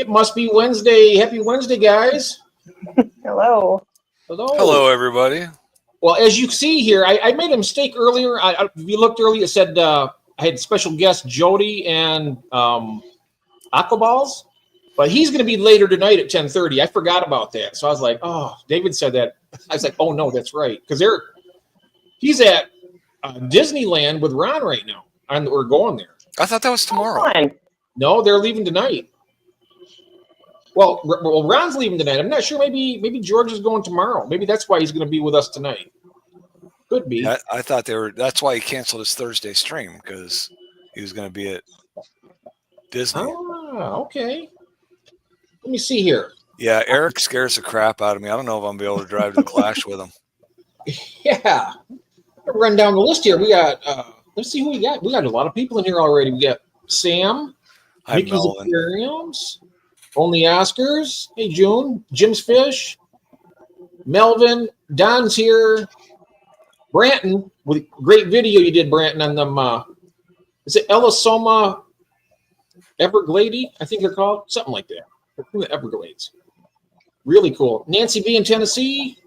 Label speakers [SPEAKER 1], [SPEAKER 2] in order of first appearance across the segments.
[SPEAKER 1] It must be Wednesday. Happy Wednesday, guys.
[SPEAKER 2] Hello.
[SPEAKER 1] Hello.
[SPEAKER 3] Hello, everybody.
[SPEAKER 1] Well, as you see here, I made a mistake earlier. If you looked earlier, it said I had special guest Jodi and Aquaballs, but he's going to be later tonight at 10:30. I forgot about that. So I was like, oh, David said that. I was like, oh, no, that's right. Because he's at Disneyland with Ron right now. And we're going there.
[SPEAKER 3] I thought that was tomorrow.
[SPEAKER 1] No, they're leaving tonight. Well, Ron's leaving tonight. I'm not sure. Maybe George is going tomorrow. Maybe that's why he's going to be with us tonight. Could be.
[SPEAKER 3] Yeah, I thought they were. That's why he canceled his Thursday stream, because he was going to be at Disney.
[SPEAKER 1] Ah, okay. Let me see here.
[SPEAKER 3] Yeah, Eric scares the crap out of me. I don't know if I'm going to be able to drive to the Clash with him.
[SPEAKER 1] Yeah. I'll run down the list here. We got. Let's see who we got. We got a lot of people in here already. We got Sam,
[SPEAKER 3] Hi,
[SPEAKER 1] Mickey's
[SPEAKER 3] Melvin.
[SPEAKER 1] Aquariums, Only Oscars. Hey, June, Jim's Fish, Melvin, Don's here. Branton, with great video you did, Branton, on them. Is it Elisoma Everglades? I think they're called something like that. They're from the Everglades. Really cool. Nancy B in Tennessee.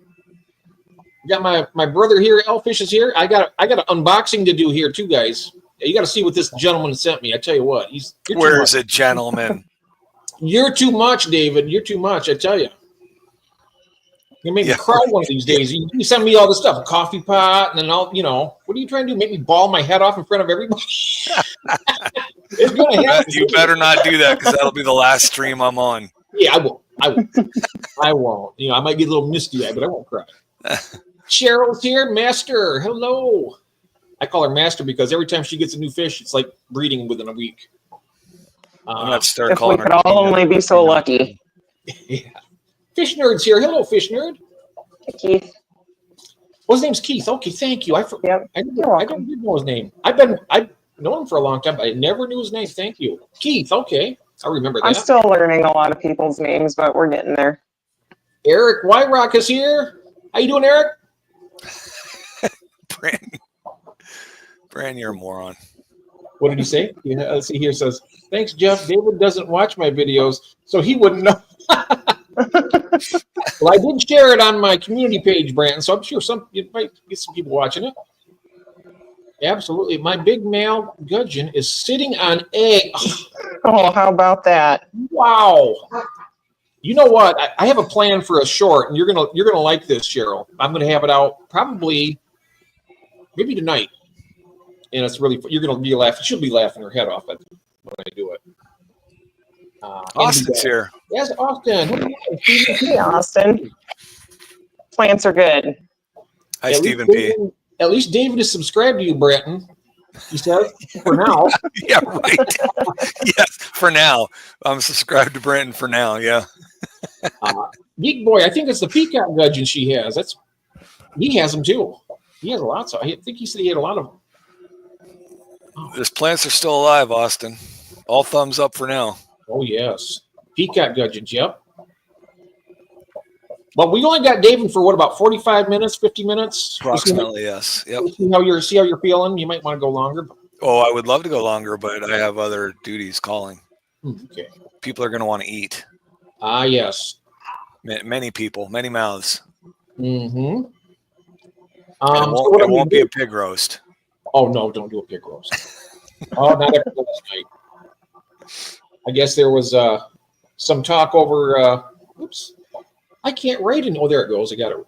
[SPEAKER 1] Got my brother here. Elfish is here. I got an unboxing to do here too, guys. You got to see what this gentleman sent me. I tell you what,
[SPEAKER 3] Where's it, gentleman?
[SPEAKER 1] You're too much, David. You're too much. I tell you. You make me cry one of these days. You send me all this stuff, a coffee pot, and then all. What are you trying to do? Make me bawl my head off in front of everybody? It's gonna happen.
[SPEAKER 3] You better not do that, because that'll be the last stream I'm on.
[SPEAKER 1] Yeah, I won't. I won't. I might get a little misty-eyed, but I won't cry. Cheryl's here. Master, hello. I call her Master because every time she gets a new fish, it's like breeding within a week.
[SPEAKER 3] I'm not start
[SPEAKER 2] If we
[SPEAKER 3] calling
[SPEAKER 2] could
[SPEAKER 3] her.
[SPEAKER 2] all only be so lucky.
[SPEAKER 1] Yeah. Fish Nerd's here. Hello, Fish Nerd.
[SPEAKER 2] Keith.
[SPEAKER 1] Well, his name's Keith. Okay, thank you. I don't know his name. I've known him for a long time, but I never knew his name. Thank you. Keith, okay. I remember that.
[SPEAKER 2] I'm still learning a lot of people's names, but we're getting there.
[SPEAKER 1] Eric Wyrock is here. How you doing, Eric?
[SPEAKER 3] Brand, you're a moron.
[SPEAKER 1] What did he say? Yeah, let's see here. It says, thanks, Jeff. David doesn't watch my videos, so he wouldn't know. Well, I did share it on my community page, Brandon, so I'm sure you might get some people watching it. Absolutely. My big male gudgeon is sitting on egg.
[SPEAKER 2] Oh, how about that?
[SPEAKER 1] Wow. You know what? I have a plan for a short, and you're gonna like this, Cheryl. I'm gonna have it out probably maybe tonight, and it's really you're gonna be laughing. She'll be laughing her head off when I do it.
[SPEAKER 3] Austin's here.
[SPEAKER 1] Yes, Austin.
[SPEAKER 2] Hey, Austin. Plants are good.
[SPEAKER 3] Hi, Stephen P.
[SPEAKER 1] At least David is subscribed to you, Bratton. He says, for now.
[SPEAKER 3] Yeah, right. Yes, for now. I'm subscribed to Brandon for now, yeah.
[SPEAKER 1] Geek Boy, I think it's the peacock gudgeon she has. He has them too. He has lots of. I think he said he had a lot of them.
[SPEAKER 3] Oh. Those plants are still alive, Austin. All thumbs up for now.
[SPEAKER 1] Oh, yes. Peacock gudgeons, yep. But we only got David for about 45 minutes, 50 minutes?
[SPEAKER 3] Approximately, yes. Yep.
[SPEAKER 1] See how you're feeling. You might want to go longer.
[SPEAKER 3] Oh, I would love to go longer, but I have other duties calling.
[SPEAKER 1] Okay.
[SPEAKER 3] People are going to want to eat.
[SPEAKER 1] Ah, yes.
[SPEAKER 3] Many people, many mouths.
[SPEAKER 1] Mm-hmm.
[SPEAKER 3] It won't be a pig roast.
[SPEAKER 1] Oh, no, don't do a pig roast. Oh, not after last night. I guess there was some talk over. Oops, I can't write in. Oh, there it goes. I got it.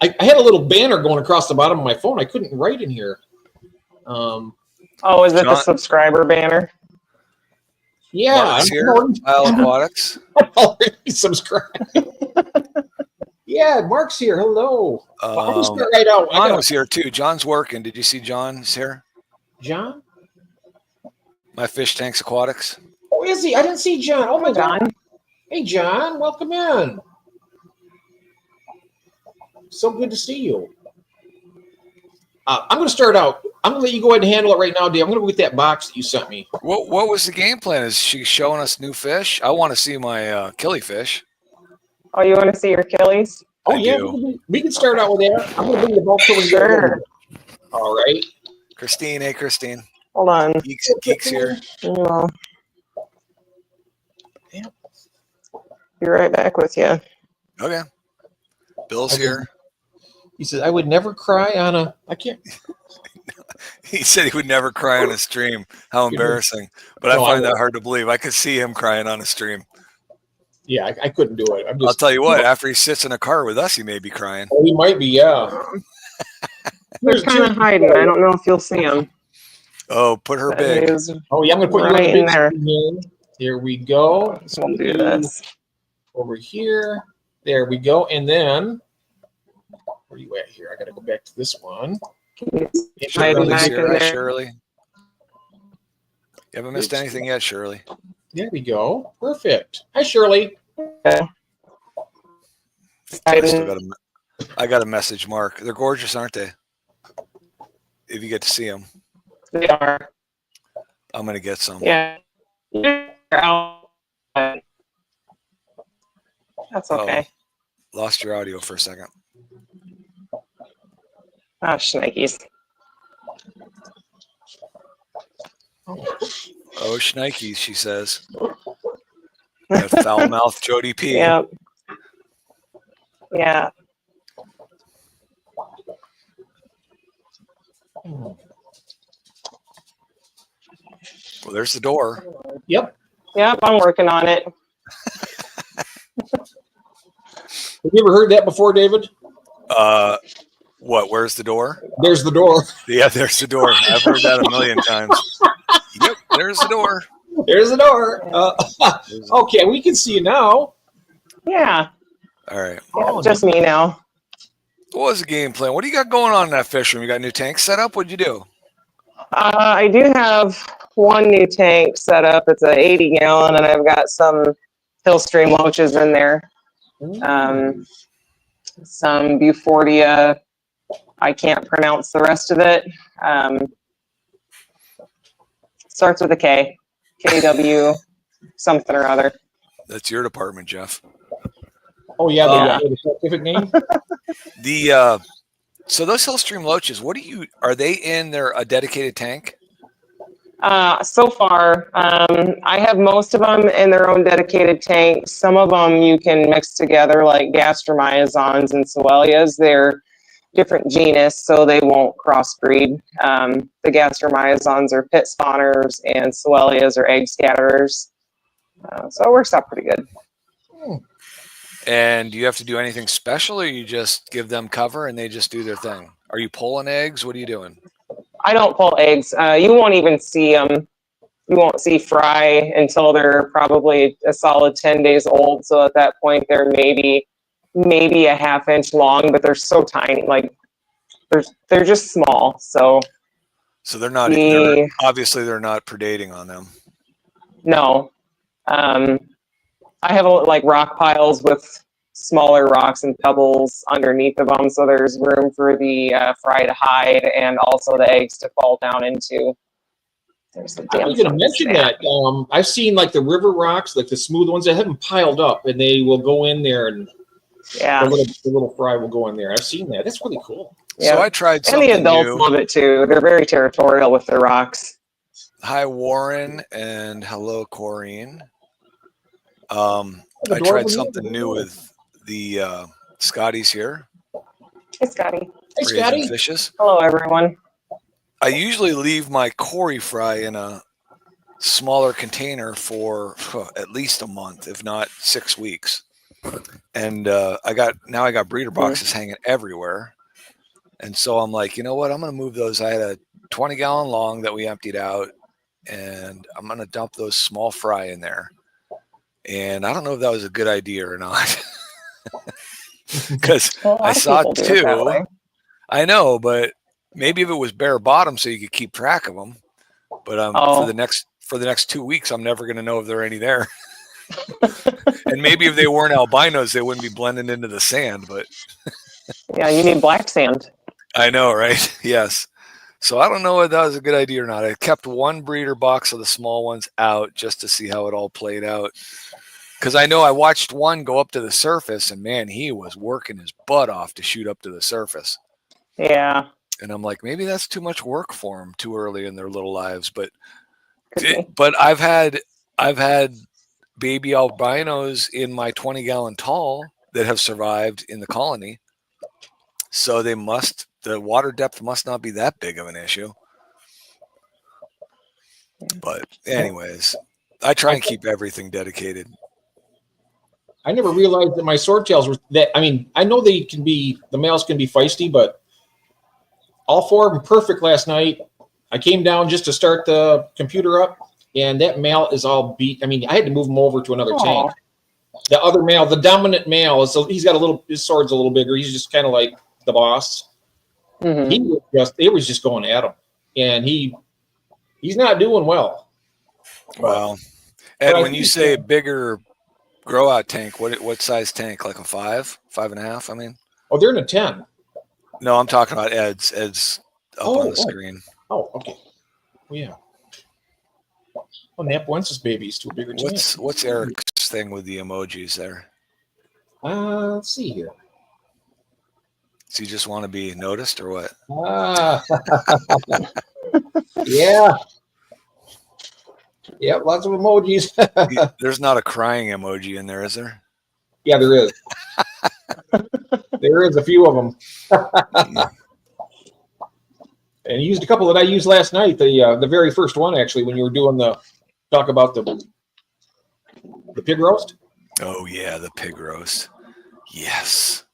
[SPEAKER 1] I had a little banner going across the bottom of my phone. I couldn't write in here.
[SPEAKER 2] Oh, is it the subscriber banner?
[SPEAKER 1] Yeah,
[SPEAKER 3] Mark's here. Aquatics.
[SPEAKER 1] I'm already subscribed. Yeah, Mark's here. Hello. I'm gonna start right out.
[SPEAKER 3] John was here too. John's working. Did you see John's here?
[SPEAKER 1] John?
[SPEAKER 3] My Fish Tanks Aquatics.
[SPEAKER 1] Oh, is he? I didn't see John. Oh, my
[SPEAKER 2] God.
[SPEAKER 1] Hey, John. Welcome in. So good to see you. I'm going to start out. I'm going to let you go ahead and handle it right now, Dave. I'm going to go get that box that you sent me.
[SPEAKER 3] What was the game plan? Is she showing us new fish? I want to see my killifish.
[SPEAKER 2] Oh, you want to see your killies?
[SPEAKER 1] Oh, yeah. We can start out with that. I'm going to bring the bulk over.
[SPEAKER 2] Sure.
[SPEAKER 1] All right.
[SPEAKER 3] Christine. Hey, Christine.
[SPEAKER 2] Hold on.
[SPEAKER 3] Geeks here.
[SPEAKER 2] Yeah. Be right back with you.
[SPEAKER 3] Okay. Bill's here.
[SPEAKER 1] He says, I would never cry on a, I can't.
[SPEAKER 3] He said he would never cry on a stream. How embarrassing. But I find that hard to believe. I could see him crying on a stream.
[SPEAKER 1] Yeah, I couldn't do it.
[SPEAKER 3] I'll tell you what, after he sits in a car with us, he may be crying.
[SPEAKER 1] Oh, he might be, yeah.
[SPEAKER 2] They're kind of hiding. I don't know if you'll see them.
[SPEAKER 3] Oh, put her big.
[SPEAKER 1] Oh, yeah, I'm going to put
[SPEAKER 2] right
[SPEAKER 1] you
[SPEAKER 2] in there.
[SPEAKER 1] Here we go.
[SPEAKER 2] So we'll do this.
[SPEAKER 1] Over here. There we go. And then, where are you at here? I got to go back to this one.
[SPEAKER 3] Shirley's here. Hi, Shirley. You haven't missed anything yet, Shirley.
[SPEAKER 1] There we go. Perfect. Hi, Shirley.
[SPEAKER 2] Okay.
[SPEAKER 3] I got a message, Mark. They're gorgeous, aren't they? If you get to see them.
[SPEAKER 2] They are.
[SPEAKER 3] I'm going to get some.
[SPEAKER 2] Yeah. That's okay.
[SPEAKER 3] Oh, lost your audio for a second.
[SPEAKER 2] Ah, shnikes.
[SPEAKER 3] Oh, shnikes, she says. That foul mouth Jodi P.
[SPEAKER 2] Yep. Yeah.
[SPEAKER 3] Well, there's the door.
[SPEAKER 1] Yep.
[SPEAKER 2] Yep, I'm working on it.
[SPEAKER 1] Have you ever heard that before, David?
[SPEAKER 3] What? Where's the door?
[SPEAKER 1] There's the door.
[SPEAKER 3] Yeah, there's the door. I've heard that a million times. Yep, there's the door.
[SPEAKER 1] There's the door. Okay, we can see you now.
[SPEAKER 2] Yeah.
[SPEAKER 3] All right.
[SPEAKER 2] Yeah, just me now.
[SPEAKER 3] What was the game plan? What do you got going on in that fish room? You got a new tank set up? What'd you do?
[SPEAKER 2] I do have one new tank set up. It's a 80-gallon, and I've got some Hillstream loaches in there. Some Bufordia. I can't pronounce the rest of it. Starts with a K. KW something or other.
[SPEAKER 3] That's your department, Jeff.
[SPEAKER 1] Oh, yeah, the scientific name?
[SPEAKER 3] So those Hillstream loaches, are they in a dedicated tank?
[SPEAKER 2] So far, I have most of them in their own dedicated tank. Some of them you can mix together, like gastromyzons and Soelias. They're different genus, so they won't crossbreed. The gastromyzons are pit spawners, and Soelias are egg scatterers. So it works out pretty good.
[SPEAKER 3] And do you have to do anything special, or you just give them cover and they just do their thing? Are you pulling eggs? What are you doing?
[SPEAKER 2] I don't pull eggs. You won't even see them. You won't see fry until they're probably a solid 10 days old. So at that point, they're maybe a half-inch long, but they're so tiny. Like they're just small. So
[SPEAKER 3] they're not. Obviously, they're not predating on them.
[SPEAKER 2] No. I have like rock piles with smaller rocks and pebbles underneath of them, so there's room for the fry to hide and also the eggs to fall down into. There's the damn.
[SPEAKER 1] I was going to mention that. I've seen like the river rocks, like the smooth ones that have them piled up, and they will go in there, and the little fry will go in there. I've seen that. That's really cool.
[SPEAKER 3] Yeah. So I tried something
[SPEAKER 2] and the adults love it too. They're very territorial with their rocks.
[SPEAKER 3] Hi, Warren, and hello, Corrine. I tried something new with the Scotties here.
[SPEAKER 2] Hey, Scotty.
[SPEAKER 1] Hey, Scotty.
[SPEAKER 3] Fishes.
[SPEAKER 2] Hello, everyone.
[SPEAKER 3] I usually leave my Cory fry in a smaller container for at least a month, if not 6 weeks. And I got breeder boxes hanging everywhere. And so I'm like, you know what? I'm going to move those. I had a 20-gallon long that we emptied out, and I'm going to dump those small fry in there. And I don't know if that was a good idea or not, because I saw two. I know, but maybe if it was bare bottom, so you could keep track of them. But for the next 2 weeks, I'm never going to know if there are any there. And maybe if they weren't albinos, they wouldn't be blending into the sand. But
[SPEAKER 2] yeah, you need black sand.
[SPEAKER 3] I know, right? Yes. So I don't know if that was a good idea or not. I kept one breeder box of the small ones out just to see how it all played out. Because I know I watched one go up to the surface, and man, he was working his butt off to shoot up to the surface.
[SPEAKER 2] Yeah.
[SPEAKER 3] And I'm like, maybe that's too much work for them too early in their little lives. But I've had baby albinos in my 20-gallon tall that have survived in the colony. So the water depth must not be that big of an issue. But anyways, I try and keep everything dedicated.
[SPEAKER 1] I never realized that my swordtails were that. I mean, I know the males can be feisty, but all 4 of them perfect last night. I came down just to start the computer up, and that male is all beat. I mean, I had to move him over to another tank. The other male, the dominant male, he's got his sword's a little bigger. He's just kind of like the boss. Mm-hmm. It was just going at him, and he's not doing well.
[SPEAKER 3] Wow. Ed, when you say bigger grow out tank, what size tank? Like a 5.5? I mean,
[SPEAKER 1] they're in a 10.
[SPEAKER 3] No, I'm talking about Ed's up on the screen.
[SPEAKER 1] Oh, okay. Well, yeah. Well, Napuensis babies to a bigger tank.
[SPEAKER 3] What's Eric's thing with the emojis there?
[SPEAKER 1] Let's see here.
[SPEAKER 3] Does he just want to be noticed or what?
[SPEAKER 1] Yeah. Yeah, lots of emojis.
[SPEAKER 3] There's not a crying emoji in there, is there?
[SPEAKER 1] Yeah, there is. There is a few of them. And you used a couple that I used last night. The very first one, actually, when you were doing talk about the pig roast.
[SPEAKER 3] Oh yeah, the pig roast. Yes.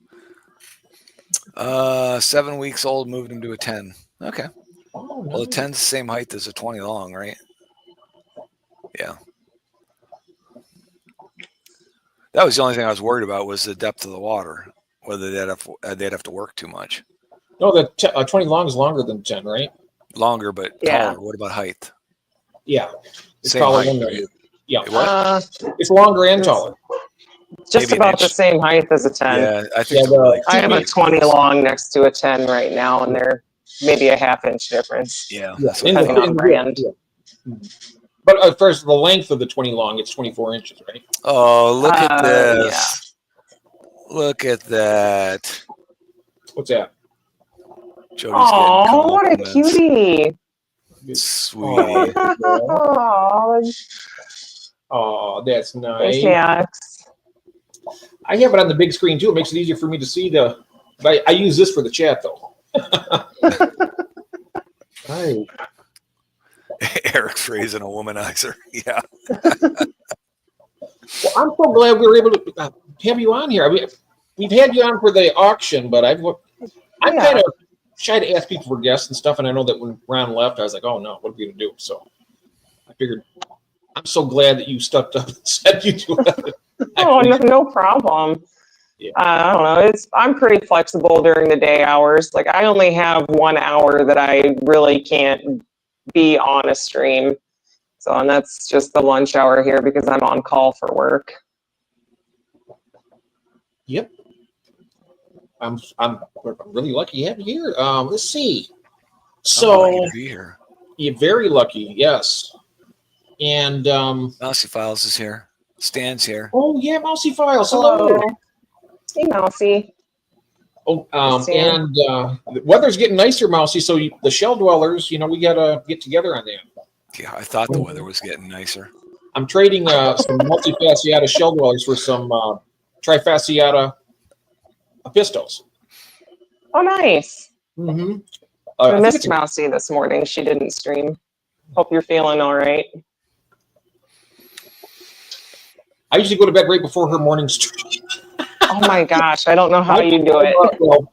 [SPEAKER 3] 7 weeks old, moved him to a 10. Okay. Oh, well, the 10's the same height as a 20 long, right? Yeah. That was the only thing I was worried about was the depth of the water, whether they'd have to work too much.
[SPEAKER 1] No, the 20 long is longer than 10, right?
[SPEAKER 3] Longer, but taller. What about height?
[SPEAKER 1] Yeah.
[SPEAKER 3] It's same taller height,
[SPEAKER 1] right? Yeah. It's longer and taller.
[SPEAKER 2] Just maybe about the same height as a 10.
[SPEAKER 3] Yeah, I think
[SPEAKER 2] I have a 20 long next to a 10 right now, and they're maybe a half-inch difference.
[SPEAKER 3] Yeah.
[SPEAKER 2] Depending on brand.
[SPEAKER 1] Yeah. But first, the length of the 20 long, it's 24 inches, right?
[SPEAKER 3] Oh, look at this. Yeah. Look at that.
[SPEAKER 1] What's that?
[SPEAKER 3] Jodi's
[SPEAKER 2] oh, what a cutie.
[SPEAKER 3] Sweet.
[SPEAKER 1] Oh, that's nice.
[SPEAKER 2] Yeah.
[SPEAKER 1] I have it on the big screen, too. It makes it easier for me to see but I use this for the chat, though. Hi.
[SPEAKER 3] Eric's raising a womanizer. Yeah.
[SPEAKER 1] Well, I'm so glad we were able to have you on here. I mean, we've had you on for the auction, but I'm kind of shy to ask people for guests and stuff. And I know that when Ron left, I was like, oh, no, what are we going to do? So I figured I'm so glad that you stepped up and said you do it.
[SPEAKER 2] Oh, no problem. Yeah. I don't know. I'm pretty flexible during the day hours. Like I only have 1 hour that I really can't be on a stream. So, and that's just the lunch hour here because I'm on call for work.
[SPEAKER 1] Yep. I'm really lucky to have you here. Let's see. So
[SPEAKER 3] here.
[SPEAKER 1] You're very lucky, yes. And
[SPEAKER 3] Mousy Files is here. Stan's here.
[SPEAKER 1] Oh yeah, Mousy Files. Hello.
[SPEAKER 2] Hey, Mousy.
[SPEAKER 1] Oh, and the weather's getting nicer, Mousy. So the shell dwellers, we gotta get together on that.
[SPEAKER 3] Yeah, I thought the weather was getting nicer.
[SPEAKER 1] I'm trading some multifasciata shell dwellers for some trifasciata pistos.
[SPEAKER 2] Oh, nice.
[SPEAKER 1] Mm-hmm.
[SPEAKER 2] I missed Mousy this morning. She didn't stream. Hope you're feeling all right.
[SPEAKER 1] I usually go to bed right before her morning stream.
[SPEAKER 2] Oh my gosh, I don't know how you do it.
[SPEAKER 1] Well,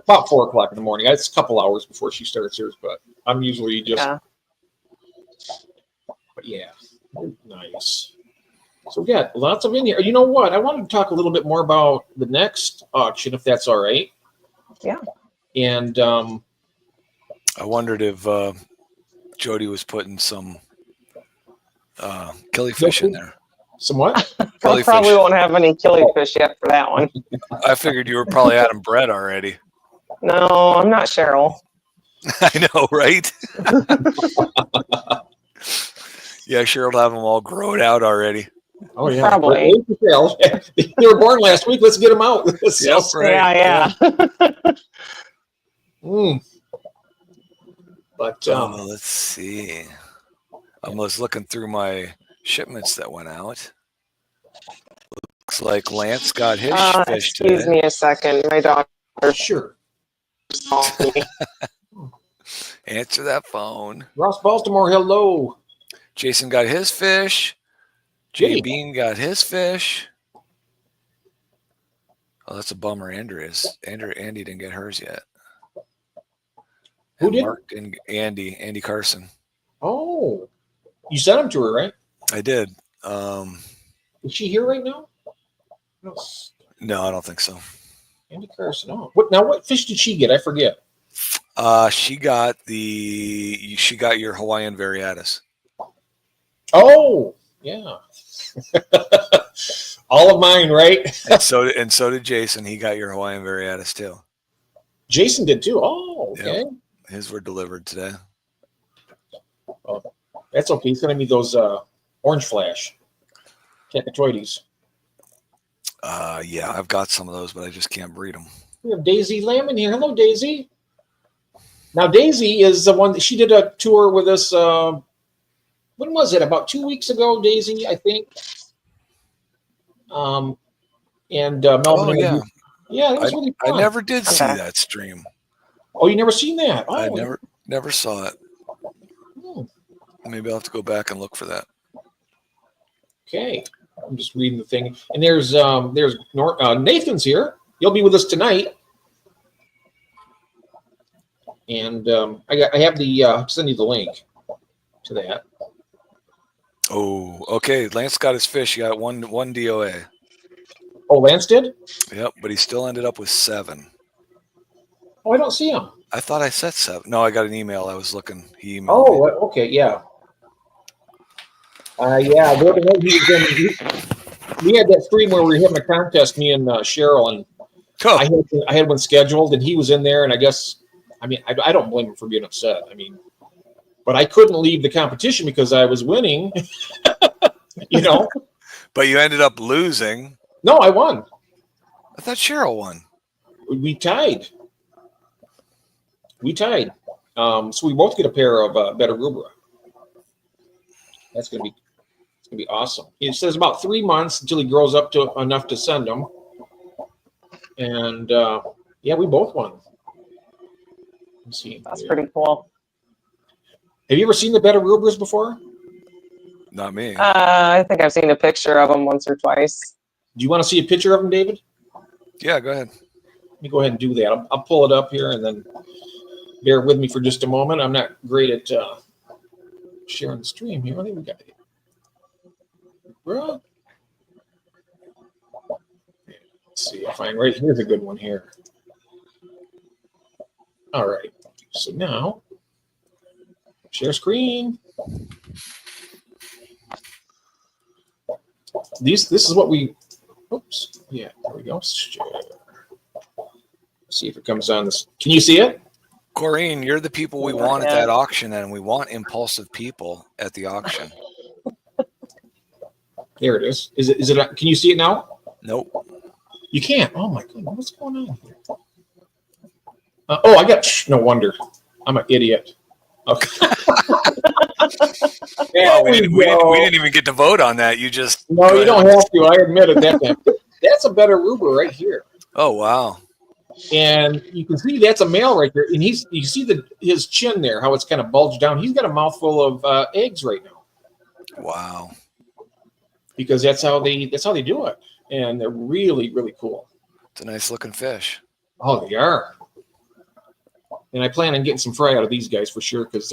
[SPEAKER 1] about 4 o'clock in the morning. It's a couple hours before she starts hers, but I'm usually just. Yeah. But yeah, nice. So we got lots of in here. You know what? I wanted to talk a little bit more about the next auction, if that's all right.
[SPEAKER 2] Yeah.
[SPEAKER 1] And
[SPEAKER 3] I wondered if Jodi was putting some killifish in there.
[SPEAKER 1] Some what?
[SPEAKER 2] I probably won't have any killifish yet for that one.
[SPEAKER 3] I figured you were probably out of bread already.
[SPEAKER 2] No, I'm not Cheryl.
[SPEAKER 3] I know, right? Yeah, Cheryl will have them all grown out already.
[SPEAKER 1] Oh, yeah.
[SPEAKER 2] Probably.
[SPEAKER 1] They were born last week. Let's get them out.
[SPEAKER 2] Yep, right. Yeah.
[SPEAKER 1] But
[SPEAKER 3] let's see. I was looking through my shipments that went out. Looks like Lance got his fish
[SPEAKER 2] Excuse
[SPEAKER 3] today.
[SPEAKER 2] me a second. My daughter
[SPEAKER 1] Sure.
[SPEAKER 2] called me.
[SPEAKER 3] Answer that phone.
[SPEAKER 1] Ross Baltimore, hello.
[SPEAKER 3] Jason got his fish.
[SPEAKER 1] Did
[SPEAKER 3] Jay
[SPEAKER 1] he?
[SPEAKER 3] Bean got his fish. Oh, that's a bummer. Andy didn't get hers yet.
[SPEAKER 1] Who
[SPEAKER 3] And
[SPEAKER 1] did?
[SPEAKER 3] Mark and Andy Carson.
[SPEAKER 1] Oh, you sent them to her, right?
[SPEAKER 3] I did.
[SPEAKER 1] Is she here right now? No.
[SPEAKER 3] No, I don't think so.
[SPEAKER 1] Andy Carson. Oh, what fish did she get? I forget.
[SPEAKER 3] She got your Hawaiian Variatus.
[SPEAKER 1] Oh, yeah. All of mine, right?
[SPEAKER 3] And so did Jason. He got your Hawaiian Variatus too. Jason
[SPEAKER 1] did too. Oh, okay.
[SPEAKER 3] Yep. His were delivered today.
[SPEAKER 1] Oh, that's okay. It's gonna be those orange flash Cacatoides.
[SPEAKER 3] Yeah, I've got some of those, but I just can't breed them.
[SPEAKER 1] We have Daisy Lamb here. Hello, Daisy. Now, Daisy is the one that she did a tour with us. When was it? About 2 weeks ago, Daisy, I think. And Melvin.
[SPEAKER 3] Oh, yeah.
[SPEAKER 1] Yeah, that was really fun.
[SPEAKER 3] I never did see that stream.
[SPEAKER 1] Oh, you never seen that? Oh,
[SPEAKER 3] I never saw it.
[SPEAKER 1] Hmm.
[SPEAKER 3] Maybe I'll have to go back and look for that.
[SPEAKER 1] Okay. I'm just reading the thing. And there's Nathan's here. He'll be with us tonight. And I have the send you the link to that.
[SPEAKER 3] Oh, okay. Lance got his fish. He got one DOA.
[SPEAKER 1] Oh, Lance did?
[SPEAKER 3] Yep, but he still ended up with 7.
[SPEAKER 1] Oh, I don't see him.
[SPEAKER 3] I thought I said 7. No, I got an email. I was looking. He emailed me.
[SPEAKER 1] Oh, okay, yeah. Yeah, we had that stream where we were having a contest, me and Cheryl, and I had one scheduled, and he was in there, and I guess, I don't blame him for being upset. But I couldn't leave the competition because I was winning,
[SPEAKER 3] But you ended up losing.
[SPEAKER 1] No, I won.
[SPEAKER 3] I thought Cheryl won.
[SPEAKER 1] We tied. So we both get a pair of Beta Rubra. It's gonna be awesome. It says about 3 months until he grows up to enough to send them. And yeah, we both won. Let's see.
[SPEAKER 2] That's pretty cool.
[SPEAKER 1] Have you ever seen the Beta Rubras before?
[SPEAKER 3] Not me.
[SPEAKER 2] I think I've seen a picture of them once or twice.
[SPEAKER 1] Do you want to see a picture of them, David?
[SPEAKER 3] Yeah, go ahead.
[SPEAKER 1] Let me go ahead and do that. I'll pull it up here and then bear with me for just a moment. I'm not great at sharing the stream here. I think we got it. Bro. Let's see. I'll find right here's a good one here. All right. So now, share screen. This is what we. Oops. Yeah. There we go. Share. See if it comes on this. Can you see it?
[SPEAKER 3] Corrine, you're the people we want at that auction, and we want impulsive people at the auction.
[SPEAKER 1] There it is. Is it? Can you see it now?
[SPEAKER 3] Nope.
[SPEAKER 1] You can't. Oh my goodness, what's going on here? I got. No wonder. I'm an idiot. Okay.
[SPEAKER 3] Well, we didn't even get to vote on that. You just
[SPEAKER 1] no. You don't have to. I admit it. That's a Beta Rubra right here.
[SPEAKER 3] Oh wow.
[SPEAKER 1] And you can see that's a male right there, and you see his chin there, how it's kind of bulged down. He's got a mouthful of eggs right now.
[SPEAKER 3] Wow.
[SPEAKER 1] Because that's how they do it, and they're really, really cool.
[SPEAKER 3] It's a nice looking fish.
[SPEAKER 1] Oh, they are. And I plan on getting some fry out of these guys for sure because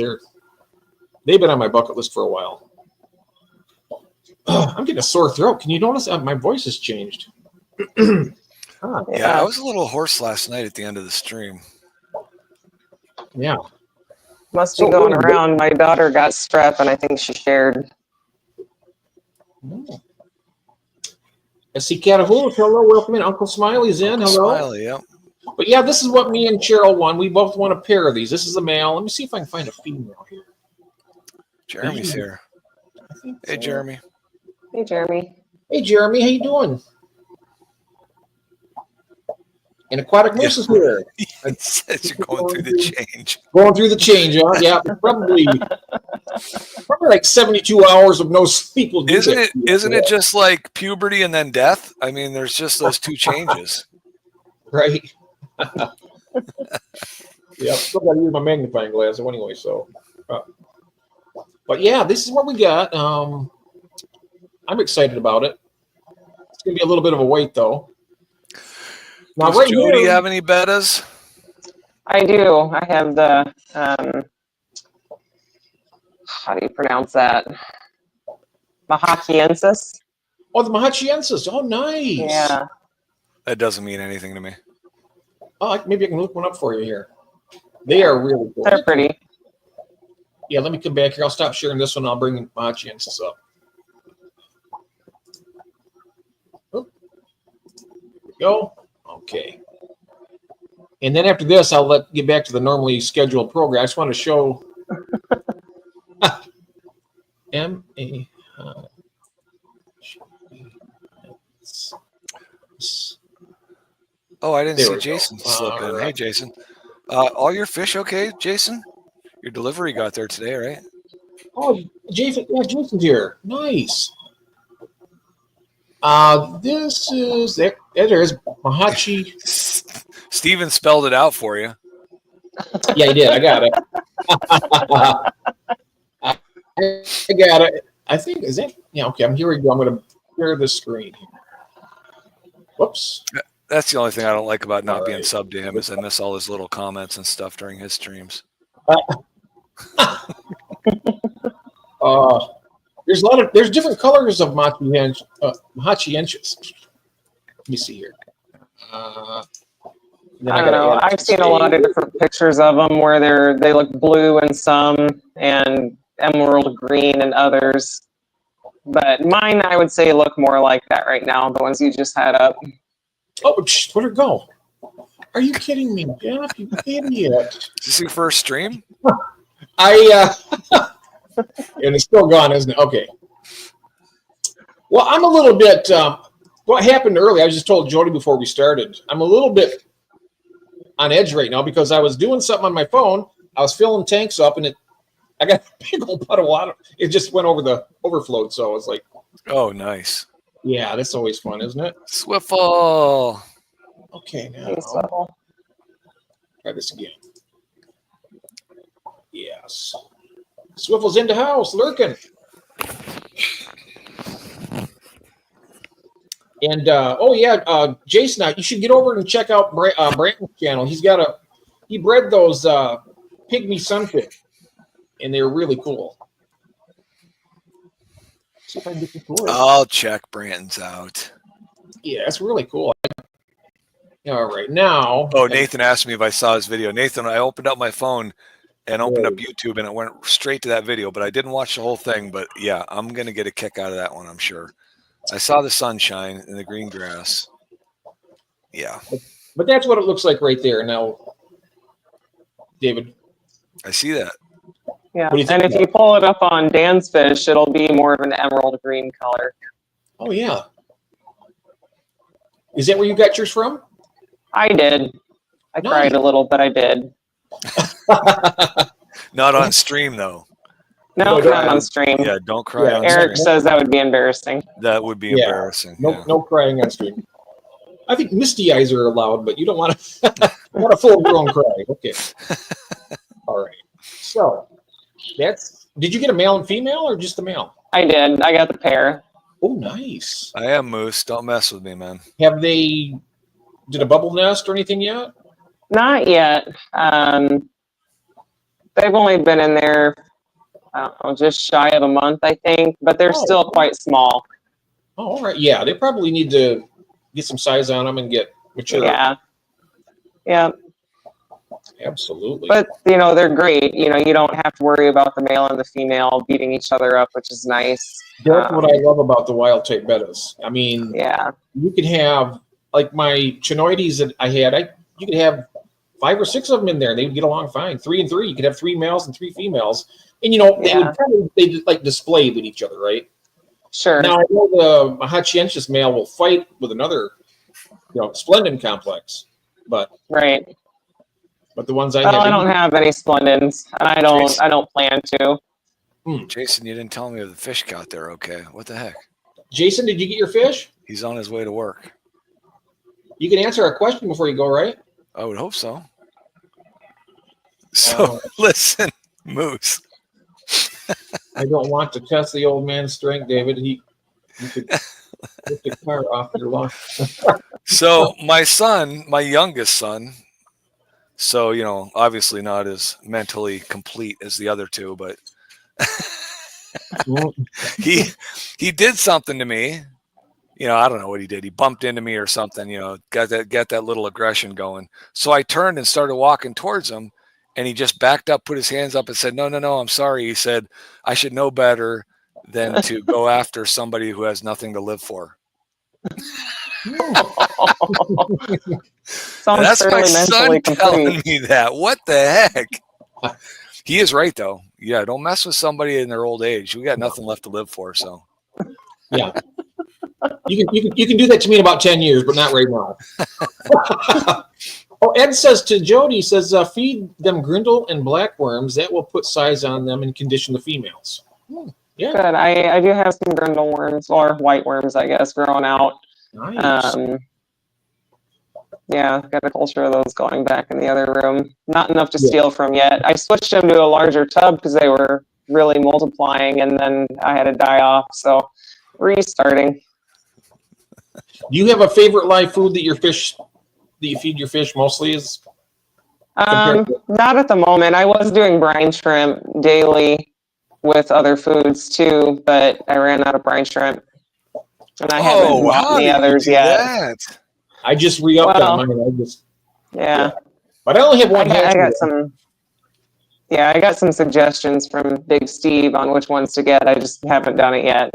[SPEAKER 1] they've been on my bucket list for a while. I'm getting a sore throat. Can you notice my voice has changed?
[SPEAKER 3] Yeah, I was a little hoarse last night at the end of the stream.
[SPEAKER 1] Yeah.
[SPEAKER 2] Must be going around. My daughter got strep, and I think she shared.
[SPEAKER 1] SC Catahoula, hello, welcome in. Uncle Smiley's in, hello.
[SPEAKER 3] Smiley, yeah.
[SPEAKER 1] But yeah, this is what me and Cheryl won. We both won a pair of these. This is a male. Let me see if I can find a female here.
[SPEAKER 3] Jeremy's here. Hey, Jeremy.
[SPEAKER 2] Hey, Jeremy.
[SPEAKER 1] Hey, Jeremy, how you doing? And Aquatic Moose is here.
[SPEAKER 3] It says you're going through the change.
[SPEAKER 1] Going through the change, huh? Yeah, probably. Probably like 72 hours of no sleep will do
[SPEAKER 3] Isn't
[SPEAKER 1] that
[SPEAKER 3] it?
[SPEAKER 1] to you.
[SPEAKER 3] Isn't it just like puberty and then death? I mean, there's just those two changes.
[SPEAKER 1] Right? Yeah, still got to use my magnifying glass anyway. So, but yeah, this is what we got. I'm excited about it. It's gonna be a little bit of a wait though. Now,
[SPEAKER 3] Does
[SPEAKER 1] right
[SPEAKER 3] Jodi
[SPEAKER 1] here,
[SPEAKER 3] have any bettas?
[SPEAKER 2] I do. I have the, how do you pronounce that? Mahachiensis.
[SPEAKER 1] oh, the Mahachiensis. Oh, nice.
[SPEAKER 2] Yeah.
[SPEAKER 3] That doesn't mean anything to me.
[SPEAKER 1] Oh, maybe I can look one up for you here. They are really cool.
[SPEAKER 2] They're pretty.
[SPEAKER 1] Yeah, let me come back here. I'll stop sharing this one. I'll bring Mahachiensis up. Oh, here we go. Okay. And then after this, I'll get back to the normally scheduled program. I just want to show M-A.
[SPEAKER 3] Oh, I didn't
[SPEAKER 1] There
[SPEAKER 3] see
[SPEAKER 1] we go.
[SPEAKER 3] Jason slip in.
[SPEAKER 1] All
[SPEAKER 3] Hey,
[SPEAKER 1] right.
[SPEAKER 3] Jason. All your fish okay, Jason? Your delivery got there today, right?
[SPEAKER 1] Oh, Jason, yeah, Jason's here. Nice. This is there's Mahachi.
[SPEAKER 3] Steven spelled it out for you.
[SPEAKER 1] Yeah, he did. I got it. I got it. I think is that yeah. Okay, here we go. I'm going to share the screen here. Whoops.
[SPEAKER 3] That's the only thing I don't like about not
[SPEAKER 1] All
[SPEAKER 3] being
[SPEAKER 1] right.
[SPEAKER 3] subbed to him is I miss all his little comments and stuff during his streams.
[SPEAKER 1] There's different colors of Mahachiensis. Let me see here.
[SPEAKER 2] I don't know. I've seen a lot of different pictures of them where they look blue in some and emerald green in others. But mine, I would say, look more like that right now. The ones you just had up.
[SPEAKER 1] Oh, where'd it go? Are you kidding me, Jeff? You idiot!
[SPEAKER 3] Is this your first stream?
[SPEAKER 1] And it's still gone, isn't it? Okay. Well, I'm a little bit. What happened earlier? I just told Jodi before we started. I'm a little bit on edge right now because I was doing something on my phone. I was filling tanks up, and I got a big old pot of water. It just went overflowed. So I was like,
[SPEAKER 3] Oh, nice.
[SPEAKER 1] yeah, that's always fun, isn't it?
[SPEAKER 3] Swiffle.
[SPEAKER 1] Okay, now
[SPEAKER 2] So,
[SPEAKER 1] try this again. Yes. Swivel's in the house, lurking. And Jason, you should get over and check out Brandon's channel. He bred those pygmy sunfish, and they're really cool. See if I can get the tour.
[SPEAKER 3] I'll check Brandon's out.
[SPEAKER 1] Yeah, it's really cool. All right, now.
[SPEAKER 3] Oh, Nathan asked me if I saw his video. Nathan, I opened up my phone and opened up YouTube, and it went straight to that video, but I didn't watch the whole thing. But yeah, I'm going to get a kick out of that one, I'm sure. I saw the sunshine and the green grass. Yeah.
[SPEAKER 1] But that's what it looks like right there. Now, David.
[SPEAKER 3] I see that.
[SPEAKER 2] yeah. And if you pull it up on Dan's fish, it'll be more of an emerald green color.
[SPEAKER 1] Oh, yeah. Is that where you got yours from?
[SPEAKER 2] I did. I cried a little, but I did.
[SPEAKER 3] Not on stream, though.
[SPEAKER 2] No, not on stream.
[SPEAKER 3] Yeah, don't cry on
[SPEAKER 2] Eric
[SPEAKER 3] stream.
[SPEAKER 2] says that would be embarrassing.
[SPEAKER 3] That would be embarrassing.
[SPEAKER 1] No crying on stream. I think misty eyes are allowed, but you don't want to want a full-grown cry. Okay. All right. So did you get a male and female or just the male?
[SPEAKER 2] I did. I got the pair.
[SPEAKER 1] Oh, nice.
[SPEAKER 3] I am Moose. Don't mess with me, man.
[SPEAKER 1] Have they did a bubble nest or anything yet?
[SPEAKER 2] Not yet. They've only been in there, I don't know, just shy of a month, I think, but they're still quite small.
[SPEAKER 1] Oh, all right. Yeah, they probably need to get some size on them and get mature.
[SPEAKER 2] Yeah. Yeah.
[SPEAKER 1] Absolutely.
[SPEAKER 2] But, they're great. You don't have to worry about the male and the female beating each other up, which is nice.
[SPEAKER 1] That's what I love about the wild type bettas. I mean,
[SPEAKER 2] yeah,
[SPEAKER 1] you could have, like my chinoides that I had, you could have 5 or 6 of them in there. They would get along fine. 3 and 3. You could have 3 males and 3 females. And, they'd like display with each other, right?
[SPEAKER 2] Sure.
[SPEAKER 1] Now, I know the Mahachiensis male will fight with another, Splendid complex. But the ones I have.
[SPEAKER 2] I don't have any splendens, and I don't plan to.
[SPEAKER 3] Jason, you didn't tell me if the fish got there. Okay, what the heck?
[SPEAKER 1] Jason, did you get your fish?
[SPEAKER 3] He's on his way to work.
[SPEAKER 1] You can answer our question before you go, right?
[SPEAKER 3] I would hope so. So listen, Moose.
[SPEAKER 1] I don't want to test the old man's strength, David. He could get the car off your lawn.
[SPEAKER 3] So my son, my youngest son, so obviously not as mentally complete as the other two, but he did something to me. I don't know what he did. He bumped into me or something. Got that little aggression going. So I turned and started walking towards him, and he just backed up, put his hands up, and said, "No, I'm sorry." He said, "I should know better than to go after somebody who has nothing to live for." That's my son telling me that. What the heck? He is right, though. Yeah, don't mess with somebody in their old age. We got nothing left to live for. So,
[SPEAKER 1] yeah, you can do that to me in about 10 years, but not right now. Oh, Ed says to Jodi, says feed them grindle and blackworms. That will put size on them and condition the females. Yeah,
[SPEAKER 2] good. I do have some grindle worms or white worms, I guess, growing out.
[SPEAKER 1] Nice.
[SPEAKER 2] Yeah, got a culture of those going back in the other room. Not enough to steal from yet. I switched them to a larger tub because they were really multiplying, and then I had to die off. So restarting.
[SPEAKER 1] Do you have a favorite live food that you feed your fish mostly? Is
[SPEAKER 2] not at the moment. I was doing brine shrimp daily with other foods too, but I ran out of brine shrimp, and I haven't bought any others yet.
[SPEAKER 3] That?
[SPEAKER 1] I just re-upped on mine.
[SPEAKER 2] Yeah.
[SPEAKER 1] But I only have one.
[SPEAKER 2] I got some. Yeah, I got some suggestions from Big Steve on which ones to get. I just haven't done it yet.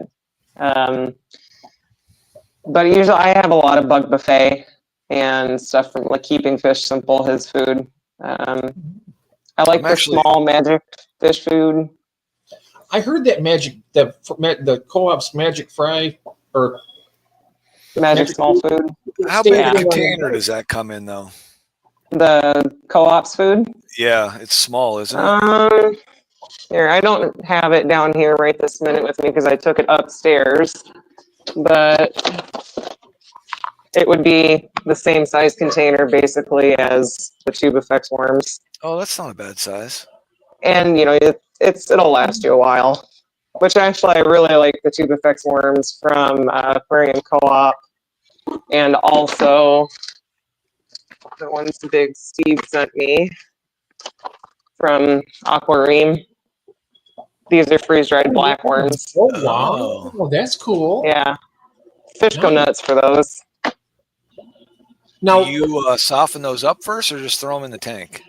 [SPEAKER 2] But usually I have a lot of Bug Buffet and stuff from like Keeping Fish Simple, his food. I like small Magic fish food.
[SPEAKER 1] I heard that the Co-op's Magic Fry or
[SPEAKER 2] Magic small food.
[SPEAKER 3] How big a container does that come in, though?
[SPEAKER 2] The Co-op's food?
[SPEAKER 3] Yeah, it's small, isn't it?
[SPEAKER 2] Here, I don't have it down here right this minute with me because I took it upstairs. But it would be the same size container basically as the Tube Effects worms.
[SPEAKER 3] Oh, that's not a bad size.
[SPEAKER 2] And it'll last you a while. Which actually I really like the Tube Effects worms from Aquarium Co-op, and also the ones Big Steve sent me from Aquarium. These are freeze-dried black worms.
[SPEAKER 1] Oh, wow. Oh, that's cool.
[SPEAKER 2] Yeah. Fish go nuts for those.
[SPEAKER 3] Now, do you soften those up first or just throw them in the tank?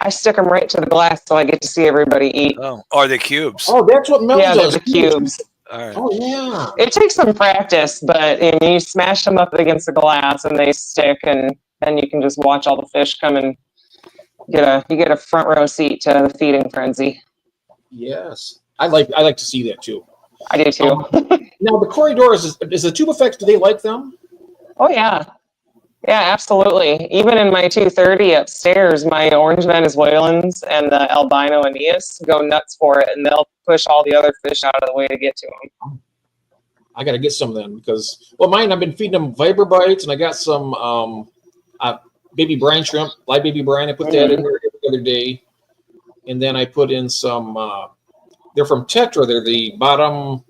[SPEAKER 2] I stick them right to the glass so I get to see everybody eat.
[SPEAKER 3] Oh, are they cubes?
[SPEAKER 1] Oh, that's what Mel does.
[SPEAKER 2] Yeah, they're cubes.
[SPEAKER 3] All right.
[SPEAKER 1] Oh, yeah.
[SPEAKER 2] It takes some practice, but you smash them up against the glass and they stick, and then you can just watch all the fish come and you get a front row seat to the feeding frenzy.
[SPEAKER 1] Yes. I like to see that too.
[SPEAKER 2] I do too.
[SPEAKER 1] Now the corridors is the Tube Effects. Do they like them?
[SPEAKER 2] Oh yeah, absolutely. Even in my 230 upstairs, my orange Venezuelans and the albino Aeneas go nuts for it, and they'll push all the other fish out of the way to get to them.
[SPEAKER 1] I got to get some of them because mine I've been feeding them Viber Bites, and I got some baby brine shrimp, live baby brine. I put that in there every other day, and then I put in some. They're from Tetra. They're the bottom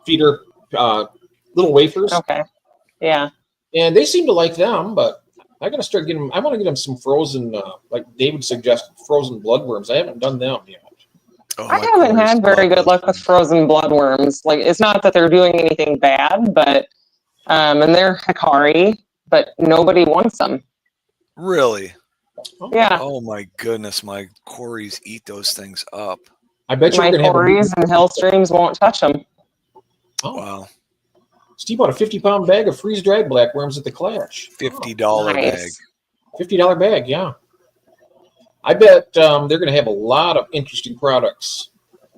[SPEAKER 1] feeder little wafers.
[SPEAKER 2] Okay. Yeah.
[SPEAKER 1] And they seem to like them, but I got to start getting them. I want to get them some frozen, like David suggested, frozen bloodworms. I haven't done them yet.
[SPEAKER 3] Oh,
[SPEAKER 2] I haven't had very good luck with frozen bloodworms. Like, it's not that they're doing anything bad, but and they're Hikari, but nobody wants them.
[SPEAKER 3] Really?
[SPEAKER 2] Yeah.
[SPEAKER 3] Oh my goodness, my Corys eat those things up.
[SPEAKER 1] I bet you
[SPEAKER 2] my Corys and Hellstreams won't touch them.
[SPEAKER 1] Oh
[SPEAKER 3] wow!
[SPEAKER 1] Steve bought a 50-pound bag of freeze-dried blackworms at the Clash.
[SPEAKER 3] $50 bag.
[SPEAKER 1] $50 bag, yeah. I bet they're going to have a lot of interesting products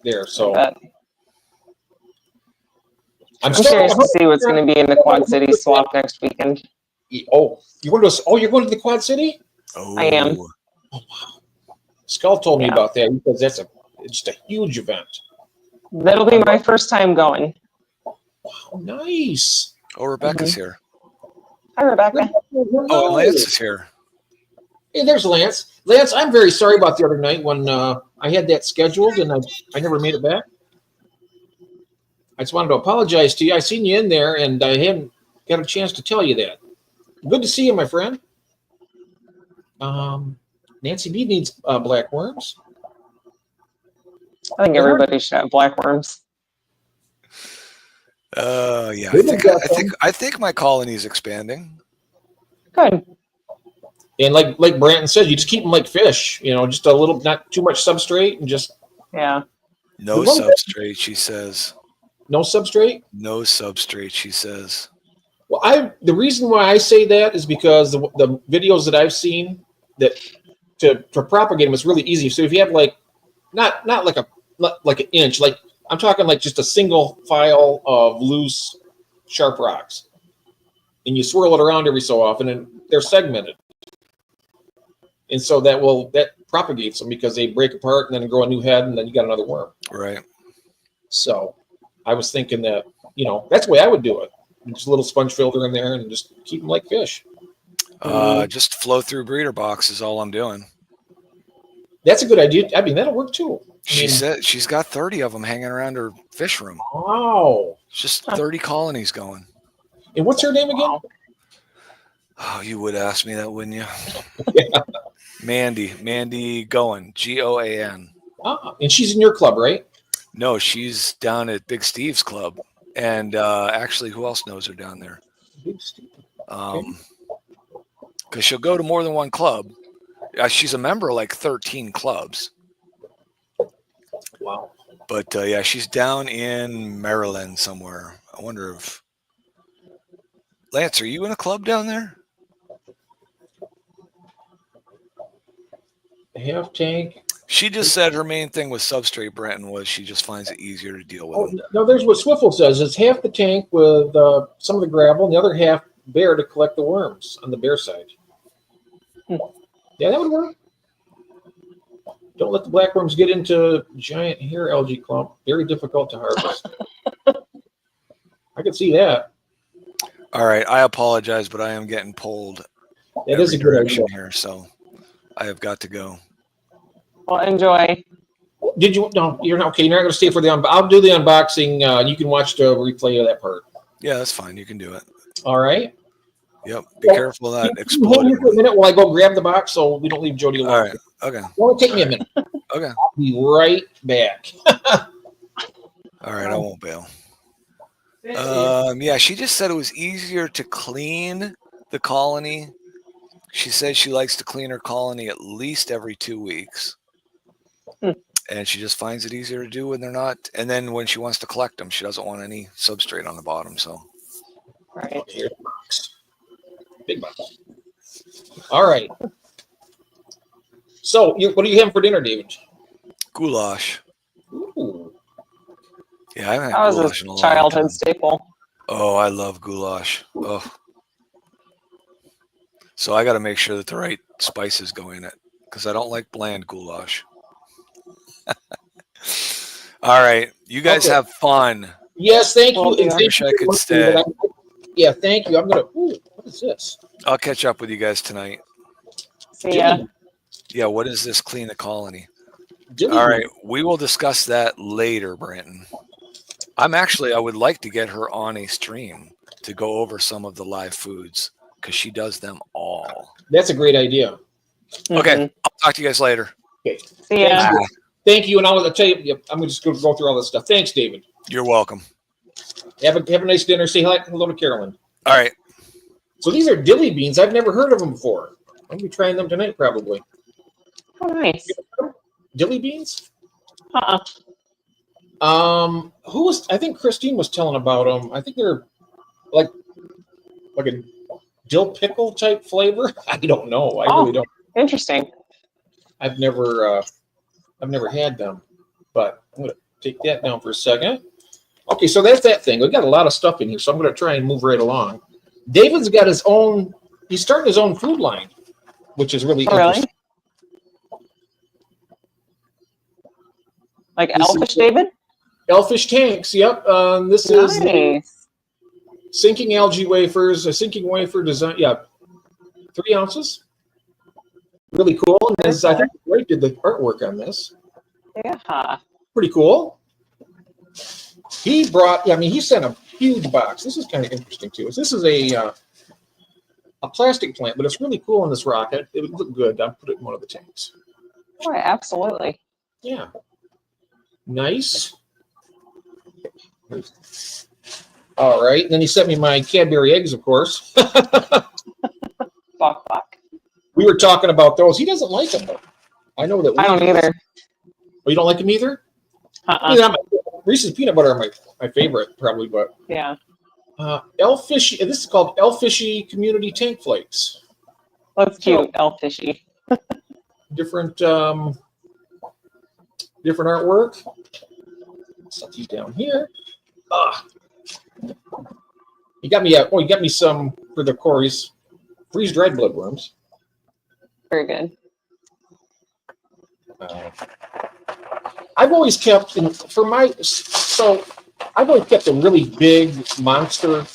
[SPEAKER 1] there. So
[SPEAKER 2] I'm curious to see what's going to be in the Quad City swap next weekend.
[SPEAKER 1] Oh, you're going to the Quad City?
[SPEAKER 3] Oh,
[SPEAKER 2] I am.
[SPEAKER 1] Oh, wow. Skull told me about that because it's just a huge event.
[SPEAKER 2] That'll be my first time going.
[SPEAKER 1] Oh, nice.
[SPEAKER 3] Oh, Rebecca's here.
[SPEAKER 2] Hi, Rebecca.
[SPEAKER 3] Oh, and Lance is here.
[SPEAKER 1] Hey, there's Lance. Lance, I'm very sorry about the other night when I had that scheduled and I never made it back. I just wanted to apologize to you. I seen you in there and I hadn't got a chance to tell you that. Good to see you, my friend. Nancy B needs black worms.
[SPEAKER 2] I think everybody should have black worms.
[SPEAKER 3] Yeah, I think my colony is expanding.
[SPEAKER 2] Good.
[SPEAKER 1] And like Branton said, you just keep them like fish, just a little, not too much substrate, and just
[SPEAKER 3] no substrate, she says.
[SPEAKER 1] No substrate?
[SPEAKER 3] No substrate, she says.
[SPEAKER 1] Well, the reason why I say that is because the videos that I've seen that to propagate them is really easy. So if you have like not like an inch, like I'm talking like just a single file of loose sharp rocks, and you swirl it around every so often, and they're segmented, and so that propagates them because they break apart and then grow a new head, and then you got another worm.
[SPEAKER 3] Right.
[SPEAKER 1] So I was thinking that that's the way I would do it. Just a little sponge filter in there and just keep them like fish.
[SPEAKER 3] Just flow through breeder box is all I'm doing.
[SPEAKER 1] That's a good idea. I mean, that'll work too.
[SPEAKER 3] She said she's got 30 of them hanging around her fish room.
[SPEAKER 1] Wow.
[SPEAKER 3] Just 30 colonies going.
[SPEAKER 1] And what's her name again?
[SPEAKER 3] Oh, you would ask me that, wouldn't you?
[SPEAKER 1] Yeah.
[SPEAKER 3] Mandy Goen, Goan.
[SPEAKER 1] And she's in your club, right?
[SPEAKER 3] No, she's down at Big Steve's club. And actually, who else knows her down there?
[SPEAKER 1] Big Steve.
[SPEAKER 3] Because she'll go to more than one club. She's a member of like 13 clubs.
[SPEAKER 1] Wow.
[SPEAKER 3] But yeah, she's down in Maryland somewhere. I wonder if Lance, are you in a club down there?
[SPEAKER 1] Half tank.
[SPEAKER 3] She just said her main thing with substrate, Brenton, was she just finds it easier to deal with.
[SPEAKER 1] No, there's what Swiffle says. It's half the tank with some of the gravel, and the other half bare to collect the worms on the bare side. Yeah, that would work. Don't let the black worms get into giant hair algae clump. Very difficult to harvest. I could see that.
[SPEAKER 3] All right, I apologize, but I am getting pulled.
[SPEAKER 1] That is a good idea
[SPEAKER 3] here, so I have got to go.
[SPEAKER 2] Well, enjoy.
[SPEAKER 1] Did you? No, you're not okay. You're not going to stay for the I'll do the unboxing. You can watch the replay of that part.
[SPEAKER 3] Yeah, that's fine. You can do it.
[SPEAKER 1] All right.
[SPEAKER 3] Yep. Be careful of that exploding.
[SPEAKER 1] Hold here for a minute while I go grab the box, so we don't leave Jodi alone.
[SPEAKER 3] All right. Okay.
[SPEAKER 1] It'll take me a minute.
[SPEAKER 3] Okay.
[SPEAKER 1] I'll be right back.
[SPEAKER 3] All right. I won't bail. Yeah, she just said it was easier to clean the colony. She said she likes to clean her colony at least every 2 weeks. And she just finds it easier to do when they're not. And then when she wants to collect them, she doesn't want any substrate on the bottom. So,
[SPEAKER 2] Right.
[SPEAKER 1] Here's the box. Big box. All right. So, what are you having for dinner, David?
[SPEAKER 3] Goulash.
[SPEAKER 1] Ooh.
[SPEAKER 3] Yeah, I haven't had
[SPEAKER 2] That was
[SPEAKER 3] goulash in a
[SPEAKER 2] a
[SPEAKER 3] long time.
[SPEAKER 2] childhood staple.
[SPEAKER 3] Oh, I love goulash. Oh. So I got to make sure that the right spices go in it because I don't like bland goulash. All right. You guys have fun.
[SPEAKER 1] Yes, thank you.
[SPEAKER 2] Well,
[SPEAKER 1] And
[SPEAKER 3] I
[SPEAKER 1] thank
[SPEAKER 3] wish
[SPEAKER 1] you
[SPEAKER 3] I could
[SPEAKER 1] for
[SPEAKER 3] stay.
[SPEAKER 1] that. Yeah, thank you. I'm going to, what is this?
[SPEAKER 3] I'll catch up with you guys tonight.
[SPEAKER 2] See ya.
[SPEAKER 3] Yeah, what is this clean the colony?
[SPEAKER 1] Dilly.
[SPEAKER 3] All right. We will discuss that later, Branton. I would like to get her on a stream to go over some of the live foods because she does them all.
[SPEAKER 1] That's a great idea.
[SPEAKER 3] Okay. I'll talk to you guys later.
[SPEAKER 1] Okay.
[SPEAKER 2] See ya.
[SPEAKER 1] Thank you. And I'll tell you, I'm just going to go through all this stuff. Thanks, David.
[SPEAKER 3] You're welcome.
[SPEAKER 1] Have a nice dinner. Say hello to Carolyn.
[SPEAKER 3] All right.
[SPEAKER 1] So these are dilly beans. I've never heard of them before. I'm going to be trying them tonight, probably.
[SPEAKER 2] Oh, nice.
[SPEAKER 1] Dilly beans?
[SPEAKER 2] Uh-uh.
[SPEAKER 1] I think Christine was telling about them. I think they're like a dill pickle type flavor. I don't know. I really don't.
[SPEAKER 2] Interesting.
[SPEAKER 1] I've never had them, but I'm going to take that down for a second. Okay, so that's that thing. We've got a lot of stuff in here, so I'm going to try and move right along. David's got his own, he's starting his own food line, which is really interesting.
[SPEAKER 2] Like Elfish David?
[SPEAKER 1] Elfish tanks. Yep. This is
[SPEAKER 2] Nice.
[SPEAKER 1] sinking algae wafers. A sinking wafer design. Yeah, 3 ounces. Really cool. And this, I think Blake did the artwork on this.
[SPEAKER 2] Yeah.
[SPEAKER 1] Pretty cool. He brought. I mean, he sent a huge box. This is kind of interesting too. This is a plastic plant, but it's really cool in this rocket. It would look good. I'll put it in one of the tanks.
[SPEAKER 2] Oh, absolutely.
[SPEAKER 1] Yeah. Nice. All right. And then he sent me my Cadbury eggs, of course.
[SPEAKER 2] Fuck.
[SPEAKER 1] We were talking about those. He doesn't like them, though. I know that.
[SPEAKER 2] I don't either.
[SPEAKER 1] Oh, you don't like them either? Yeah, Reese's peanut butter are my favorite, probably, but.
[SPEAKER 2] Yeah.
[SPEAKER 1] Elfishy. This is called Elfishy Community Tank Flakes.
[SPEAKER 2] That's cute. Elfishy.
[SPEAKER 1] Different artwork. Set these down here. You got me. You got me some for the Corey's freeze dried bloodworms.
[SPEAKER 2] Very good.
[SPEAKER 1] I've always kept I've always kept a really big monster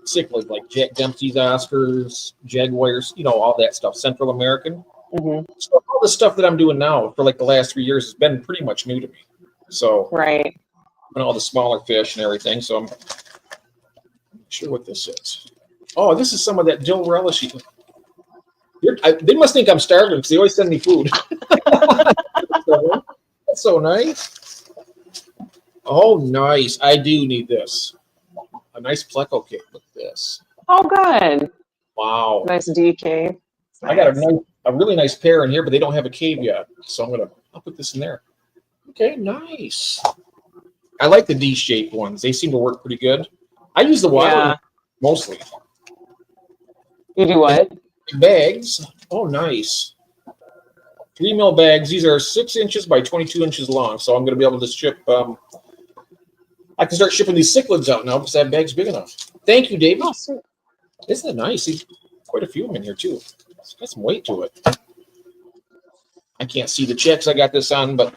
[SPEAKER 1] cichlid like Jack Dempsey's Oscars, Jaguars, all that stuff, Central American.
[SPEAKER 2] Mm-hmm.
[SPEAKER 1] So all the stuff that I'm doing now for like the last 3 years has been pretty much new to me. So
[SPEAKER 2] right.
[SPEAKER 1] And all the smaller fish and everything. So I'm not sure what this is. Oh, this is some of that dill relish. They must think I'm starving because they always send me food. That's so nice. Oh, nice. I do need this. A nice pleco cake with this.
[SPEAKER 2] Oh, good.
[SPEAKER 1] Wow.
[SPEAKER 2] Nice DK.
[SPEAKER 1] I got a really nice pair in here, but they don't have a cave yet. So I'll put this in there. Okay, nice. I like the D-shaped ones. They seem to work pretty good. I use the water mostly.
[SPEAKER 2] You do what?
[SPEAKER 1] Bags. Oh, nice. 3 mil bags. These are 6 inches by 22 inches long. So I'm going to be able to ship. I can start shipping these cichlids out now because that bag's big enough. Thank you, David.
[SPEAKER 2] Oh, sweet.
[SPEAKER 1] Isn't it nice? There's quite a few of them in here too. It's got some weight to it. I can't see the checks I got this on, but.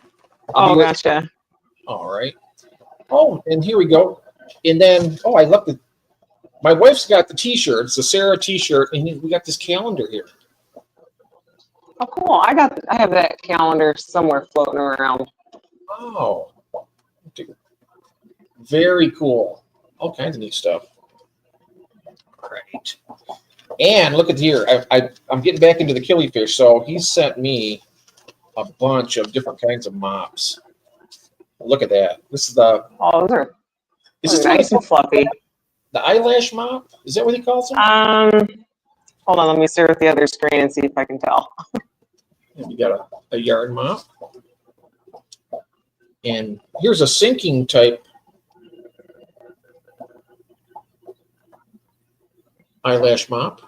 [SPEAKER 2] Oh, gotcha.
[SPEAKER 1] All right. Oh, and here we go. And then, I love my wife's got the T-shirt. It's a Sarah T-shirt, and we got this calendar here.
[SPEAKER 2] Oh, cool. I have that calendar somewhere floating around.
[SPEAKER 1] Oh, very cool. All kinds of neat stuff. All right. And look at here. I'm getting back into the killifish, so he sent me a bunch of different kinds of mops. Look at that. This is the.
[SPEAKER 2] Oh, those are
[SPEAKER 1] nice
[SPEAKER 2] and fluffy.
[SPEAKER 1] The eyelash mop? Is that what he calls them?
[SPEAKER 2] Hold on. Let me stare at the other screen and see if I can tell.
[SPEAKER 1] And you got a yard mop. And here's a sinking type eyelash mop.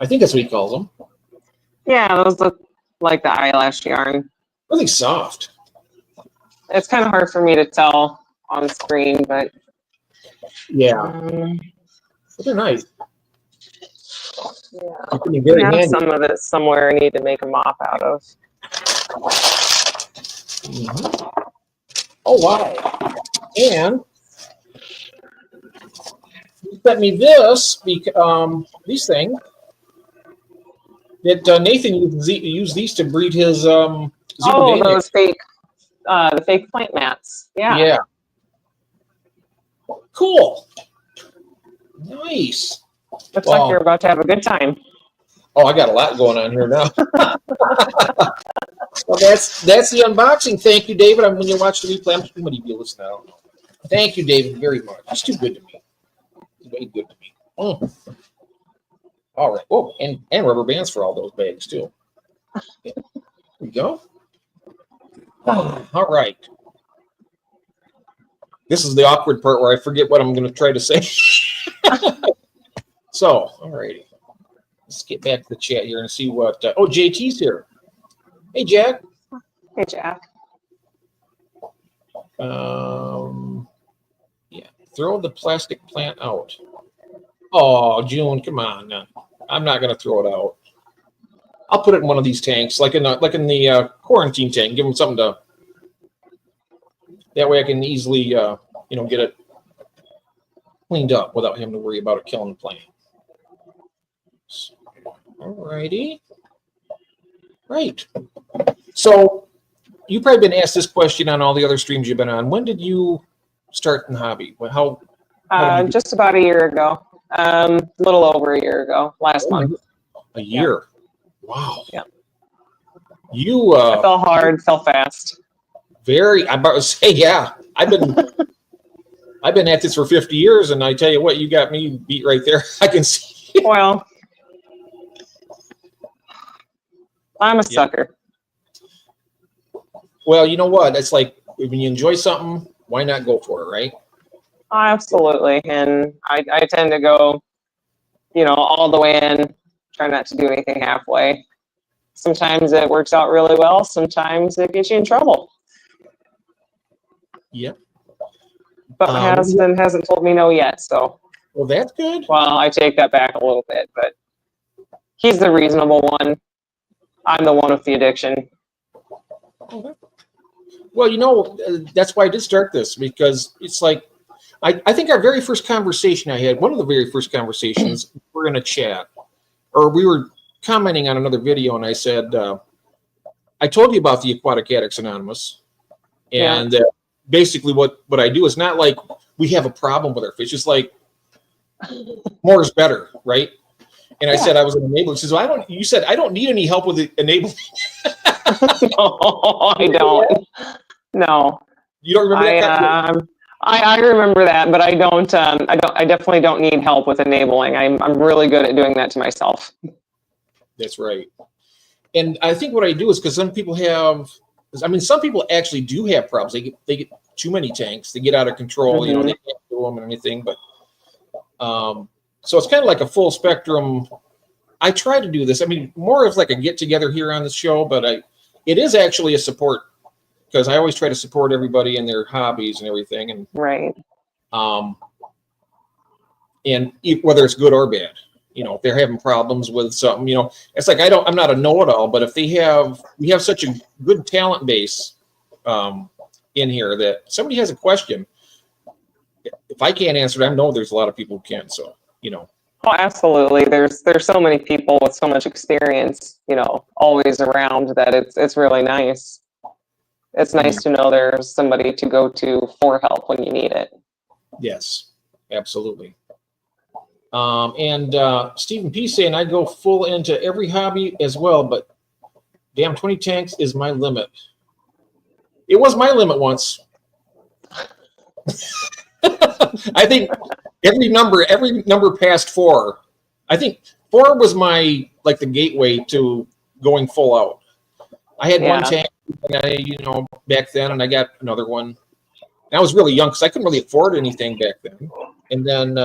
[SPEAKER 1] I think that's what he calls them.
[SPEAKER 2] Yeah, those look like the eyelash yarn.
[SPEAKER 1] Really soft.
[SPEAKER 2] It's kind of hard for me to tell on screen, but
[SPEAKER 1] yeah, but they're nice.
[SPEAKER 2] Yeah,
[SPEAKER 1] very
[SPEAKER 2] I have
[SPEAKER 1] handy.
[SPEAKER 2] some of it somewhere. I need to make a mop out of.
[SPEAKER 1] Mm-hmm. Oh wow! And he sent me these things that Nathan used these to breed his
[SPEAKER 2] those fake. The fake plant mats. Yeah.
[SPEAKER 1] Yeah. Cool. Nice.
[SPEAKER 2] Looks like you're about to have a good time.
[SPEAKER 1] Oh, I got a lot going on here now. Well, that's the unboxing. Thank you, David. When you watch the replay, I'm going to be listening. I don't know. Thank you, David, very much. He's too good to me. He's way good to me. All right. Oh, and rubber bands for all those bags too. There we go. All right. This is the awkward part where I forget what I'm going to try to say. So, all righty. Let's get back to the chat here and see what. JT's here. Hey, Jack.
[SPEAKER 2] Hey, Jack.
[SPEAKER 1] Yeah. Throw the plastic plant out. Oh, June, come on. I'm not going to throw it out. I'll put it in one of these tanks, like in the quarantine tank. Give them something to That way I can easily, you know, get it cleaned up without having to worry about it killing the plant. All righty. Right. So you've probably been asked this question on all the other streams you've been on. When did you start in the hobby? How did you
[SPEAKER 2] Just about a year ago. A little over a year ago, last month.
[SPEAKER 1] A year. Yeah. Wow.
[SPEAKER 2] Yeah.
[SPEAKER 1] You
[SPEAKER 2] I fell hard, fell fast.
[SPEAKER 1] I'm about to say, yeah. I've been at this for 50 years, and I tell you what, you got me beat right there. I can see.
[SPEAKER 2] Well, I'm a sucker.
[SPEAKER 1] Well, you know what? It's like when you enjoy something, why not go for it, right?
[SPEAKER 2] Absolutely. And I tend to go, you know, all the way in, try not to do anything halfway. Sometimes it works out really well. Sometimes it gets you in trouble.
[SPEAKER 1] Yep.
[SPEAKER 2] But my husband hasn't told me no yet, so.
[SPEAKER 1] Well, that's good.
[SPEAKER 2] Well, I take that back a little bit, but he's the reasonable one. I'm the one with the addiction.
[SPEAKER 1] Okay. Well, you know, that's why I did start this, because it's like, I think our very first conversation I had, one of the very first conversations, we're in a chat, or we were commenting on another video, and I said, I told you about the Aquatic Addicts Anonymous, and basically what I do is not like we have a problem with our fish. It's like more is better, right? And I said I was an enabler. She says, well, you said I don't need any help with enabling.
[SPEAKER 2] No, I don't. No.
[SPEAKER 1] You don't remember that?
[SPEAKER 2] I remember that, but I don't. I definitely don't need help with enabling. I'm really good at doing that to myself. That's
[SPEAKER 1] right. And I think what I do is because some people have. I mean, some people actually do have problems. They get too many tanks. They get out of control.
[SPEAKER 2] Mm-hmm.
[SPEAKER 1] You know, they can't do them and anything. But so it's kind of like a full spectrum. I try to do this. I mean, more of like a get together here on the show, but it is actually a support, because I always try to support everybody in their hobbies and everything. And
[SPEAKER 2] right.
[SPEAKER 1] And whether it's good or bad, you know, if they're having problems with something, you know, it's like I'm not a know-it-all, but if we have such a good talent base in here that somebody has a question, if I can't answer it, I know there's a lot of people who can. So, you know.
[SPEAKER 2] Oh, absolutely. There's so many people with so much experience, you know, always around, that it's really nice. It's nice to know there's somebody to go to for help when you need it.
[SPEAKER 1] Yes, absolutely. And Stephen P. saying I go full into every hobby as well, but damn, 20 tanks is my limit. It was my limit once. I think every number past 4. I think 4 was my the gateway to going full out. I had one tank, and back then, and I got another one. And I was really young because I couldn't really afford anything back then. And then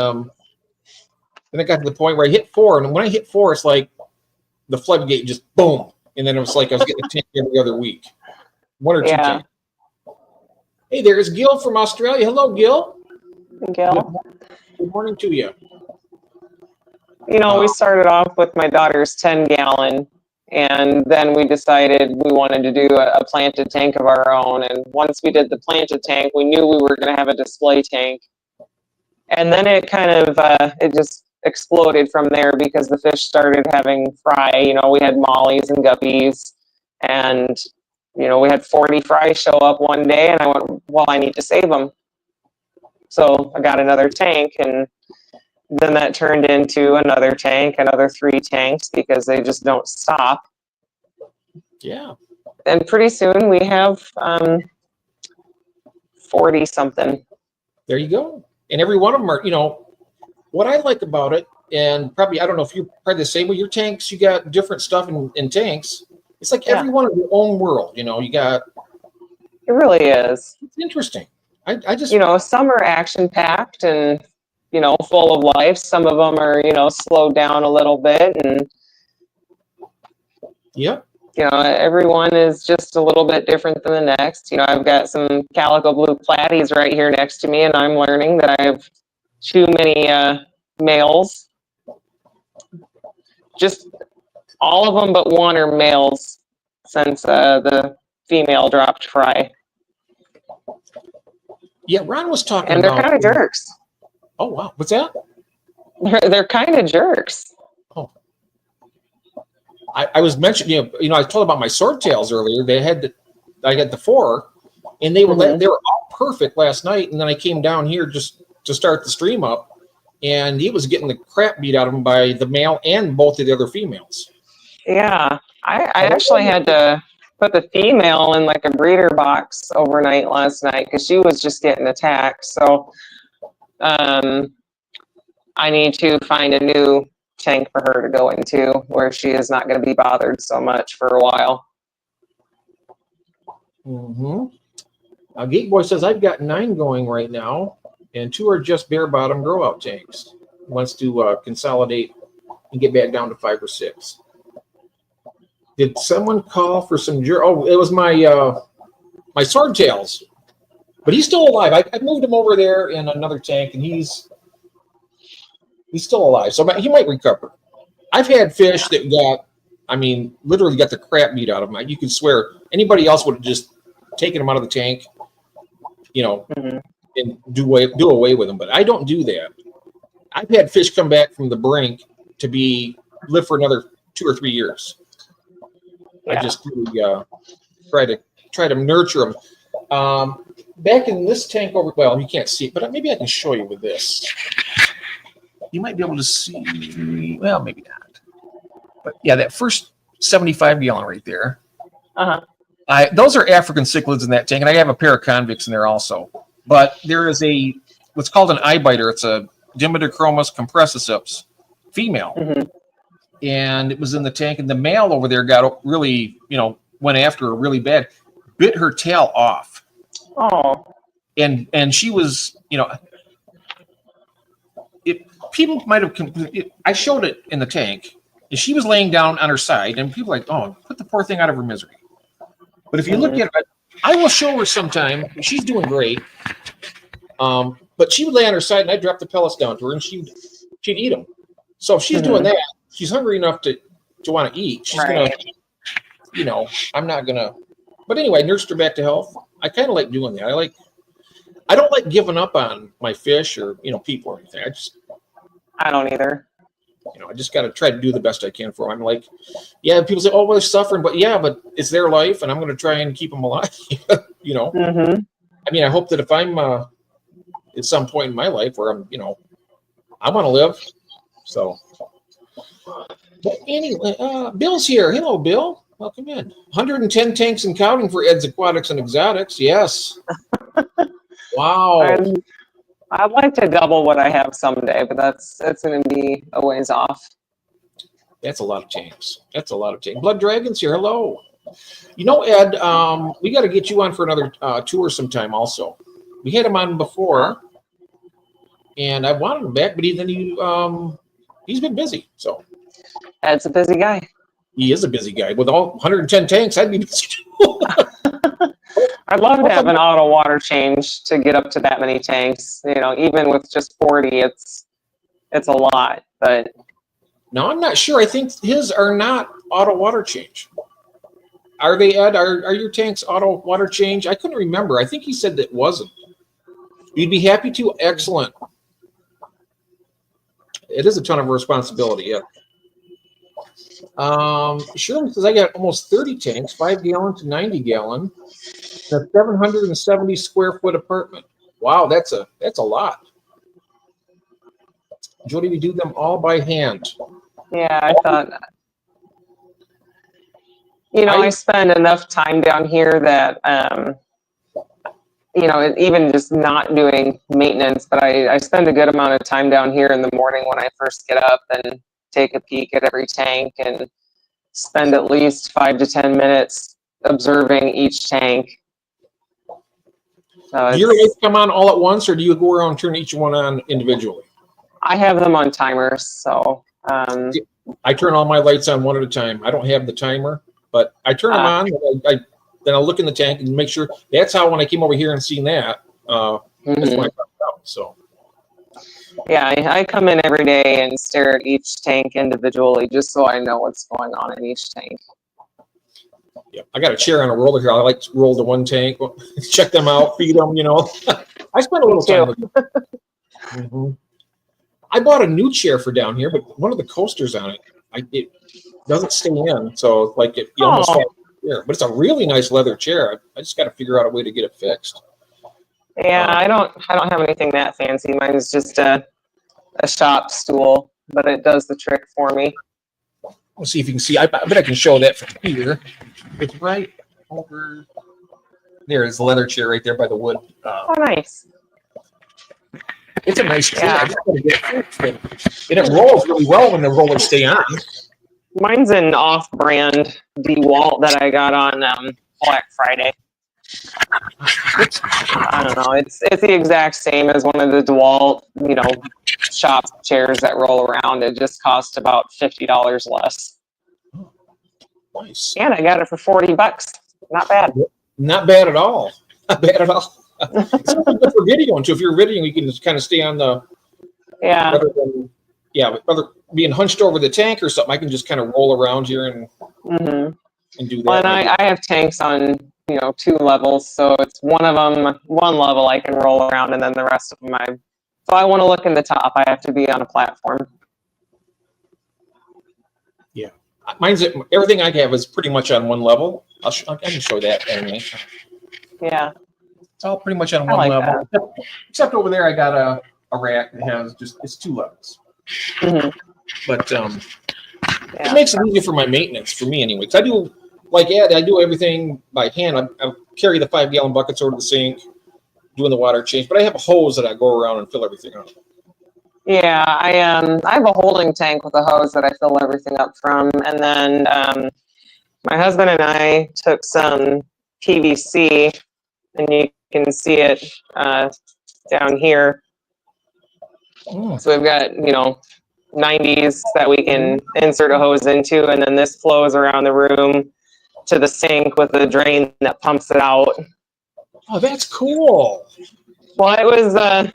[SPEAKER 1] I got to the point where I hit 4, and when I hit 4, it's like the floodgate just boom, and then it was like I was getting a tank every other week, 1 or 2 tanks. Hey, there's Gil from Australia. Hello, Gil.
[SPEAKER 2] Gil.
[SPEAKER 1] Good morning to you.
[SPEAKER 2] You know, we started off with my daughter's 10-gallon, and then we decided we wanted to do a planted tank of our own. And once we did the planted tank, we knew we were going to have a display tank. And then it kind of, it just exploded from there because the fish started having fry. You know, we had mollies and guppies, and, you know, we had 40 fry show up one day, and I went, well, I need to save them. So I got another tank, and then that turned into another tank, another 3 tanks, because they just don't stop.
[SPEAKER 1] Yeah.
[SPEAKER 2] And pretty soon we have 40 something.
[SPEAKER 1] There you go. And every one of them are, you know, what I like about it, and probably, I don't know if you're probably the same with your tanks, you got different stuff in tanks. It's like every one of your own world, you know, you got.
[SPEAKER 2] It really is.
[SPEAKER 1] It's interesting. I just.
[SPEAKER 2] You know, some are action packed and, you know, full of life. Some of them are, you know, slowed down a little bit. And,
[SPEAKER 1] yep.
[SPEAKER 2] You know, everyone is just a little bit different than the next. You know, I've got some calico blue platies right here next to me, and I'm learning that I have too many males. Just all of them but one are males since the female dropped fry.
[SPEAKER 1] Yeah, Ron was talking
[SPEAKER 2] And they're
[SPEAKER 1] about.
[SPEAKER 2] kind of jerks.
[SPEAKER 1] Oh wow, what's that?
[SPEAKER 2] They're kind of jerks.
[SPEAKER 1] Oh, I was mentioning, I told about my swordtails earlier. I had the 4, and they were all perfect last night. And then I came down here just to start the stream up, and he was getting the crap beat out of him by the male and both of the other females.
[SPEAKER 2] Yeah, I actually had to put the female in like a breeder box overnight last night because she was just getting attacked. So I need to find a new tank for her to go into where she is not going to be bothered so much for a while.
[SPEAKER 1] Now, Geek Boy says, I've got 9 going right now, and 2 are just bare bottom grow out tanks. He wants to consolidate and get back down to 5 or 6. Did someone call for some Oh, it was my my swordtails, but he's still alive. I moved him over there in another tank, and he's still alive, so he might recover. I've had fish that literally got the crap beat out of them. You could swear anybody else would have just taken them out of the tank, and do away with them. But I don't do that. I've had fish come back from the brink to live for another 2 or 3 years. Yeah. I just really try to nurture them. Back in this tank over, well, you can't see it, but maybe I can show you with this. You might be able to see. Well, maybe not. But yeah, that first 75 gallon right there. Those are African cichlids in that tank, and I have a pair of convicts in there also. But there is what's called an eye biter. It's a Dimidochromos compressiceps female. And it was in the tank, and the male over there got really, went after her really bad, bit her tail off.
[SPEAKER 2] Oh.
[SPEAKER 1] And she was, people might have, I showed it in the tank, and she was laying down on her side, and people were like, oh, put the poor thing out of her misery. But if you look at it, I will show her sometime. She's doing great. But she would lay on her side, and I'd drop the pellets down to her, and she'd eat them. So if she's doing that, she's hungry enough to want to eat. She's going to, I'm not going to. But anyway, I nursed her back to health. I kind of like doing that. I don't like giving up on my fish or, people or anything.
[SPEAKER 2] I don't either.
[SPEAKER 1] I just got to try to do the best I can for them. I'm like, yeah, people say, oh, well, they're suffering. But yeah, but it's their life, and I'm going to try and keep them alive, I mean, I hope that if I'm at some point in my life where I'm, I want to live. So, but anyway, Bill's here. Hello, Bill. Welcome in. 110 tanks and counting for Ed's Aquatics and Exotics. Yes. Wow.
[SPEAKER 2] I'd like to double what I have someday, but that's going to be a ways off.
[SPEAKER 1] That's a lot of tanks. Blood Dragons here. Hello. Ed, we got to get you on for another tour sometime also. We had him on before, and I wanted him back, but he's been busy. So
[SPEAKER 2] Ed's a busy guy.
[SPEAKER 1] He is a busy guy. With all 110 tanks, I'd be busy too.
[SPEAKER 2] I'd love to have an auto water change to get up to that many tanks. Even with just 40, it's a lot. But
[SPEAKER 1] no, I'm not sure. I think his are not auto water change. Are they, Ed? Are your tanks auto water change? I couldn't remember. I think he said that wasn't. You'd be happy to. Excellent. It is a ton of responsibility. Yeah. Shirley says I got almost 30 tanks, 5 gallon to 90 gallon, a 770 square foot apartment. Wow, that's a lot. Jodi, we do them all by hand.
[SPEAKER 2] Yeah, I thought. I spend enough time down here that even just not doing maintenance, but I spend a good amount of time down here in the morning when I first get up and take a peek at every tank and spend at least 5 to 10 minutes observing each tank. So
[SPEAKER 1] do your lights come on all at once, or do you go around and turn each one on individually? I
[SPEAKER 2] have them on timers, so
[SPEAKER 1] I turn all my lights on one at a time. I don't have the timer, but I turn them on. Then I'll look in the tank and make sure. That's how when I came over here and seen that, that's when I found out. So.
[SPEAKER 2] Yeah, I come in every day and stare at each tank individually just so I know what's going on in each tank. Yeah,
[SPEAKER 1] I got a chair on a roller here. I like to roll to one tank, check them out, feed them, I I spent a little
[SPEAKER 2] too.
[SPEAKER 1] time with it. I bought a new chair for down here, but one of the coasters on it, it doesn't stay in, so like you almost fall here. But it's a really nice leather chair. I just got to figure out a way to get it fixed.
[SPEAKER 2] Yeah, I don't have anything that fancy. Mine is just a shop stool, but it does the trick for me.
[SPEAKER 1] Let's see if you can see. I bet I can show that from here. It's right over there. Is the leather chair right there by the wood.
[SPEAKER 2] Oh, nice.
[SPEAKER 1] It's a nice chair.
[SPEAKER 2] Yeah.
[SPEAKER 1] I just gotta get it fixed. And it rolls really well when the rollers stay on.
[SPEAKER 2] Mine's an off-brand DeWalt that I got on Black Friday. I don't know. It's the exact same as one of the DeWalt, shop chairs that roll around. It just cost about $50 less.
[SPEAKER 1] Nice.
[SPEAKER 2] And I got it for $40. Not bad.
[SPEAKER 1] Not bad at all. Not bad at all. It's something good for videoing too. If you're videoing, you can just kind of stay on the.
[SPEAKER 2] Yeah.
[SPEAKER 1] Rather being hunched over the tank or something, I can just kind of roll around here and do that.
[SPEAKER 2] Well, and I have tanks on 2 levels, so it's one level I can roll around, and then the rest of them if I want to look in the top, I have to be on a platform.
[SPEAKER 1] Yeah, mine's everything I have is pretty much on one level. I can show that anyway.
[SPEAKER 2] Yeah,
[SPEAKER 1] it's all pretty much on one level. Except over there, I got a rack that has it's 2 levels. But it makes it easier for my maintenance, for me anyway. Because I do, like Ed, I do everything by hand. I carry the 5-gallon buckets over to the sink, doing the water change. But I have a hose that I go around and fill everything up.
[SPEAKER 2] Yeah, I have a holding tank with a hose that I fill everything up from. And then my husband and I took some PVC, and you can see it down here. So we've got, 90s that we can insert a hose into, and then this flows around the room to the sink with a drain that pumps it out.
[SPEAKER 1] Oh, that's cool.
[SPEAKER 2] Well, it was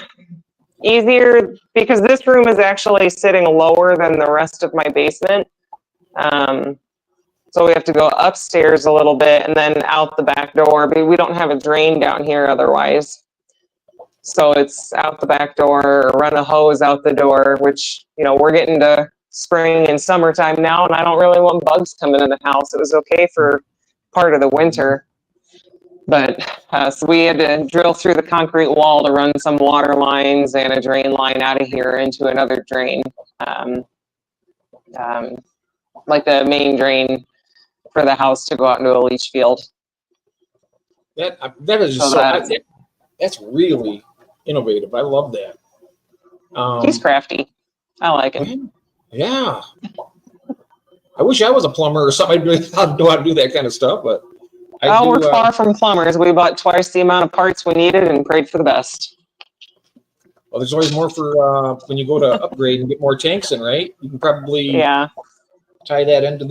[SPEAKER 2] easier because this room is actually sitting lower than the rest of my basement. So we have to go upstairs a little bit and then out the back door, but we don't have a drain down here otherwise. So it's out the back door, or run a hose out the door, which, we're getting to spring and summertime now, and I don't really want bugs coming in the house. It was okay for part of the winter. But so we had to drill through the concrete wall to run some water lines and a drain line out of here into another drain. Like the main drain for the house to go out into a leach field.
[SPEAKER 1] That is just that's really innovative. I love that.
[SPEAKER 2] He's crafty. I like him.
[SPEAKER 1] Yeah. I wish I was a plumber or something. I'd know how to do that kind of stuff, but
[SPEAKER 2] we're far from plumbers. We bought twice the amount of parts we needed and prayed for the best.
[SPEAKER 1] Well, there's always more for when you go to upgrade and get more tanks in, right? You can probably tie that into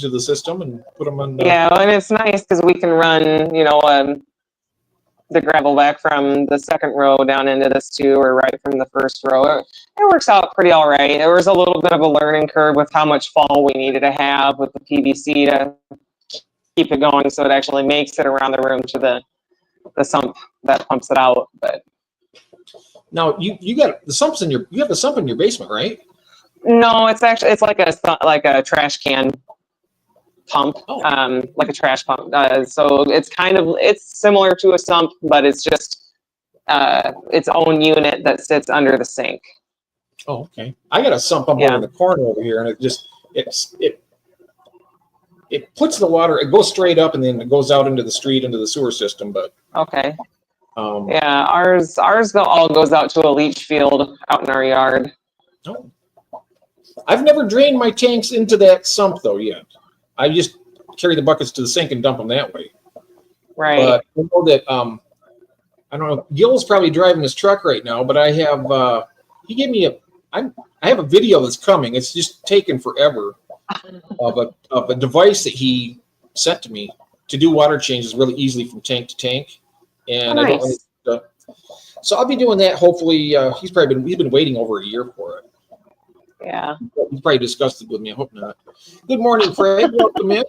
[SPEAKER 1] the system and put them on.
[SPEAKER 2] And it's nice because we can run, the gravel back from the second row down into this too, or right from the first row. It works out pretty all right. There was a little bit of a learning curve with how much fall we needed to have with the PVC to keep it going, so it actually makes it around the room to the sump that pumps it out. But
[SPEAKER 1] now you got the sumps you have the sump in your basement, right?
[SPEAKER 2] No, it's like a trash can pump, like a trash pump. So it's similar to a sump, but it's just its own unit that sits under the sink.
[SPEAKER 1] Oh, okay. I got a sump up over in the corner over here, and it puts the water. It goes straight up, and then it goes out into the street, into the sewer system. But
[SPEAKER 2] okay, ours all goes out to a leach field out in our yard.
[SPEAKER 1] Oh. I've never drained my tanks into that sump though yet. I just carry the buckets to the sink and dump them that way.
[SPEAKER 2] Right.
[SPEAKER 1] But I know that I don't know. Gil's probably driving his truck right now, but I have he gave me I have a video that's coming. It's just taken forever of a device that he sent to me to do water changes really easily from tank to tank. And I don't really, so I'll be doing that. Hopefully, he's been waiting over a year for it.
[SPEAKER 2] Yeah.
[SPEAKER 1] He's probably disgusted with me. I hope not. Good morning, Craig. Welcome in.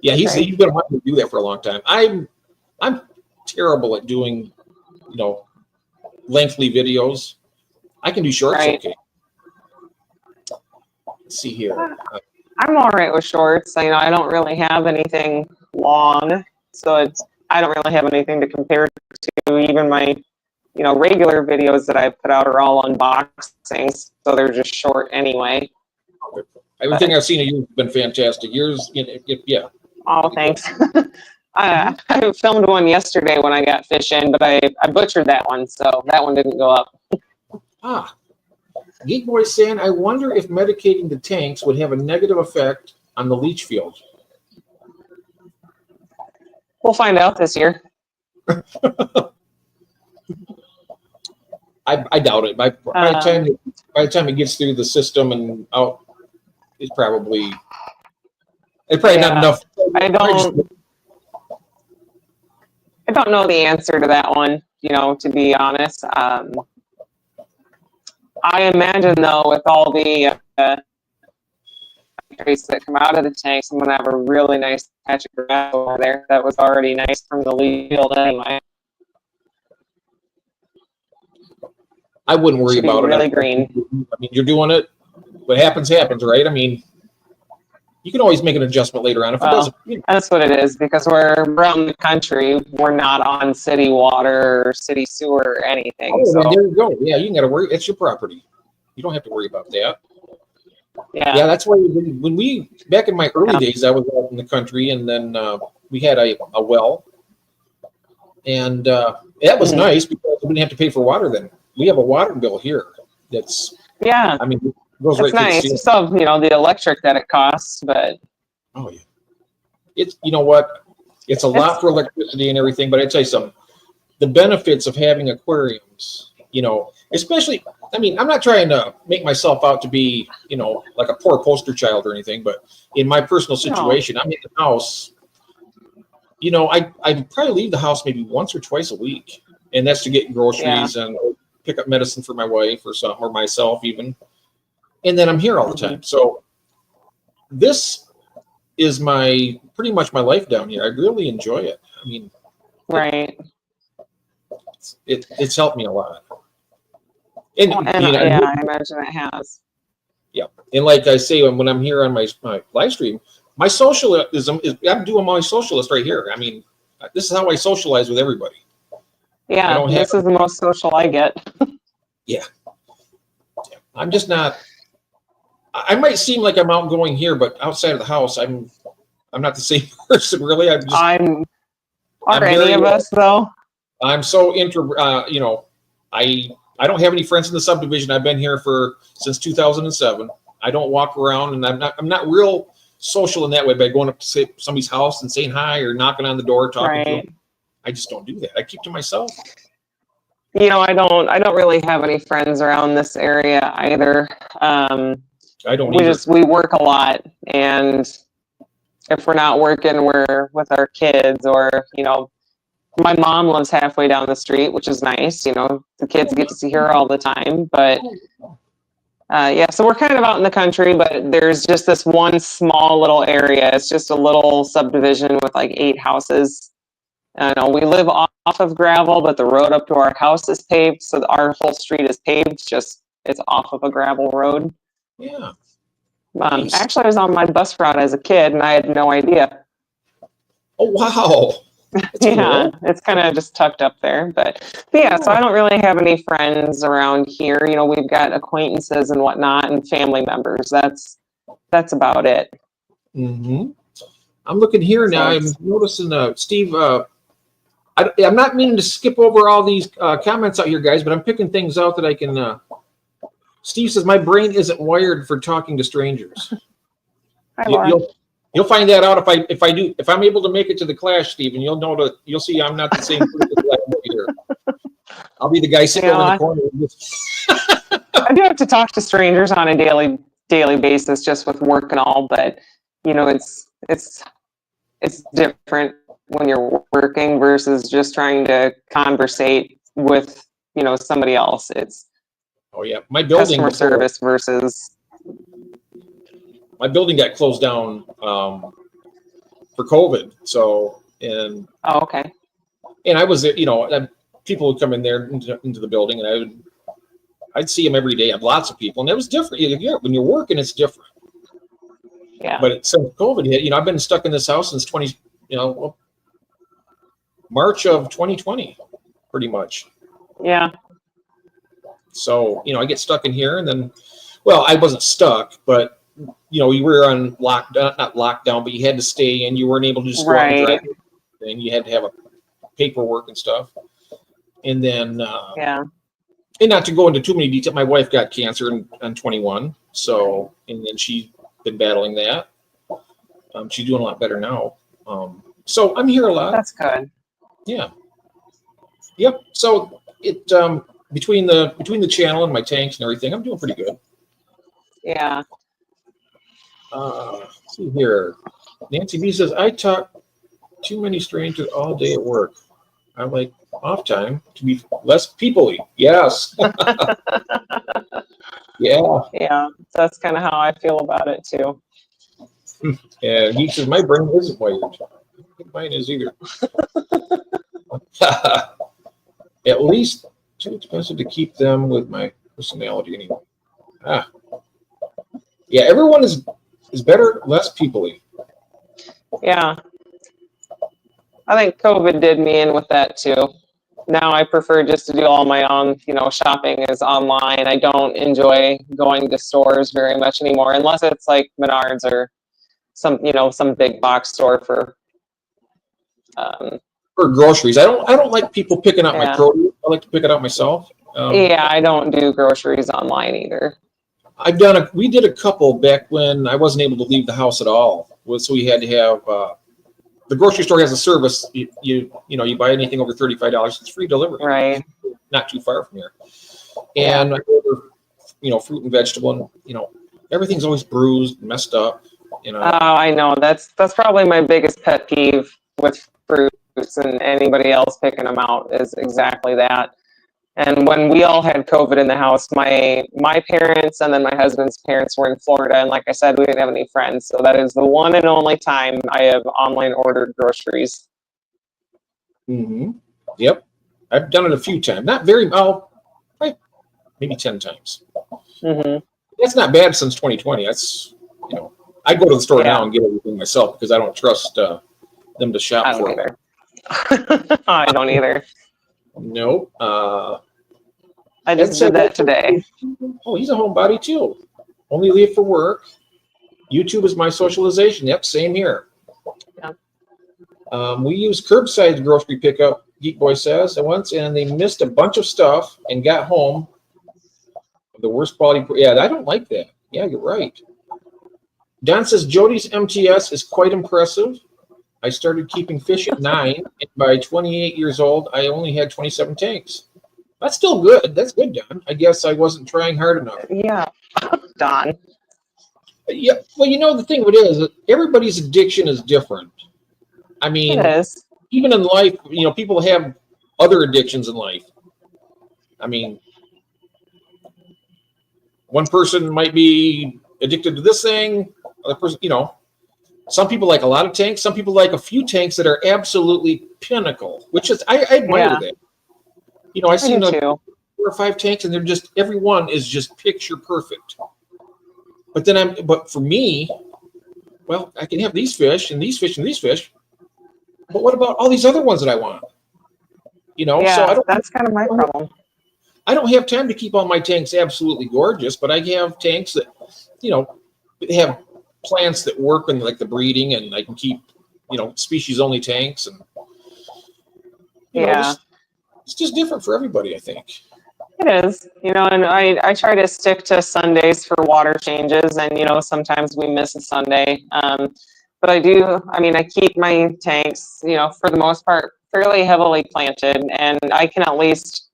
[SPEAKER 1] Yeah, he's been wanting to do that for a long time. I'm terrible at doing, lengthy videos. I can do shorts.
[SPEAKER 2] Right.
[SPEAKER 1] Okay. Let's see here.
[SPEAKER 2] I'm all right with shorts. You know, I don't really have anything long, so I don't really have anything to compare to. Even my, you know, regular videos that I put out are all unboxings, so they're just short anyway.
[SPEAKER 1] Everything I've seen of you has been fantastic. Yours, yeah.
[SPEAKER 2] Oh, thanks. I filmed one yesterday when I got fish in, but I butchered that one, so that one didn't go up.
[SPEAKER 1] Ah, Geek Boy saying, I wonder if medicating the tanks would have a negative effect on the leach field.
[SPEAKER 2] We'll find out this year.
[SPEAKER 1] I doubt it. By the time it gets through the system and out, it's probably not enough.
[SPEAKER 2] I don't know the answer to that one, you know, to be honest. I imagine, though, with all the trace that come out of the tanks, I'm going to have a really nice patch of grass over there. That was already nice from the leach field anyway.
[SPEAKER 1] I wouldn't worry about it.
[SPEAKER 2] Really green.
[SPEAKER 1] I mean, you're doing it. What happens, right? I mean, you can always make an adjustment later on if it doesn't.
[SPEAKER 2] That's what it is, because we're around the country. We're not on city water or city sewer or anything.
[SPEAKER 1] Oh,
[SPEAKER 2] so
[SPEAKER 1] there you go. Yeah, you ain't got to worry. It's your property. You don't have to worry about that.
[SPEAKER 2] Yeah,
[SPEAKER 1] that's why when we, back in my early days, I was out in the country, and then we had a well. And that was nice because we didn't have to pay for water then. We have a water bill here that's, I mean, it goes
[SPEAKER 2] that's
[SPEAKER 1] right
[SPEAKER 2] nice.
[SPEAKER 1] through the
[SPEAKER 2] So, you know, the electric that it costs, but.
[SPEAKER 1] Oh, yeah. It's, you know what? It's a lot for electricity and everything, but I tell you something. The benefits of having aquariums, you know, especially, I mean, I'm not trying to make myself out to be, you know, like a poor poster child or anything, but in my personal situation, I'm in the house, you know, I probably leave the house maybe once or twice a week, and that's to get groceries and pick up medicine for my wife or something, or myself even. And then I'm here all the time. So this is pretty much my life down here. I really enjoy it. I mean, it's helped me a lot. And you know,
[SPEAKER 2] I imagine it has.
[SPEAKER 1] Yeah. And like I say, when I'm here on my live stream, my socialism is, I'm doing my socialist right here. I mean, this is how I socialize with everybody.
[SPEAKER 2] Yeah, this is the most social I get.
[SPEAKER 1] Yeah. I'm just not, I might seem like I'm outgoing here, but outside of the house, I'm not the same person, really.
[SPEAKER 2] Are any of us, though? I'm
[SPEAKER 1] so you know, I don't have any friends in the subdivision. I've been here since 2007. I don't walk around, and I'm not real social in that way by going up to somebody's house and saying hi or knocking on the door, talking to them. I just don't do that. I keep to myself.
[SPEAKER 2] You know, I don't really have any friends around this area either.
[SPEAKER 1] I don't either.
[SPEAKER 2] We work a lot, and if we're not working, we're with our kids, or, you know, my mom lives halfway down the street, which is nice. You know, the kids get to see her all the time, but so we're kind of out in the country, but there's just this one small little area. It's just a little subdivision with like 8 houses. We live off of gravel, but the road up to our house is paved, so our whole street is paved. Just it's off of a gravel road.
[SPEAKER 1] Yeah.
[SPEAKER 2] Nice. Actually, I was on my bus route as a kid, and I had no idea.
[SPEAKER 1] Oh wow!
[SPEAKER 2] Cool. It's kind of just tucked up there, but so I don't really have any friends around here. You know, we've got acquaintances and whatnot, and family members. That's about it.
[SPEAKER 1] Mm-hmm. I'm looking here now. I'm noticing, Steve. I'm not meaning to skip over all these comments out here, guys, but I'm picking things out that I can. Steve says my brain isn't wired for talking to strangers. You'll find that out if I'm able to make it to the clash, Steve, and you'll see I'm not the same person here. I'll be the guy sitting over in the corner.
[SPEAKER 2] I do have to talk to strangers on a daily basis, just with work and all, but you know, it's different when you're working versus just trying to conversate with, you know, somebody else. It's
[SPEAKER 1] my building
[SPEAKER 2] customer service versus.
[SPEAKER 1] My building got closed down for COVID. So, and
[SPEAKER 2] okay.
[SPEAKER 1] And I was, you know, people would come in there into the building, and I'd see them every day. I have lots of people, and it was different. When you're working, it's different.
[SPEAKER 2] Yeah.
[SPEAKER 1] But since COVID hit, I've been stuck in this house since March of 2020, pretty much.
[SPEAKER 2] Yeah.
[SPEAKER 1] So, I get stuck in here, and then, well, I wasn't stuck, but, we were on lockdown, not lockdown, but you had to stay in. You weren't able to just go out and drive. And you had to have a paperwork and stuff. And then,
[SPEAKER 2] yeah.
[SPEAKER 1] And not to go into too many details, my wife got cancer on 21. So, and then she's been battling that. She's doing a lot better now. So I'm here a lot.
[SPEAKER 2] That's good.
[SPEAKER 1] Yeah. Yep. So it between the channel and my tanks and everything, I'm doing pretty good.
[SPEAKER 2] Yeah.
[SPEAKER 1] Let's see here. Nancy B says, I talk too many strangers all day at work. I like off time to be less people-y. Yes. Yeah.
[SPEAKER 2] Yeah. That's kind of how I feel about it too.
[SPEAKER 1] And he says, my brain isn't wired. I don't think mine is either. At least too expensive to keep them with my personality anyway. Yeah, everyone is better, less people-y.
[SPEAKER 2] Yeah. I think COVID did me in with that too. Now I prefer just to do all my own, shopping is online. I don't enjoy going to stores very much anymore, unless it's like Menards or some big box store for
[SPEAKER 1] groceries. I don't like people picking up my
[SPEAKER 2] Yeah.
[SPEAKER 1] produce. I like to pick it up myself.
[SPEAKER 2] Yeah, I don't do groceries online either.
[SPEAKER 1] We did a couple back when I wasn't able to leave the house at all. So we had to have the grocery store has a service. You buy anything over $35, it's free delivery.
[SPEAKER 2] Right.
[SPEAKER 1] Not too far from here. And I order, fruit and vegetable, and everything's always bruised, messed up.
[SPEAKER 2] Oh, I know. That's probably my biggest pet peeve with fruits and anybody else picking them out is exactly that. And when we all had COVID in the house, my parents and then my husband's parents were in Florida. And like I said, we didn't have any friends. So that is the one and only time I have online ordered groceries.
[SPEAKER 1] Mm-hmm. Yep. I've done it a few times. Not very well, maybe 10 times.
[SPEAKER 2] Mm-hmm.
[SPEAKER 1] That's not bad since 2020. That's, I go to the store now and get everything myself because I don't trust them to shop for me.
[SPEAKER 2] I don't either.
[SPEAKER 1] Nope.
[SPEAKER 2] I just did that today.
[SPEAKER 1] Oh, he's a homebody too. Only leave for work. YouTube is my socialization. Yep, same here. Yeah. We use curbside grocery pickup, Geek Boy says, once, and they missed a bunch of stuff and got home. The worst quality. Yeah, I don't like that. Yeah, you're right. Don says, Jodi's MTS is quite impressive. I started keeping fish at 9, and by 28 years old, I only had 27 tanks. That's still good. That's good, Don. I guess I wasn't trying hard enough.
[SPEAKER 2] Yeah, Don.
[SPEAKER 1] Yeah, well, the thing of it is, everybody's addiction is different. I mean,
[SPEAKER 2] it is.
[SPEAKER 1] Even in life, people have other addictions in life. I mean, one person might be addicted to this thing. Other person, some people like a lot of tanks. Some people like a few tanks that are absolutely pinnacle, which is, I admire that. I've seen 4 or 5 tanks, and they're just, every one is just picture perfect. But for me, well, I can have these fish and these fish and these fish, but what about all these other ones that I want? So
[SPEAKER 2] that's kind of my problem.
[SPEAKER 1] I don't have time to keep all my tanks absolutely gorgeous, but I have tanks that, have plants that work in like the breeding, and I can keep, species only tanks, and it's just different for everybody, I think.
[SPEAKER 2] It is, and I try to stick to Sundays for water changes, and sometimes we miss a Sunday. But I keep my tanks, for the most part, fairly heavily planted, and I can at least,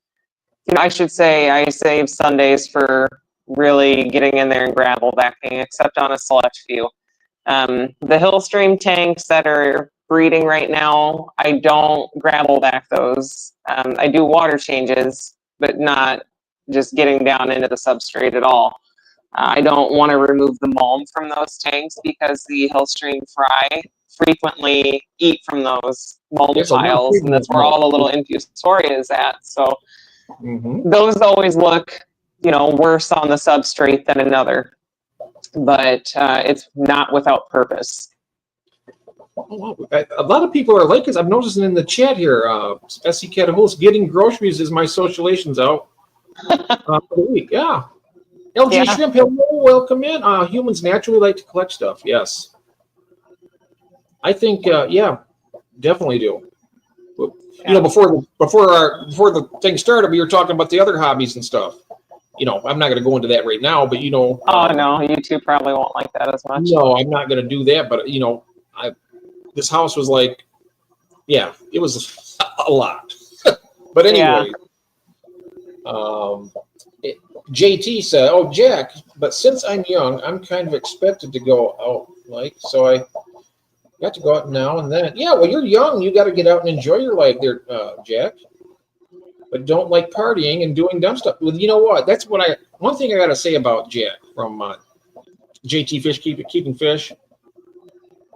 [SPEAKER 2] I should say I save Sundays for really getting in there and gravel backing, except on a select few. The Hillstream tanks that are breeding right now, I don't gravel back those. I do water changes, but not just getting down into the substrate at all. I don't want to remove the mulm from those tanks because the Hillstream fry frequently eat from those mold
[SPEAKER 1] Yes, a lot of
[SPEAKER 2] piles, and that's where all the little infusoria is at. So those always look, worse on the substrate than another, but it's not without purpose.
[SPEAKER 1] A lot of people are like this. I'm noticing in the chat here, SC Catahools, getting groceries is my socializations out for the week. Yeah. LG Shrimp, hello, welcome in. Humans naturally like to collect stuff. Yes. I think, definitely do. Before the thing started, we were talking about the other hobbies and stuff. I'm not going to go into that right now, but
[SPEAKER 2] oh no, you two probably won't like that as much.
[SPEAKER 1] No, I'm not going to do that. But this house was like, it was a lot. But anyway, JT said, "Oh, Jack, but since I'm young, I'm kind of expected to go out, so I got to go out now and then." Yeah, well, you're young. You got to get out and enjoy your life there, Jack. But don't like partying and doing dumb stuff. Well, you know what? That's one thing I got to say about Jack from JT Fish Keeping Fish.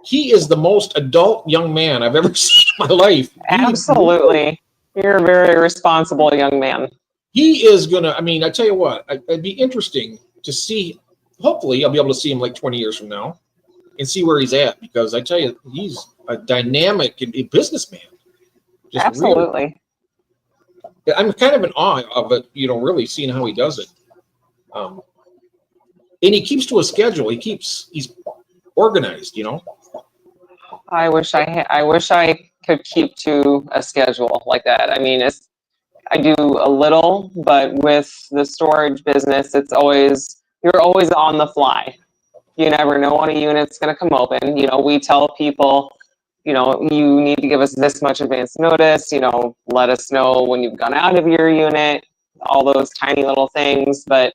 [SPEAKER 1] He is the most adult young man I've ever seen in my life.
[SPEAKER 2] Absolutely. You're a very responsible young man.
[SPEAKER 1] He is going to, I tell you what, it'd be interesting to see. Hopefully, I'll be able to see him like 20 years from now and see where he's at, because I tell you, he's a dynamic businessman. Just
[SPEAKER 2] absolutely.
[SPEAKER 1] Really, I'm kind of in awe of it, really seeing how he does it. And he keeps to a schedule. He's organized,
[SPEAKER 2] I wish I could keep to a schedule like that. I do a little, but with the storage business, you're always on the fly. You never know when a unit's going to come open. We tell people, you need to give us this much advance notice, let us know when you've gone out of your unit, all those tiny little things, but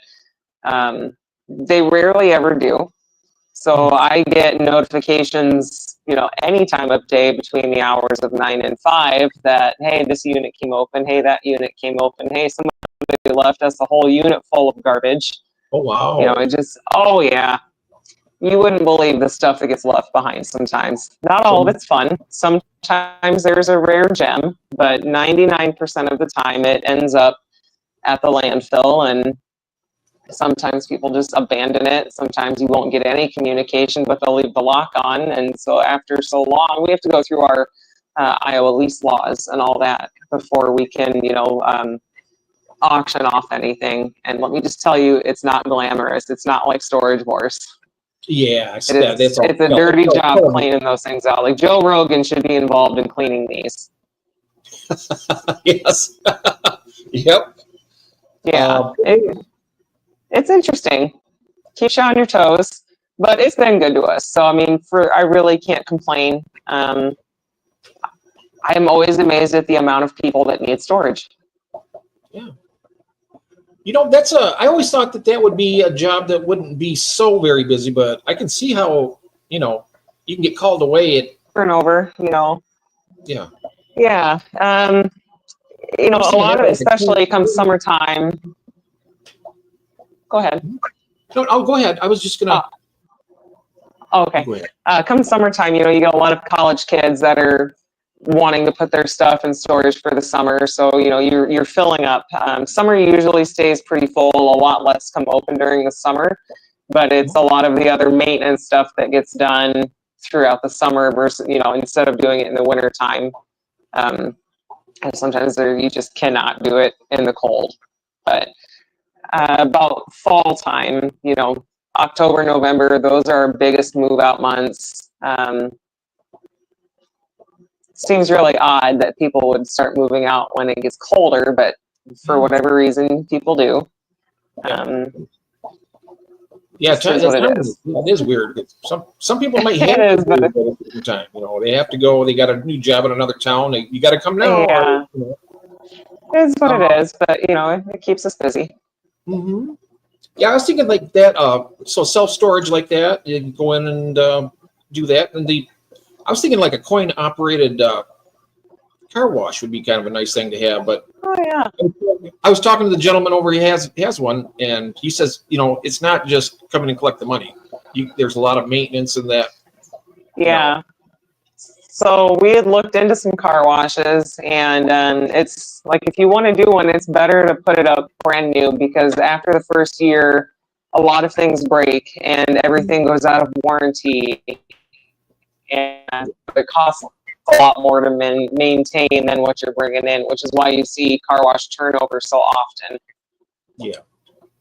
[SPEAKER 2] they rarely ever do. So I get notifications, any time of day between the hours of 9 and 5 that, hey, this unit came open. Hey, that unit came open. Hey, somebody left us a whole unit full of garbage.
[SPEAKER 1] Oh, wow.
[SPEAKER 2] Oh, yeah. You wouldn't believe the stuff that gets left behind sometimes. Not all of it's fun. Sometimes there's a rare gem, but 99% of the time it ends up at the landfill, and sometimes people just abandon it. Sometimes you won't get any communication, but they'll leave the lock on. And so after so long, we have to go through our Iowa lease laws and all that before we can, auction off anything. And let me just tell you, it's not glamorous. It's not like Storage Wars.
[SPEAKER 1] Yeah,
[SPEAKER 2] it's a dirty job cleaning those things out. Like Joe Rogan should be involved in cleaning these.
[SPEAKER 1] Yes. Yep.
[SPEAKER 2] Yeah. It's interesting. Keeps you on your toes, but it's been good to us. So, I really can't complain. I am always amazed at the amount of people that need storage.
[SPEAKER 1] Yeah. I always thought that would be a job that wouldn't be so very busy, but I can see how, you can get called away at
[SPEAKER 2] turnover,
[SPEAKER 1] Yeah.
[SPEAKER 2] Yeah. A lot of it, especially come summertime. Go ahead.
[SPEAKER 1] No, go ahead. I was just going to.
[SPEAKER 2] Okay. Come summertime, you got a lot of college kids that are wanting to put their stuff in storage for the summer. So, you're filling up. Summer usually stays pretty full. A lot less come open during the summer, but it's a lot of the other maintenance stuff that gets done throughout the summer versus, instead of doing it in the winter time. And sometimes you just cannot do it in the cold. But about fall time, October, November, those are our biggest move out months. Seems really odd that people would start moving out when it gets colder, but for whatever reason, people do.
[SPEAKER 1] It is weird. Some people might have
[SPEAKER 2] it is, but
[SPEAKER 1] time. They have to go. They got a new job in another town. You got to come now.
[SPEAKER 2] Yeah. It is what it is, but it keeps us busy.
[SPEAKER 1] Mm-hmm. Yeah, I was thinking like that. So self-storage like that, you can go in and do that. And I was thinking like a coin-operated car wash would be kind of a nice thing to have. But I was talking to the gentleman over. He has one, and he says, it's not just come in and collect the money. There's a lot of maintenance in that.
[SPEAKER 2] Yeah. So we had looked into some car washes, and it's like if you want to do one, it's better to put it up brand new, because after the first year, a lot of things break and everything goes out of warranty, and it costs a lot more to maintain than what you're bringing in, which is why you see car wash turnover so often.
[SPEAKER 1] Yeah.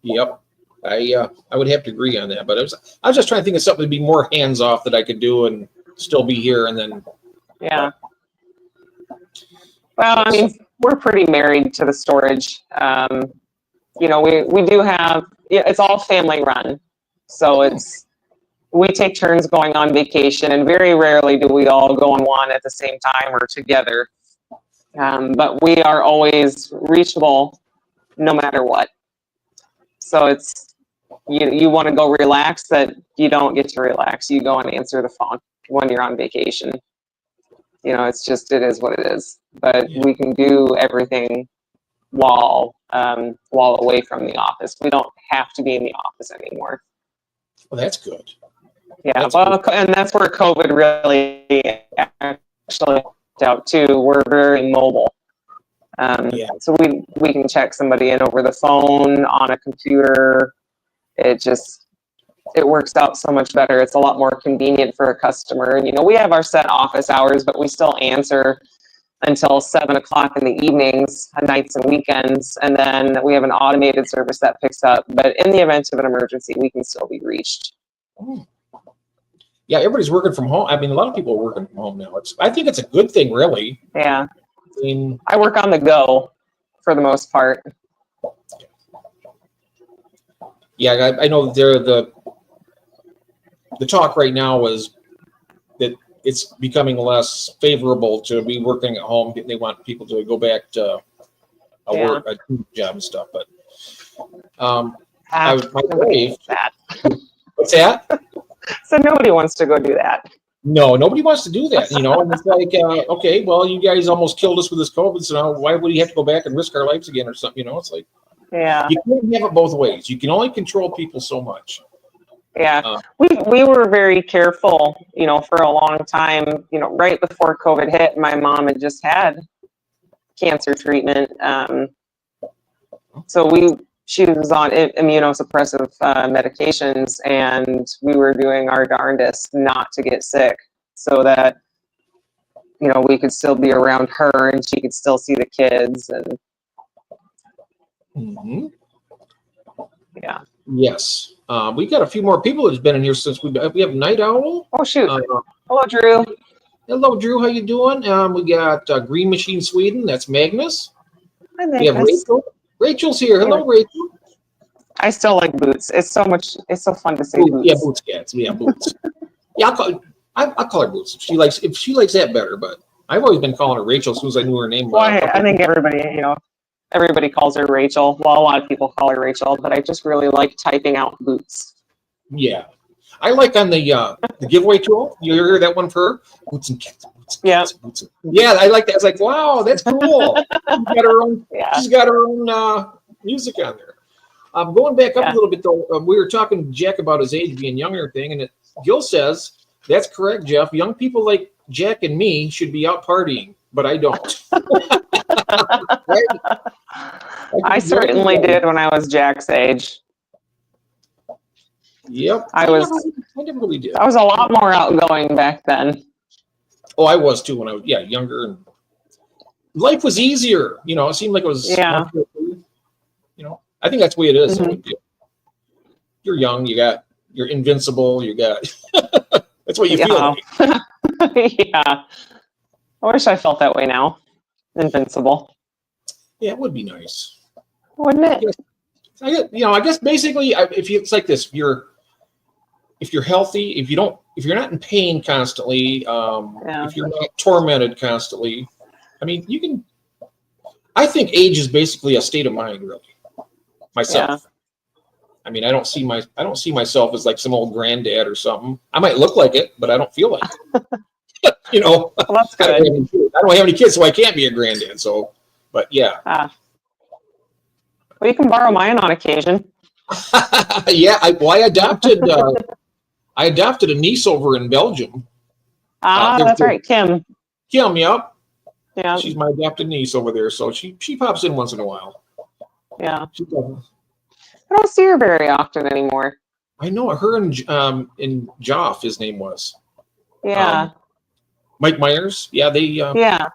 [SPEAKER 1] Yep. I would have to agree on that, but I was just trying to think of something to be more hands off that I could do and still be here, and then.
[SPEAKER 2] Yeah. Well, I mean, we're pretty married to the storage. You know, we do have, it's all family run. So we take turns going on vacation, and very rarely do we all go on one at the same time or together. But we are always reachable no matter what. So it's, you want to go relax, that you don't get to relax. You go and answer the phone when you're on vacation. You know, it's just, it is what it is. But we can do everything while away from the office. We don't have to be in the office anymore.
[SPEAKER 1] Well, that's good.
[SPEAKER 2] Yeah,
[SPEAKER 1] That's
[SPEAKER 2] well, and that's where COVID really actually helped out too. We're very mobile. So we can check somebody in over the phone, on a computer. It works out so much better. It's a lot more convenient for a customer. And, you know, we have our set office hours, but we still answer until 7 o'clock in the evenings, nights and weekends. And then we have an automated service that picks up. But in the event of an emergency, we can still be reached.
[SPEAKER 1] Yeah, everybody's working from home. I mean, a lot of people are working from home now. I think it's a good thing, really.
[SPEAKER 2] Yeah.
[SPEAKER 1] I mean,
[SPEAKER 2] I work on the go for the most part.
[SPEAKER 1] Yeah, I know the talk right now is that it's becoming less favorable to be working at home. They want people to go back to a job and stuff. But my wife, what's that?
[SPEAKER 2] So nobody wants to go do that.
[SPEAKER 1] No, nobody wants to do that, you know. And it's like, okay, well, you guys almost killed us with this COVID, so now why would you have to go back and risk our lives again or something? You know, it's like, you can't have it both ways. You can only control people so much.
[SPEAKER 2] Yeah, we were very careful, you know, for a long time. You know, right before COVID hit, my mom had just had cancer treatment. So she was on immunosuppressive medications, and we were doing our darndest not to get sick, so that, you know, we could still be around her and she could still see the kids. And yeah.
[SPEAKER 1] Yes. We got a few more people that's been in here since we have Night Owl.
[SPEAKER 2] Oh, shoot. Hello, Drew.
[SPEAKER 1] Hello, Drew. How you doing? We got Green Machine Sweden. That's Magnus.
[SPEAKER 2] Hi, Magnus.
[SPEAKER 1] We have Rachel. Rachel's here. Hello, Rachel.
[SPEAKER 2] I still like Boots. It's so fun to say Boots.
[SPEAKER 1] Yeah, Boots cats. Yeah, Boots. Yeah, I'll call her Boots if she likes that better. But I've always been calling her Rachel as soon as I knew her name.
[SPEAKER 2] Well, I think everybody calls her Rachel. Well, a lot of people call her Rachel, but I just really like typing out Boots.
[SPEAKER 1] Yeah, I like on the giveaway tool. You hear that one for her? Boots and cats. Boots. Yeah, I like that. It's like, wow, that's cool. She's got her own. She's got her own music on there. Going back up a little bit though, we were talking to Jack about his age being younger thing, and Gil says that's correct, Jeff. Young people like Jack and me should be out partying, but I don't. Right?
[SPEAKER 2] I certainly did when I was Jack's age.
[SPEAKER 1] Yep. I never really did.
[SPEAKER 2] I was a lot more outgoing back then.
[SPEAKER 1] Oh, I was too when I was younger, and life was easier. You know, it seemed like it was.
[SPEAKER 2] Yeah.
[SPEAKER 1] You know, I think that's the way it is. Mm-hmm. You're young. You're invincible. You got. That's what you feel like.
[SPEAKER 2] Yeah. I wish I felt that way now. Invincible.
[SPEAKER 1] Yeah, it would be nice.
[SPEAKER 2] Wouldn't it?
[SPEAKER 1] I guess basically, it's like this: if you're healthy, if you're not in pain constantly, if you're not tormented constantly, I mean, you can. I think age is basically a state of mind, really. Myself. Yeah. I mean, I don't see myself as like some old granddad or something. I might look like it, but I don't feel like it. You know,
[SPEAKER 2] well, that's good.
[SPEAKER 1] I don't have any kids, so I can't be a granddad. So, but yeah.
[SPEAKER 2] Well, you can borrow mine on occasion.
[SPEAKER 1] Yeah, I adopted a niece over in Belgium.
[SPEAKER 2] That's right, Kim.
[SPEAKER 1] Kim, yep.
[SPEAKER 2] Yeah,
[SPEAKER 1] She's my adopted niece over there, so she pops in once in a while.
[SPEAKER 2] yeah.
[SPEAKER 1] She doesn't.
[SPEAKER 2] I don't see her very often anymore.
[SPEAKER 1] I know her and Joff, his name was.
[SPEAKER 2] Yeah,
[SPEAKER 1] Mike Myers. Yeah, they.
[SPEAKER 2] yeah.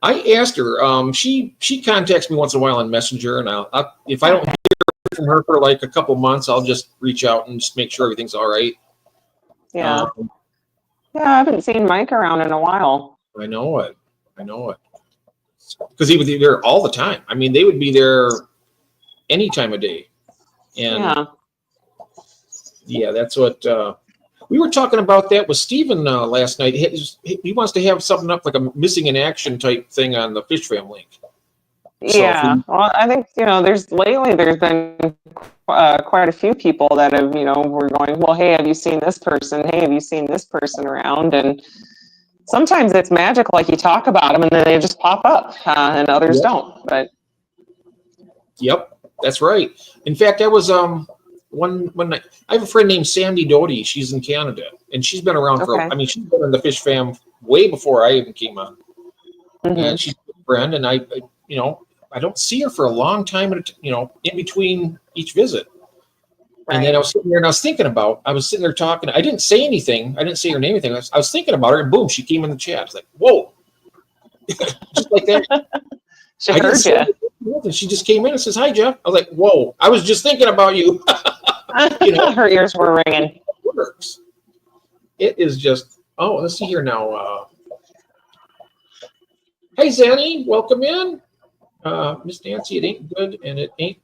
[SPEAKER 1] I asked her. She contacts me once in a while on Messenger, and if I don't hear from her for like a couple months, I'll just reach out and just make sure everything's all right.
[SPEAKER 2] Yeah. Yeah, I haven't seen Mike around in a while.
[SPEAKER 1] I know it. Because he would be there all the time. I mean, they would be there any time of day. And yeah, that's what we were talking about that with Steven last night. He wants to have something up like a missing in action type thing on the Fish Fam link.
[SPEAKER 2] Yeah, well, I think, there's been quite a few people that have, were going, well, hey, have you seen this person? Hey, have you seen this person around? And sometimes it's magic, like you talk about them and then they just pop up, and others don't. But
[SPEAKER 1] yep, that's right. In fact, I was one night. I have a friend named Sandy Jodi. She's in Canada, and she's been around she's been in the Fish Fam way before I even came on.
[SPEAKER 2] Mm-hmm.
[SPEAKER 1] And she's a friend, and I don't see her for a long time, in between each visit. Right. And then I was sitting there and I was sitting there talking. I didn't say anything. I didn't say her name or anything. I was thinking about her, and boom, she came in the chat. I was like, whoa. Just like that.
[SPEAKER 2] She heard you.
[SPEAKER 1] She just came in and says, hi, Jeff. I was like, whoa, I was just thinking about you.
[SPEAKER 2] Her ears were ringing.
[SPEAKER 1] It works. It is just, let's see here now. Hey, Zanny, welcome in. Miss Nancy, it ain't good and it ain't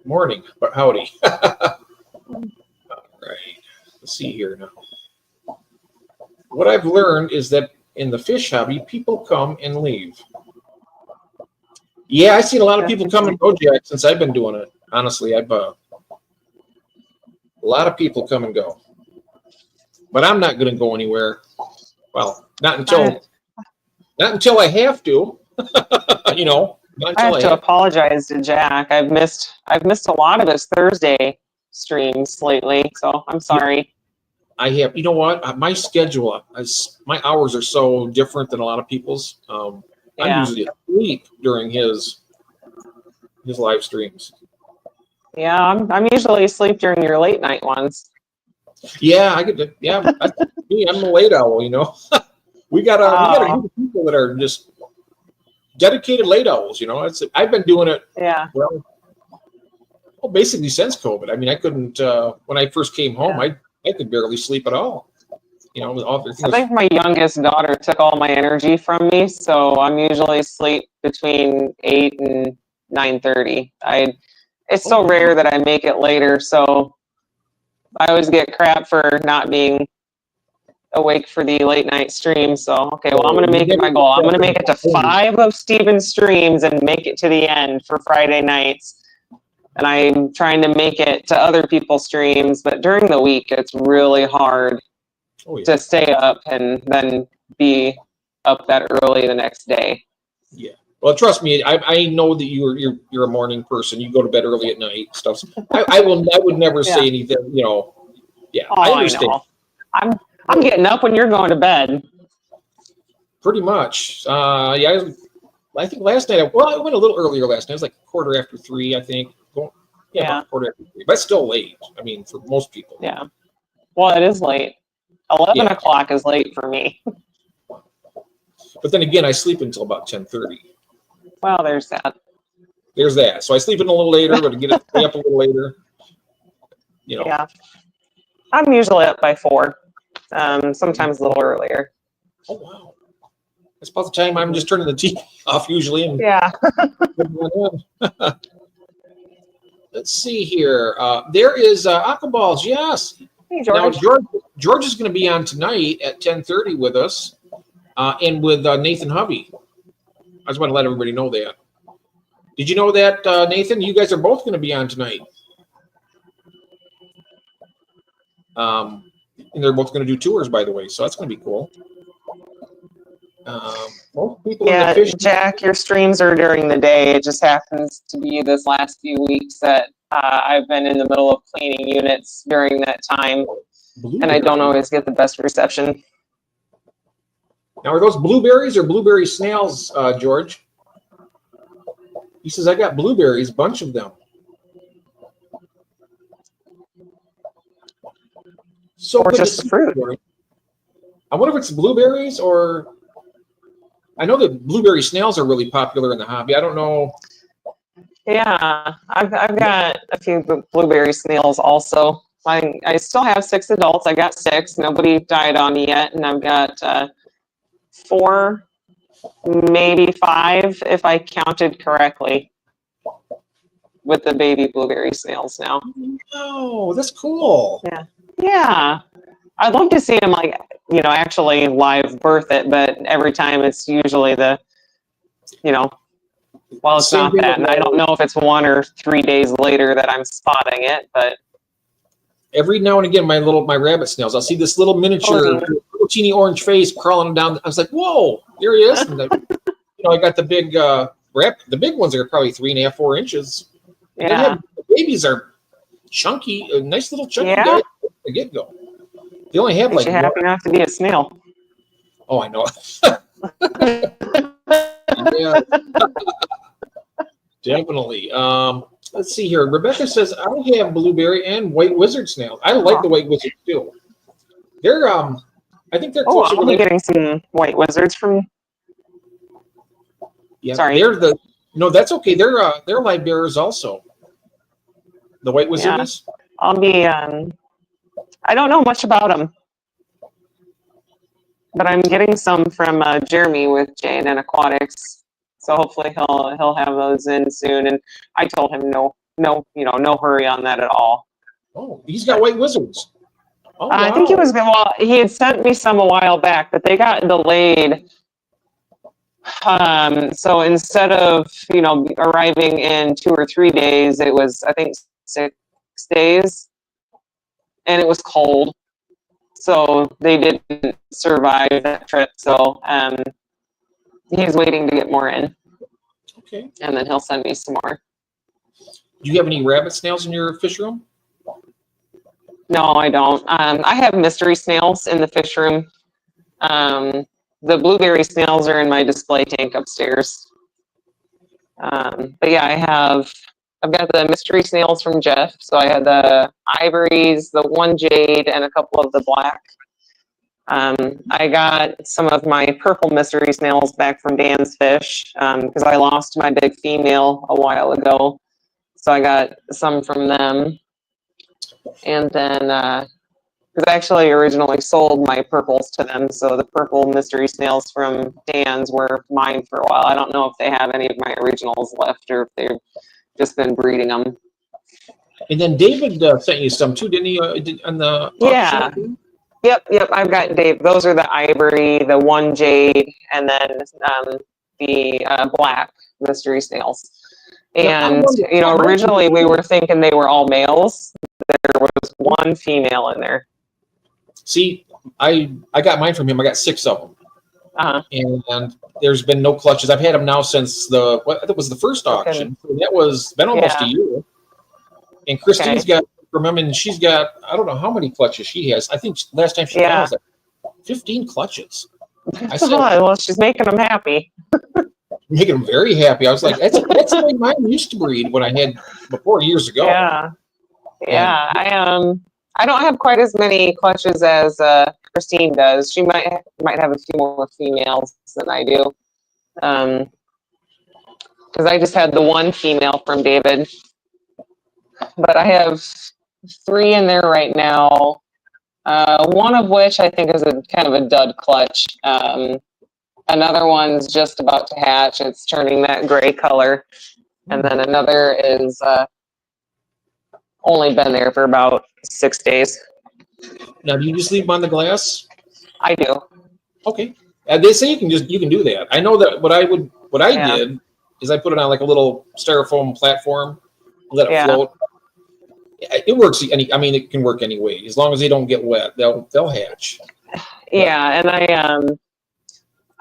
[SPEAKER 1] morning, but howdy. All right, let's see here now. What I've learned is that in the fish hobby, people come and leave. Yeah, I've seen a lot of people come and go, Jack, since I've been doing it. Honestly, I've a lot of people come and go, but I'm not going to go anywhere. Well, not until I have to. I
[SPEAKER 2] have to apologize to Jack. I've missed a lot of his Thursday streams lately, so I'm sorry.
[SPEAKER 1] I have. You know what? My schedule, my hours are so different than a lot of people's. I'm usually asleep during his live streams.
[SPEAKER 2] Yeah, I'm usually asleep during your late night ones.
[SPEAKER 1] Yeah, I get to. Yeah, I'm a late owl. We got a group of people that are just dedicated late owls. I've been doing it.
[SPEAKER 2] Yeah.
[SPEAKER 1] Well, basically since COVID. I mean, I couldn't. When I first came home, I could barely sleep at all.
[SPEAKER 2] I think my youngest daughter took all my energy from me, so I'm usually asleep between 8 and 9:30. It's so rare that I make it later, so I always get crap for not being awake for the late night stream. So, okay, well, I'm going to make it my goal. I'm going to make it to 5 of Steven's streams and make it to the end for Friday nights. And I'm trying to make it to other people's streams, but during the week, it's really hard to stay up and then be up that early the next day.
[SPEAKER 1] Yeah. Well, trust me, I know that you're a morning person. You go to bed early at night, stuff. I would never say anything. Yeah, I understand.
[SPEAKER 2] I know. I'm getting up when you're going to bed.
[SPEAKER 1] Pretty much. I think last night. I went a little earlier last night. It was like 3:15, I think. About 3:15. But still late. I mean, for most people.
[SPEAKER 2] Yeah. Well, it is late. 11 o'clock is late for me.
[SPEAKER 1] But then again, I sleep until about 10:30.
[SPEAKER 2] Well, there's that.
[SPEAKER 1] There's that. So I sleep in a little later, but get up a little later.
[SPEAKER 2] Yeah. I'm usually up by 4. Sometimes a little earlier.
[SPEAKER 1] Oh wow! That's about the time I'm just turning the TV off usually. And Let's see here. There is Aquaballs. Yes.
[SPEAKER 2] Hey, George.
[SPEAKER 1] Now George is going to be on tonight at 10:30 with us, and with Nathan Hovey. I just want to let everybody know that. Did you know that, Nathan? You guys are both going to be on tonight. And they're both going to do tours, by the way, so that's going to be cool. Most people in the fish.
[SPEAKER 2] Jack, your streams are during the day. It just happens to be this last few weeks that I've been in the middle of cleaning units during that time, and I don't always get the best reception.
[SPEAKER 1] Now, are those blueberries or blueberry snails, George? He says, I got blueberries, bunch of them. So
[SPEAKER 2] Or
[SPEAKER 1] good
[SPEAKER 2] just
[SPEAKER 1] to
[SPEAKER 2] the
[SPEAKER 1] see
[SPEAKER 2] fruit.
[SPEAKER 1] you, George. I wonder if it's blueberries or I know that blueberry snails are really popular in the hobby. I don't know.
[SPEAKER 2] Yeah, I've got a few blueberry snails also. I still have 6 adults. I got 6. Nobody died on me yet, and I've got 4, maybe 5, if I counted correctly, with the baby blueberry snails now.
[SPEAKER 1] Oh, that's cool.
[SPEAKER 2] Yeah, I'd love to see them actually live birth it, but every time it's usually well, it's
[SPEAKER 1] Same
[SPEAKER 2] not
[SPEAKER 1] thing
[SPEAKER 2] that, and I don't know if it's 1 or 3 days later that I'm spotting it, but
[SPEAKER 1] every now and again, my rabbit snails, I'll see this little miniature, little teeny orange face crawling down. I was like, whoa, here he is. And I got the big the big ones are probably 3.5, 4 inches.
[SPEAKER 2] yeah,
[SPEAKER 1] The babies are chunky, nice little chunky
[SPEAKER 2] Yeah.
[SPEAKER 1] guys at the get-go. They only have
[SPEAKER 2] makes you happy enough to be a snail.
[SPEAKER 1] Oh, I know. Yeah, definitely. Let's see here. Rebecca says I have blueberry and white wizard snails. I like the white wizard too. They're I think they're closer
[SPEAKER 2] I'll be getting some white wizards from.
[SPEAKER 1] Yeah,
[SPEAKER 2] Sorry.
[SPEAKER 1] No, that's okay. They're light bearers also. The white wizard is.
[SPEAKER 2] I'll be. I don't know much about them, but I'm getting some from Jeremy with J&N Aquatics. So hopefully he'll have those in soon. And I told him no hurry on that at all.
[SPEAKER 1] Oh, he's got white wizards. Oh, wow.
[SPEAKER 2] I think he was he had sent me some a while back, but they got delayed. So instead of arriving in 2 or 3 days, it was I think 6 days, and it was cold, so they didn't survive that trip. So he's waiting to get more in.
[SPEAKER 1] Okay.
[SPEAKER 2] And then he'll send me some more.
[SPEAKER 1] Do you have any rabbit snails in your fish room?
[SPEAKER 2] No, I don't. I have mystery snails in the fish room. The blueberry snails are in my display tank upstairs. But yeah, I've got the mystery snails from Jeff. So I had the ivories, the one jade, and a couple of the black. I got some of my purple mystery snails back from Dan's Fish because I lost my big female a while ago. So I got some from them. And then, because I actually originally sold my purples to them. So the purple mystery snails from Dan's were mine for a while. I don't know if they have any of my originals left or if they've just been breeding them.
[SPEAKER 1] And then David sent you some too, didn't he? On the
[SPEAKER 2] Yeah. Yep. I've got Dave. Those are the ivory, the one jade, and then the black mystery snails. And originally we were thinking they were all males. There was one female in there.
[SPEAKER 1] See, I got mine from him. I got 6 of them. And there's been no clutches. I've had them now since it was the first auction. So that was been almost a year. And Christine's got from him, and she's got I don't know how many clutches she has. I think last time she got was like 15 clutches. I said,
[SPEAKER 2] well, she's making them happy.
[SPEAKER 1] Making them very happy. I was like, that's the way mine used to breed when I had before years ago.
[SPEAKER 2] Yeah. I don't have quite as many clutches as Christine does. She might have a few more females than I do. Because I just had the one female from David. But I have 3 in there right now. One of which I think is a kind of a dud clutch. Another one's just about to hatch. It's turning that gray color. And then another is only been there for about 6 days.
[SPEAKER 1] Now, do you just leave them on the glass?
[SPEAKER 2] I do.
[SPEAKER 1] Okay. They say you can do that. I know that what I did is I put it on like a little styrofoam platform, let it float. It works. It can work anyway. As long as they don't get wet, they'll hatch.
[SPEAKER 2] Yeah, and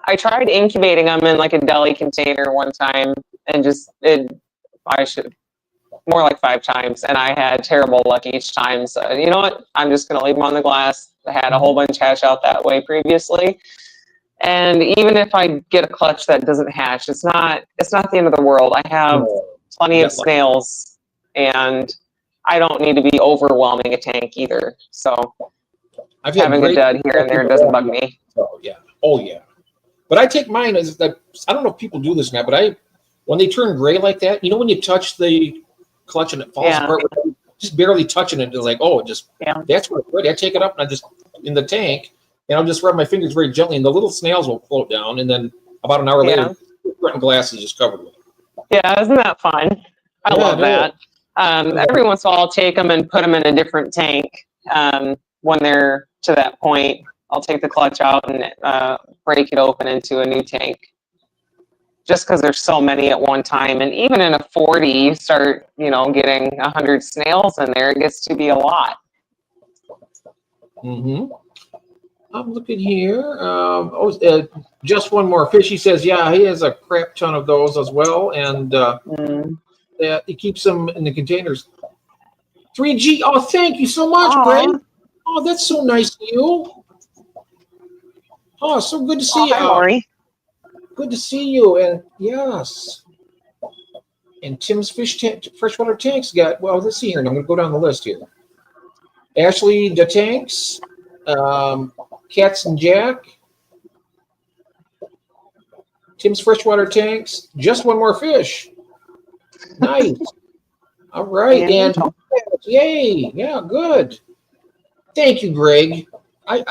[SPEAKER 2] I tried incubating them in like a deli container one time, and more like 5 times, and I had terrible luck each time. So you know what? I'm just gonna leave them on the glass. I had a whole bunch hatch out that way previously, And even if I get a clutch that doesn't hatch, it's not the end of the world. I have plenty of snails, and I don't need to be overwhelming a tank either. So having a dud here and there doesn't bug me.
[SPEAKER 1] Oh yeah. But I take mine as that. I don't know if people do this now, but when they turn gray like that, you know, when you touch the clutch and it falls apart, just barely touching it, it's like, that's where it's ready. I take it up and I just in the tank, and I'll just rub my fingers very gently, and the little snails will float down, and then about an hour later, the front glass is just covered with it.
[SPEAKER 2] Yeah, isn't that fun? I love that. Every once in a while, I'll take them and put them in a different tank. When they're to that point, I'll take the clutch out and break it open into a new tank. Just because there's so many at one time, and even in a 40, you start, getting 100 snails in there. It gets to be a lot.
[SPEAKER 1] Mm-hmm. I'm looking here. Just one more fish. He says, he has a crap ton of those as well, and he keeps them in the containers. 3G. Oh, thank you so much, Greg. Oh, that's so nice of you. Oh, so good to see you.
[SPEAKER 2] Hi, Lori.
[SPEAKER 1] Good to see you. And yes. And Tim's freshwater tanks got, let's see here. And I'm going to go down the list here. Ashley the Tanks, Cats and Jack, Tim's freshwater tanks, just one more fish. Nice. All right. And yay. Yeah, good. Thank you, Greg. I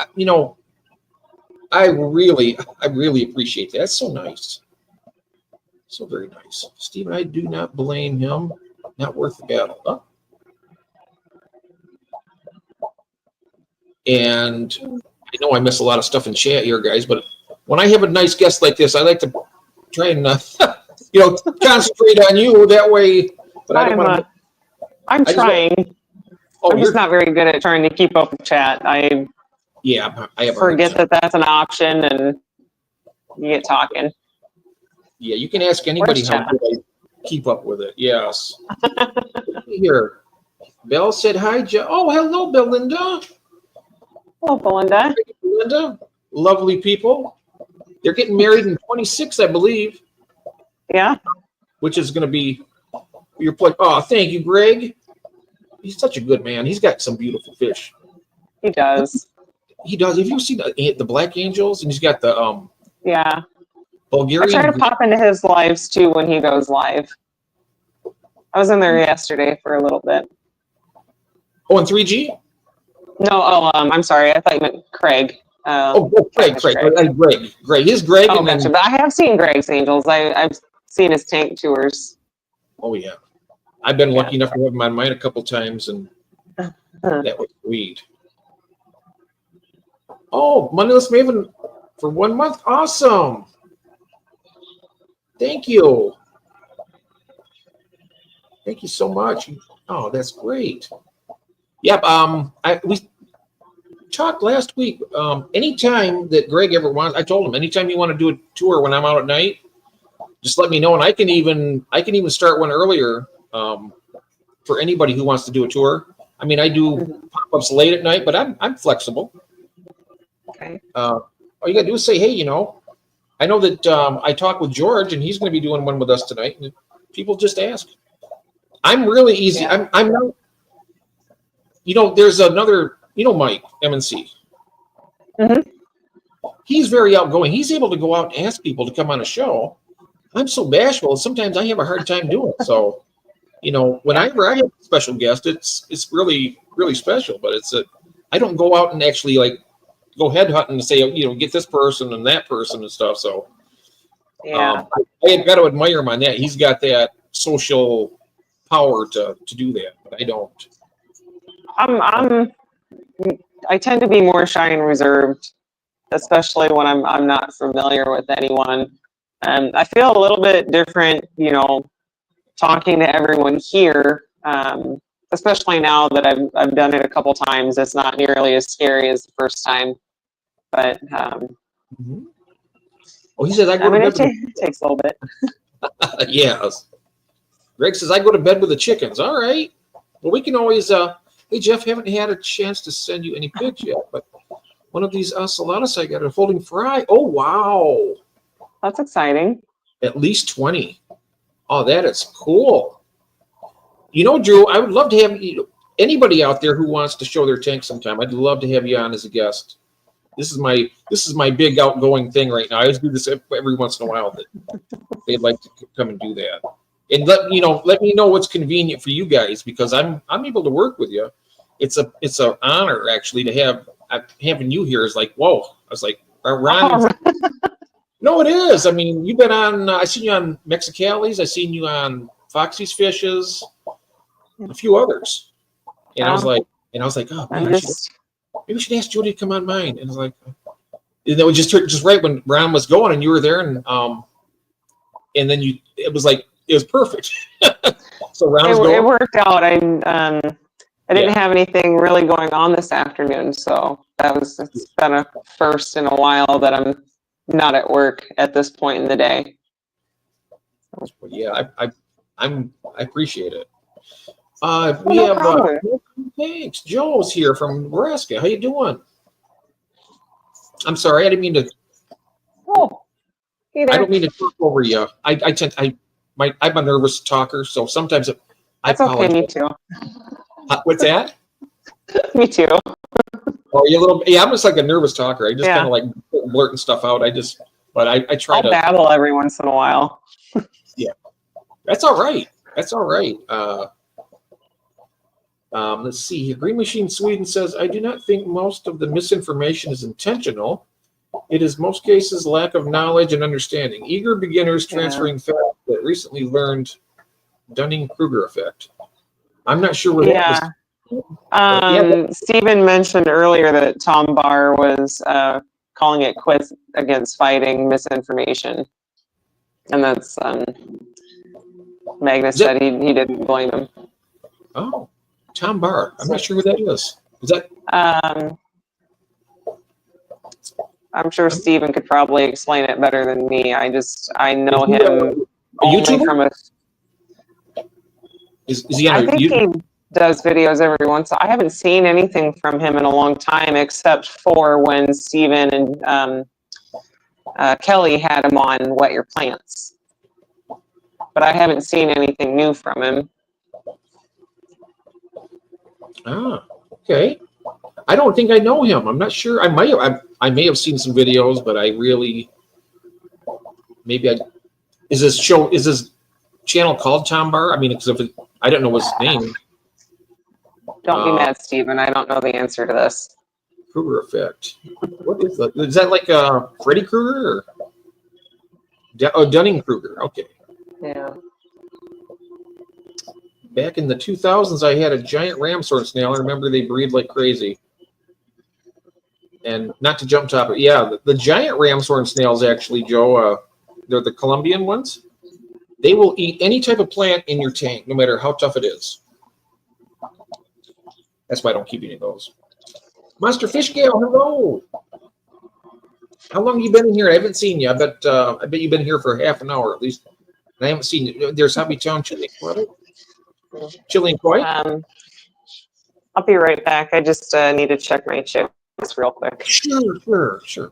[SPEAKER 1] really appreciate that. That's so nice. So very nice. Stephen, I do not blame him. Not worth the battle. Huh? And I know I miss a lot of stuff in chat here, guys, but when I have a nice guest like this, I like to try and concentrate on you that way. But I don't want to.
[SPEAKER 2] I'm trying. I'm just not very good at trying to keep up with chat. I have forget that that's an option, and you get talking.
[SPEAKER 1] Yeah, you can ask anybody how good I keep up with it. Yes. Here, Belle said hi, Joe. Oh, hello, Belinda.
[SPEAKER 2] Hello, Belinda.
[SPEAKER 1] Belinda, lovely people. They're getting married in 26, I believe.
[SPEAKER 2] Yeah.
[SPEAKER 1] Which is going to be your place. Oh, thank you, Greg. He's such a good man. He's got some beautiful fish.
[SPEAKER 2] He does.
[SPEAKER 1] He does. Have you seen the Black Angels? And he's got the Bulgarian.
[SPEAKER 2] I try to pop into his lives too when he goes live. I was in there yesterday for a little bit.
[SPEAKER 1] Oh, in 3G?
[SPEAKER 2] No, I'm sorry. I thought you meant Craig.
[SPEAKER 1] Craig. Greg. He's Greg.
[SPEAKER 2] Oh, gotcha. But I have seen Greg's Angels. I've seen his tank tours.
[SPEAKER 1] Oh, yeah. I've been lucky enough to have him on mine a couple times, and that was sweet. Oh, Moneyless Maven for 1 month. Awesome. Thank you. Thank you so much. Oh, that's great. Yep. We talked last week. Anytime that Greg ever wants, I told him anytime you want to do a tour when I'm out at night, just let me know, and I can even start one earlier for anybody who wants to do a tour. I mean, I do pop-ups late at night, but I'm flexible.
[SPEAKER 2] Okay.
[SPEAKER 1] All you gotta do is say, hey, I know that I talked with George, and he's going to be doing one with us tonight. And people just ask. I'm really easy. Yeah. I'm not. There's another. Mike MNC.
[SPEAKER 2] Mm-hmm.
[SPEAKER 1] He's very outgoing. He's able to go out and ask people to come on a show. I'm so bashful. Sometimes I have a hard time doing it. So, whenever I have a special guest, it's really, really special. But I don't go out and actually go headhunting and say, get this person and that person and stuff. So, I got to admire him on that. He's got that social power to do that, but I don't.
[SPEAKER 2] I tend to be more shy and reserved, especially when I'm not familiar with anyone. I feel a little bit different, talking to everyone here, especially now that I've done it a couple times. It's not nearly as scary as the first time, but
[SPEAKER 1] he says
[SPEAKER 2] it takes a little bit.
[SPEAKER 1] Yes. Greg says I go to bed with the chickens. All right. Well, we can always. Hey Jeff, haven't had a chance to send you any pics yet, but one of these ocellatus I got a folding fry. Oh, wow.
[SPEAKER 2] That's exciting.
[SPEAKER 1] At least 20. Oh, that is cool. You know, Drew, I would love to have anybody out there who wants to show their tank sometime. I'd love to have you on as a guest. This is my big outgoing thing right now. I always do this every once in a while. That they'd like to come and do that, and let me know what's convenient for you guys, because I'm able to work with you. It's an honor actually to have having you here. Is like, whoa. I was like, Ron. No, it is. I mean, you've been on. I seen you on Mexicali's. I seen you on Foxy's Fishes, a few others, and I was like, oh man, maybe we should ask Jodi to come on mine. And I was like, and it was just right when Ron was going, and you were there, and then it was perfect. So Ron was going. It
[SPEAKER 2] worked out. I didn't have anything really going on this afternoon, so it's been a first in a while that I'm not at work at this point in the day.
[SPEAKER 1] Yeah, I appreciate it. Thanks. Joe's here from Nebraska. How you doing? I'm sorry, I didn't mean to.
[SPEAKER 2] Oh,
[SPEAKER 1] I don't mean to talk over you. I'm a nervous talker, so sometimes
[SPEAKER 2] That's okay. Me too.
[SPEAKER 1] What's that?
[SPEAKER 2] Me too.
[SPEAKER 1] Oh, you're a little. Yeah, I'm just like a nervous talker. I just kind of like blurting stuff out. I try
[SPEAKER 2] I'll babble every once in a while.
[SPEAKER 1] Yeah, that's all right. That's all right. Let's see here. Green Machine Sweden says, I do not think most of the misinformation is intentional. It is most cases lack of knowledge and understanding. Eager beginners transferring facts that recently learned Dunning-Kruger effect. I'm not sure where that was.
[SPEAKER 2] Stephen mentioned earlier that Tom Barr was calling it quits against fighting misinformation. And that's Magnus said he didn't blame him.
[SPEAKER 1] Oh. Tom Barr. I'm not sure who that is. Is that?
[SPEAKER 2] I'm sure Stephen could probably explain it better than me. I know him only from a.
[SPEAKER 1] Is he on
[SPEAKER 2] I think he does videos every once. I haven't seen anything from him in a long time, except for when Stephen and Kelly had him on Wet Your Plants. But I haven't seen anything new from him.
[SPEAKER 1] Ah, okay. I don't think I know him. I'm not sure. I may have seen some videos, but I really is this channel called Tom Barr? I mean, because I don't know his name.
[SPEAKER 2] Don't be mad, Stephen. I don't know the answer to this.
[SPEAKER 1] Kruger effect. What is that? Is that like Freddy Krueger or Dunning-Kruger? Okay.
[SPEAKER 2] Yeah.
[SPEAKER 1] Back in the 2000s, I had a giant ramshorn snail. I remember they breed like crazy. And not to jump topic, the giant ramshorn snails actually, Joe, they're the Colombian ones. They will eat any type of plant in your tank, no matter how tough it is. That's why I don't keep any of those. Monster Fish Gale, hello. How long have you been in here? I haven't seen you. I bet you've been here for half an hour at least. And I haven't seen you. There's Hobby Town Chili. Chili and Koi?
[SPEAKER 2] I'll be right back. I just need to check my chicks real quick.
[SPEAKER 1] Sure.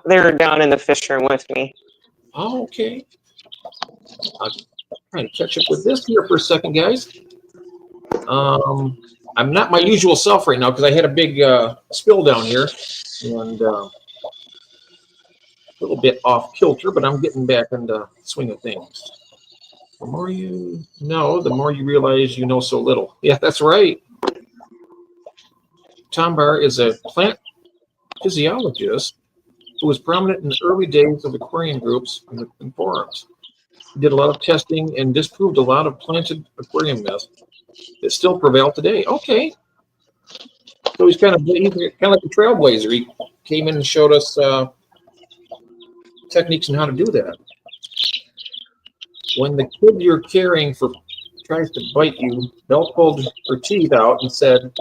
[SPEAKER 2] They're down in the fish room with me.
[SPEAKER 1] Oh, okay. I'm trying to catch up with this here for a second, guys. I'm not my usual self right now because I had a big spill down here and a little bit off kilter, but I'm getting back into the swing of things. The more you know, the more you realize you know so little. Yeah, that's right. Tom Barr is a plant physiologist who was prominent in the early days of aquarium groups and forums. He did a lot of testing and disproved a lot of planted aquarium myths that still prevail today. Okay. So he's kind of like a trailblazer. He came in and showed us techniques on how to do that. When the kid you're caring for tries to bite you, Belle pulled her teeth out and said,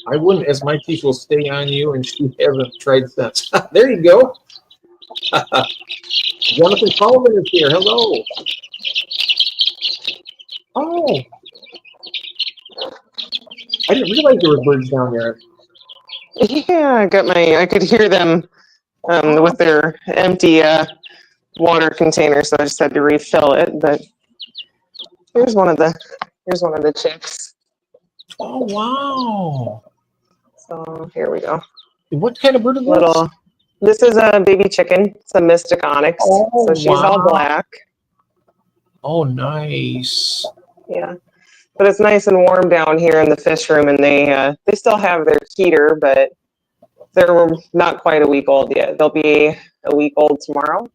[SPEAKER 1] I wouldn't, as my teeth will stay on you, and she hasn't tried since. There you go. Jonathan Coleman is here. Hello. Oh. I didn't realize there were birds down there.
[SPEAKER 2] Yeah, I could hear them with their empty water container, so I just had to refill it. But here's one of the chicks.
[SPEAKER 1] Oh, wow.
[SPEAKER 2] So here we go.
[SPEAKER 1] What kind of bird is this?
[SPEAKER 2] This is a baby chicken. It's a mystic onyx.
[SPEAKER 1] Oh,
[SPEAKER 2] So she's
[SPEAKER 1] wow.
[SPEAKER 2] all black.
[SPEAKER 1] Oh, nice.
[SPEAKER 2] Yeah. But it's nice and warm down here in the fish room, and they still have their heater, but they're not quite a week old yet. They'll be a week old tomorrow.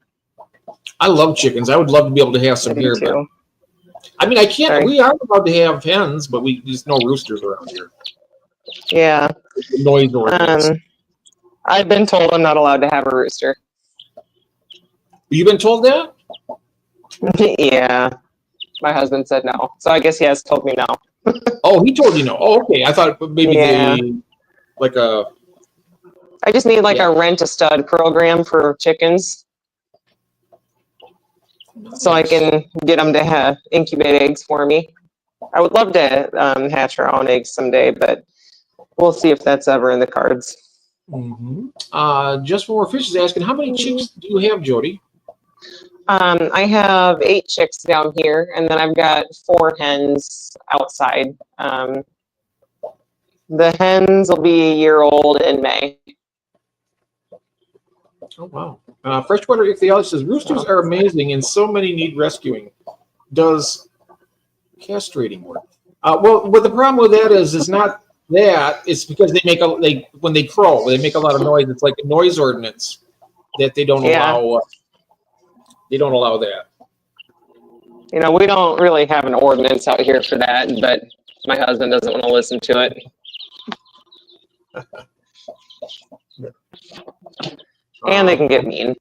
[SPEAKER 1] I love chickens. I would love to be able to have some here, but I mean, I can't.
[SPEAKER 2] Sorry.
[SPEAKER 1] We are allowed to have hens, but there's no roosters around here.
[SPEAKER 2] Yeah.
[SPEAKER 1] The noise ordinance.
[SPEAKER 2] I've been told I'm not allowed to have a rooster.
[SPEAKER 1] You've been told that?
[SPEAKER 2] Yeah. My husband said no, so I guess he has told me no.
[SPEAKER 1] Oh, he told you no. Oh, okay. I thought maybe like a.
[SPEAKER 2] I just need a rent-a-stud program for chickens, so I can get them to incubate eggs for me. I would love to hatch our own eggs someday, but we'll see if that's ever in the cards.
[SPEAKER 1] Mm-hmm. Just for Fish is asking, how many chicks do you have, Jodi?
[SPEAKER 2] I have 8 chicks down here, and then I've got 4 hens outside. The hens will be a year old in May.
[SPEAKER 1] Oh, wow. Freshwater Ichthyologist says, roosters are amazing and so many need rescuing. Does castrating work? Well, what the problem with that is not that. It's because when they crow, they make a lot of noise. It's like a noise ordinance that they don't allow. They don't allow that.
[SPEAKER 2] You know, we don't really have an ordinance out here for that, but my husband doesn't want to listen to it. And they can get mean.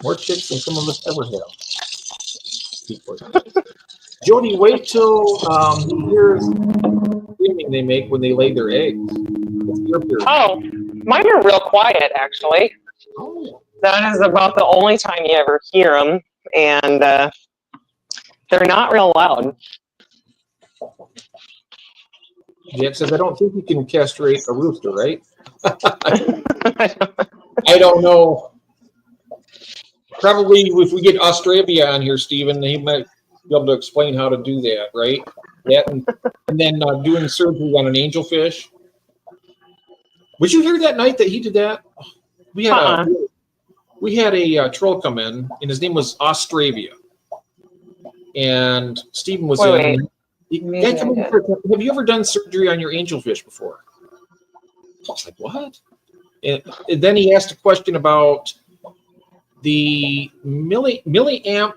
[SPEAKER 1] More chicks than some of us ever have. Jodi, wait till he hears the screaming they make when they lay their eggs.
[SPEAKER 2] Oh, mine are real quiet, actually.
[SPEAKER 1] Oh.
[SPEAKER 2] That is about the only time you ever hear them, and they're not real loud.
[SPEAKER 1] Jack says, I don't think you can castrate a rooster, right? I don't know. Probably if we get Australia on here, Stephen, he might be able to explain how to do that, right? That and then doing surgery on an angelfish. Would you hear that night that he did that? We had a troll come in, and his name was Australia. And Stephen was in. Have you ever done surgery on your angelfish before? I was like, what? And then he asked a question about the milliamp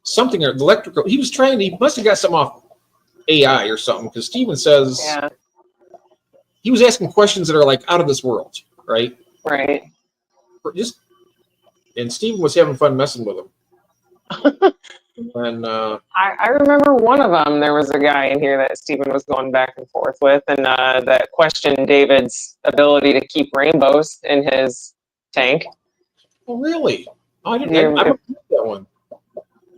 [SPEAKER 1] something or electrical. He must have got something off AI or something, because Stephen says he was asking questions that are like out of this world, right?
[SPEAKER 2] Right.
[SPEAKER 1] And Stephen was having fun messing with him. And
[SPEAKER 2] I remember one of them. There was a guy in here that Stephen was going back and forth with, and that questioned David's ability to keep rainbows in his tank.
[SPEAKER 1] Oh, really? Oh, I didn't know that one.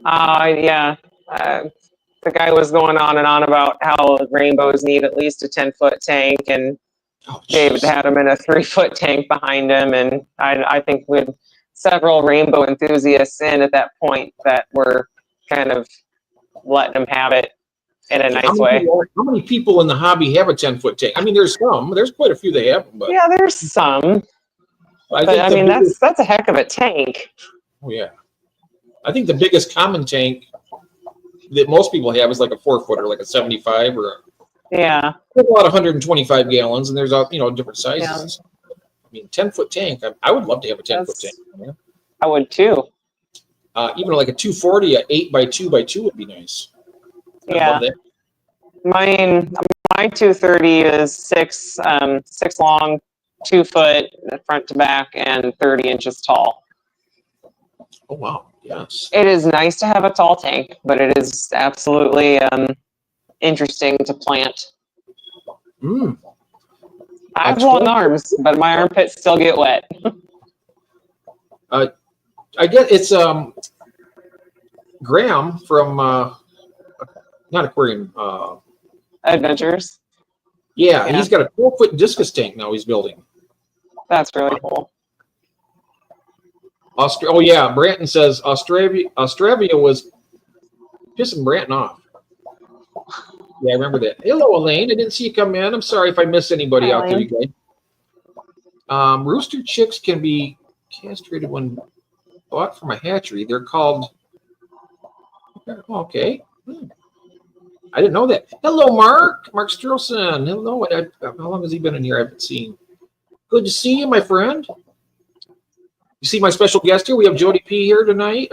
[SPEAKER 2] Yeah. The guy was going on and on about how rainbows need at least a 10-foot tank, and David had him in a 3-foot tank behind him, and I think we had several rainbow enthusiasts in at that point that were kind of letting him have it in a nice way.
[SPEAKER 1] How many people in the hobby have a 10-foot tank? I mean, there's quite a few that have them. But
[SPEAKER 2] yeah, there's some. But I mean, that's a heck of a tank.
[SPEAKER 1] Oh, yeah. I think the biggest common tank that most people have is like a 4-footer, like a 75 or
[SPEAKER 2] yeah.
[SPEAKER 1] There's a lot of 125 gallons, and there's different sizes. Yeah. I mean, 10-foot tank. I would love to have a 10-foot tank. Yeah.
[SPEAKER 2] I would too.
[SPEAKER 1] Even like a 240, a 8x2x2 would be nice.
[SPEAKER 2] Yeah. My 230 is 6 long, 2 foot front to back, and 30 inches tall.
[SPEAKER 1] Oh wow! Yes.
[SPEAKER 2] It is nice to have a tall tank, but it is absolutely interesting to plant. I have long arms, but my armpits still get wet.
[SPEAKER 1] I get it's Graham from not Aquarium
[SPEAKER 2] adventures.
[SPEAKER 1] Yeah,
[SPEAKER 2] Yeah.
[SPEAKER 1] he's got a 12-foot discus tank now he's building.
[SPEAKER 2] That's really cool.
[SPEAKER 1] Oh yeah, Branton says Australia was pissing Branton off. Yeah, I remember that. Hello, Elaine. I didn't see you come in. I'm sorry if I missed anybody
[SPEAKER 2] Hi,
[SPEAKER 1] out there,
[SPEAKER 2] Elaine.
[SPEAKER 1] you guys. Rooster chicks can be castrated when bought from a hatchery. They're called. Okay. I didn't know that. Hello, Mark. Mark Sturlson. Hello. How long has he been in here? I haven't seen. Good to see you, my friend. You see my special guest here. We have Jodi P here today.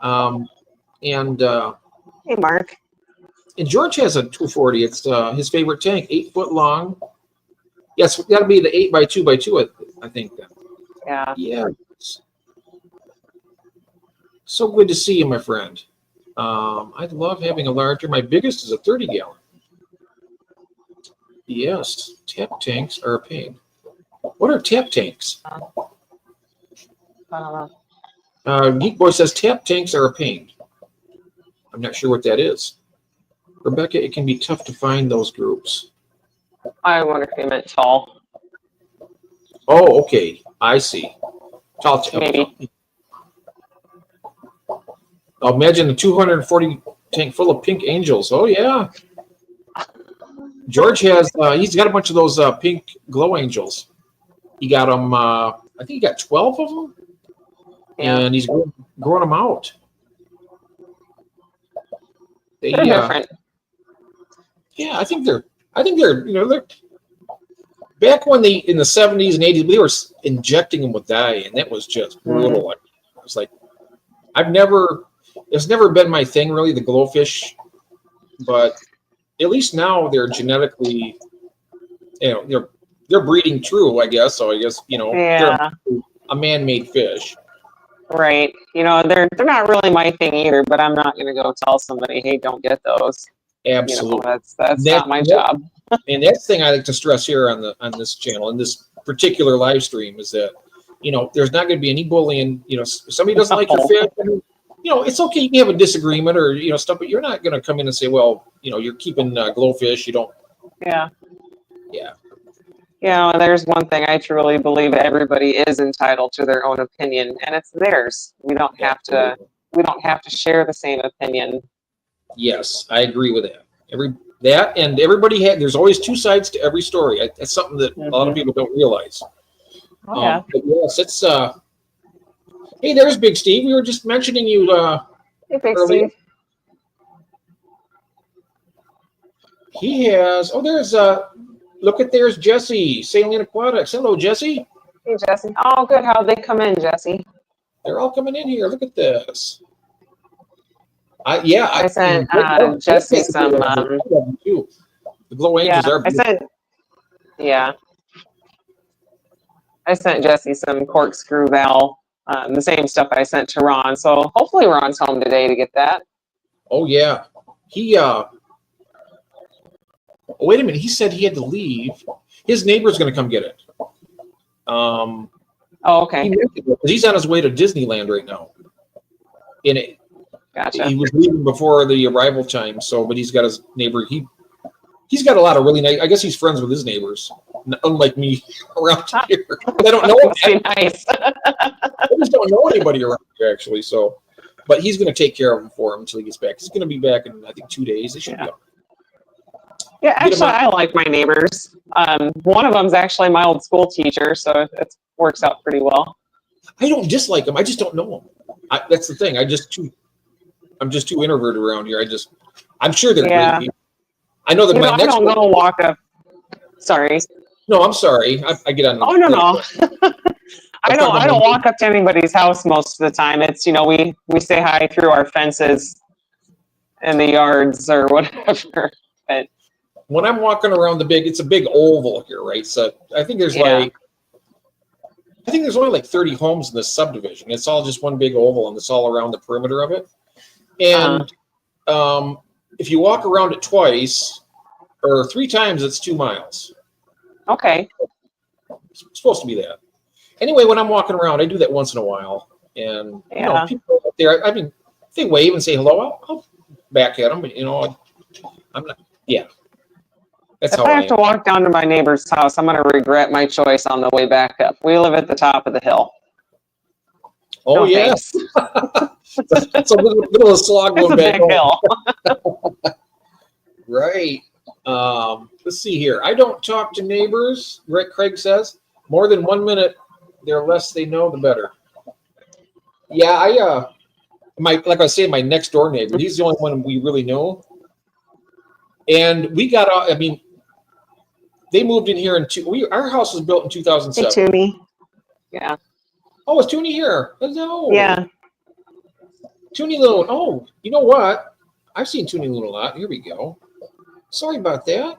[SPEAKER 2] Hey, Mark.
[SPEAKER 1] And George has a 240. It's his favorite tank, 8 foot long. Yes, got to be the 8x2x2. I think.
[SPEAKER 2] Yeah.
[SPEAKER 1] Yeah. So good to see you, my friend. I love having a larger. My biggest is a 30 gallon. Yes, tap tanks are a pain. What are tap tanks?
[SPEAKER 2] I don't know.
[SPEAKER 1] Geek Boy says tap tanks are a pain. I'm not sure what that is. Rebecca, it can be tough to find those groups.
[SPEAKER 2] I wonder if you meant tall.
[SPEAKER 1] Oh, okay. I see. Tall.
[SPEAKER 2] Maybe.
[SPEAKER 1] Imagine a 240 tank full of pink angels. Oh, yeah. George has, he's got a bunch of those pink glow angels. He got them, I think he got 12 of them.
[SPEAKER 2] Yeah.
[SPEAKER 1] And he's growing them out.
[SPEAKER 2] They're different.
[SPEAKER 1] Yeah, I think they're, they're back when in the 70s and 80s, we were injecting them with dye, and that was just brutal. Mm-hmm. It was like, it's never been my thing, really, the glowfish, but at least now they're genetically, they're breeding true, I guess. So I guess,
[SPEAKER 2] yeah.
[SPEAKER 1] They're a man-made fish.
[SPEAKER 2] Right. They're not really my thing either, but I'm not going to go tell somebody, hey, don't get those.
[SPEAKER 1] Absolutely.
[SPEAKER 2] That's not my job.
[SPEAKER 1] And that's the thing I like to stress here on this channel, in this particular live stream, is that, there's not going to be any bullying. If somebody doesn't like your fish, it's okay. You can have a disagreement or, stuff, but you're not going to come in and say, well, you're keeping glowfish. You don't.
[SPEAKER 2] Yeah.
[SPEAKER 1] Yeah.
[SPEAKER 2] There's one thing I truly believe: everybody is entitled to their own opinion, and it's theirs. We don't have to share the same opinion.
[SPEAKER 1] Yes, I agree with that. And everybody there's always two sides to every story. That's something that a lot of people don't realize.
[SPEAKER 2] Oh, yeah.
[SPEAKER 1] But yes, it's hey, there's Big Steve. We were just mentioning you
[SPEAKER 2] hey, Big
[SPEAKER 1] earlier.
[SPEAKER 2] Steve.
[SPEAKER 1] He has there's Jesse, Saline Aquatics. Hello, Jesse.
[SPEAKER 2] Hey, Jesse. Oh, good. How'd they come in, Jesse?
[SPEAKER 1] They're all coming in here. Look at this. I
[SPEAKER 2] sent Jesse some.
[SPEAKER 1] The glow angels are beautiful.
[SPEAKER 2] I sent Jesse some corkscrew valve, the same stuff I sent to Ron. So hopefully Ron's home today to get that.
[SPEAKER 1] Oh yeah, he. Wait a minute. He said he had to leave. His neighbor's going to come get it.
[SPEAKER 2] Oh, okay.
[SPEAKER 1] He's on his way to Disneyland right now.
[SPEAKER 2] Gotcha.
[SPEAKER 1] He was leaving before the arrival time, but he's got his neighbor. He's got a lot of really nice. I guess he's friends with his neighbors, unlike me around here. I don't know.
[SPEAKER 2] Nice.
[SPEAKER 1] I just don't know anybody around here actually. So, but he's going to take care of him for him until he gets back. He's going to be back in I think 2 days. They should be.
[SPEAKER 2] Yeah, actually, I like my neighbors. One of them's actually my old school teacher, so it works out pretty well.
[SPEAKER 1] I don't dislike him. I just don't know him. That's the thing. I'm just too introverted around here. I'm sure they're great people. I know that my next.
[SPEAKER 2] I don't walk up. Sorry.
[SPEAKER 1] No, I'm sorry. I get on.
[SPEAKER 2] Oh no. I don't walk up to anybody's house most of the time. It's we say hi through our fences in the yards or whatever. But
[SPEAKER 1] when I'm walking around it's a big oval here, right? So I think there's only like 30 homes in this subdivision. It's all just one big oval, and it's all around the perimeter of it. And if you walk around it twice or 3 times, it's 2 miles.
[SPEAKER 2] Okay.
[SPEAKER 1] It's supposed to be that. Anyway, when I'm walking around, I do that once in a while. And, people up there, if they wave and say hello, I'll back at them. I'm not. Yeah, that's
[SPEAKER 2] If
[SPEAKER 1] how
[SPEAKER 2] I
[SPEAKER 1] I
[SPEAKER 2] have to
[SPEAKER 1] am.
[SPEAKER 2] walk down to my neighbor's house, I'm going to regret my choice on the way back up. We live at the top of the hill.
[SPEAKER 1] Oh
[SPEAKER 2] No
[SPEAKER 1] yeah,
[SPEAKER 2] thanks.
[SPEAKER 1] it's a little of a slog
[SPEAKER 2] It's
[SPEAKER 1] going
[SPEAKER 2] a
[SPEAKER 1] back
[SPEAKER 2] big
[SPEAKER 1] home.
[SPEAKER 2] hill.
[SPEAKER 1] Right. Let's see here. I don't talk to neighbors. Craig says more than 1 minute. The less they know, the better. Yeah, like I say, my next door neighbor. He's the only one we really know. And we got. I mean, they moved in here our house was built in
[SPEAKER 2] Hey,
[SPEAKER 1] 2007.
[SPEAKER 2] Toomey. Yeah.
[SPEAKER 1] Oh, it's Toonie here. Hello.
[SPEAKER 2] Yeah.
[SPEAKER 1] Toonie Little. Oh, you know what? I've seen Toonie Little a lot. Here we go. Sorry about that.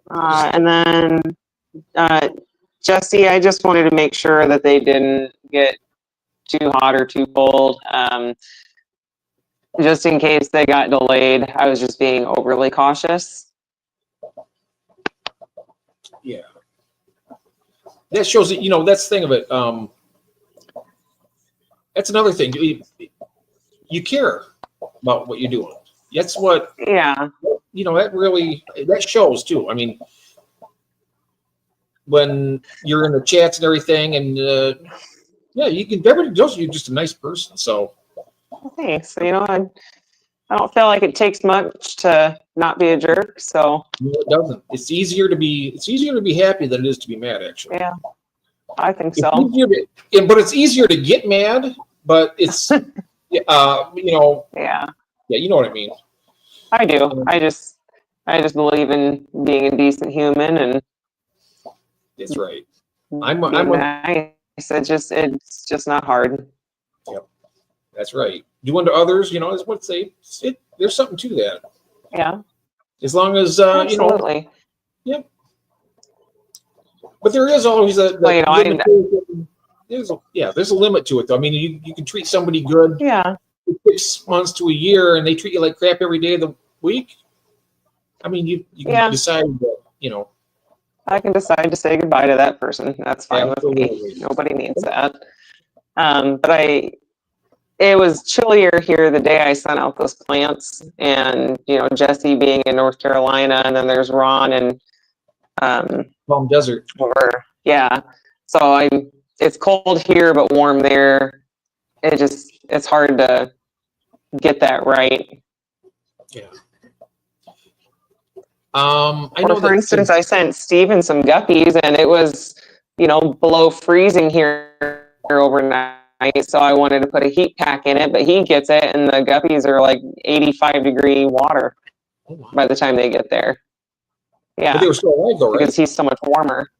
[SPEAKER 2] And then Jesse, I just wanted to make sure that they didn't get too hot or too cold. Just in case they got delayed, I was just being overly cautious.
[SPEAKER 1] Yeah. That shows that, that's the thing of it. That's another thing. You care about what you're doing. That's what,
[SPEAKER 2] Yeah.
[SPEAKER 1] that shows too. I mean, when you're in the chats and everything, and everybody knows you're just a nice person. So
[SPEAKER 2] Thanks. I don't feel like it takes much to not be a jerk. So
[SPEAKER 1] it doesn't. It's easier to be happy than it is to be mad. Actually,
[SPEAKER 2] yeah, I think
[SPEAKER 1] it's
[SPEAKER 2] so.
[SPEAKER 1] but it's easier to get mad. But it's,
[SPEAKER 2] Yeah,
[SPEAKER 1] yeah, you know what I mean.
[SPEAKER 2] I do. I just believe in being a decent human and
[SPEAKER 1] That's right.
[SPEAKER 2] being nice. It's just not hard.
[SPEAKER 1] Yep, that's right. Do unto others, is what they. There's something to that.
[SPEAKER 2] Yeah.
[SPEAKER 1] As long as
[SPEAKER 2] Absolutely.
[SPEAKER 1] Yep. But there is always a there's a limit to it though. I mean, you can treat somebody good.
[SPEAKER 2] Yeah.
[SPEAKER 1] 6 months to a year, and they treat you like crap every day of the week. I mean, you can decide that,
[SPEAKER 2] I can decide to say goodbye to that person. That's fine
[SPEAKER 1] absolutely.
[SPEAKER 2] with me. Nobody needs that. But it was chillier here the day I sent out those plants, and Jesse being in North Carolina, and then there's Ron and
[SPEAKER 1] Palm Desert.
[SPEAKER 2] Yeah. So it's cold here but warm there. It's hard to get that right.
[SPEAKER 1] Yeah. I know.
[SPEAKER 2] For instance, I sent Steven some guppies, and it was, below freezing here overnight. So I wanted to put a heat pack in it, but he gets it, and the guppies are like 85-degree water by the time they get there. Yeah.
[SPEAKER 1] But they were still alive though, right?
[SPEAKER 2] Because he's so much warmer.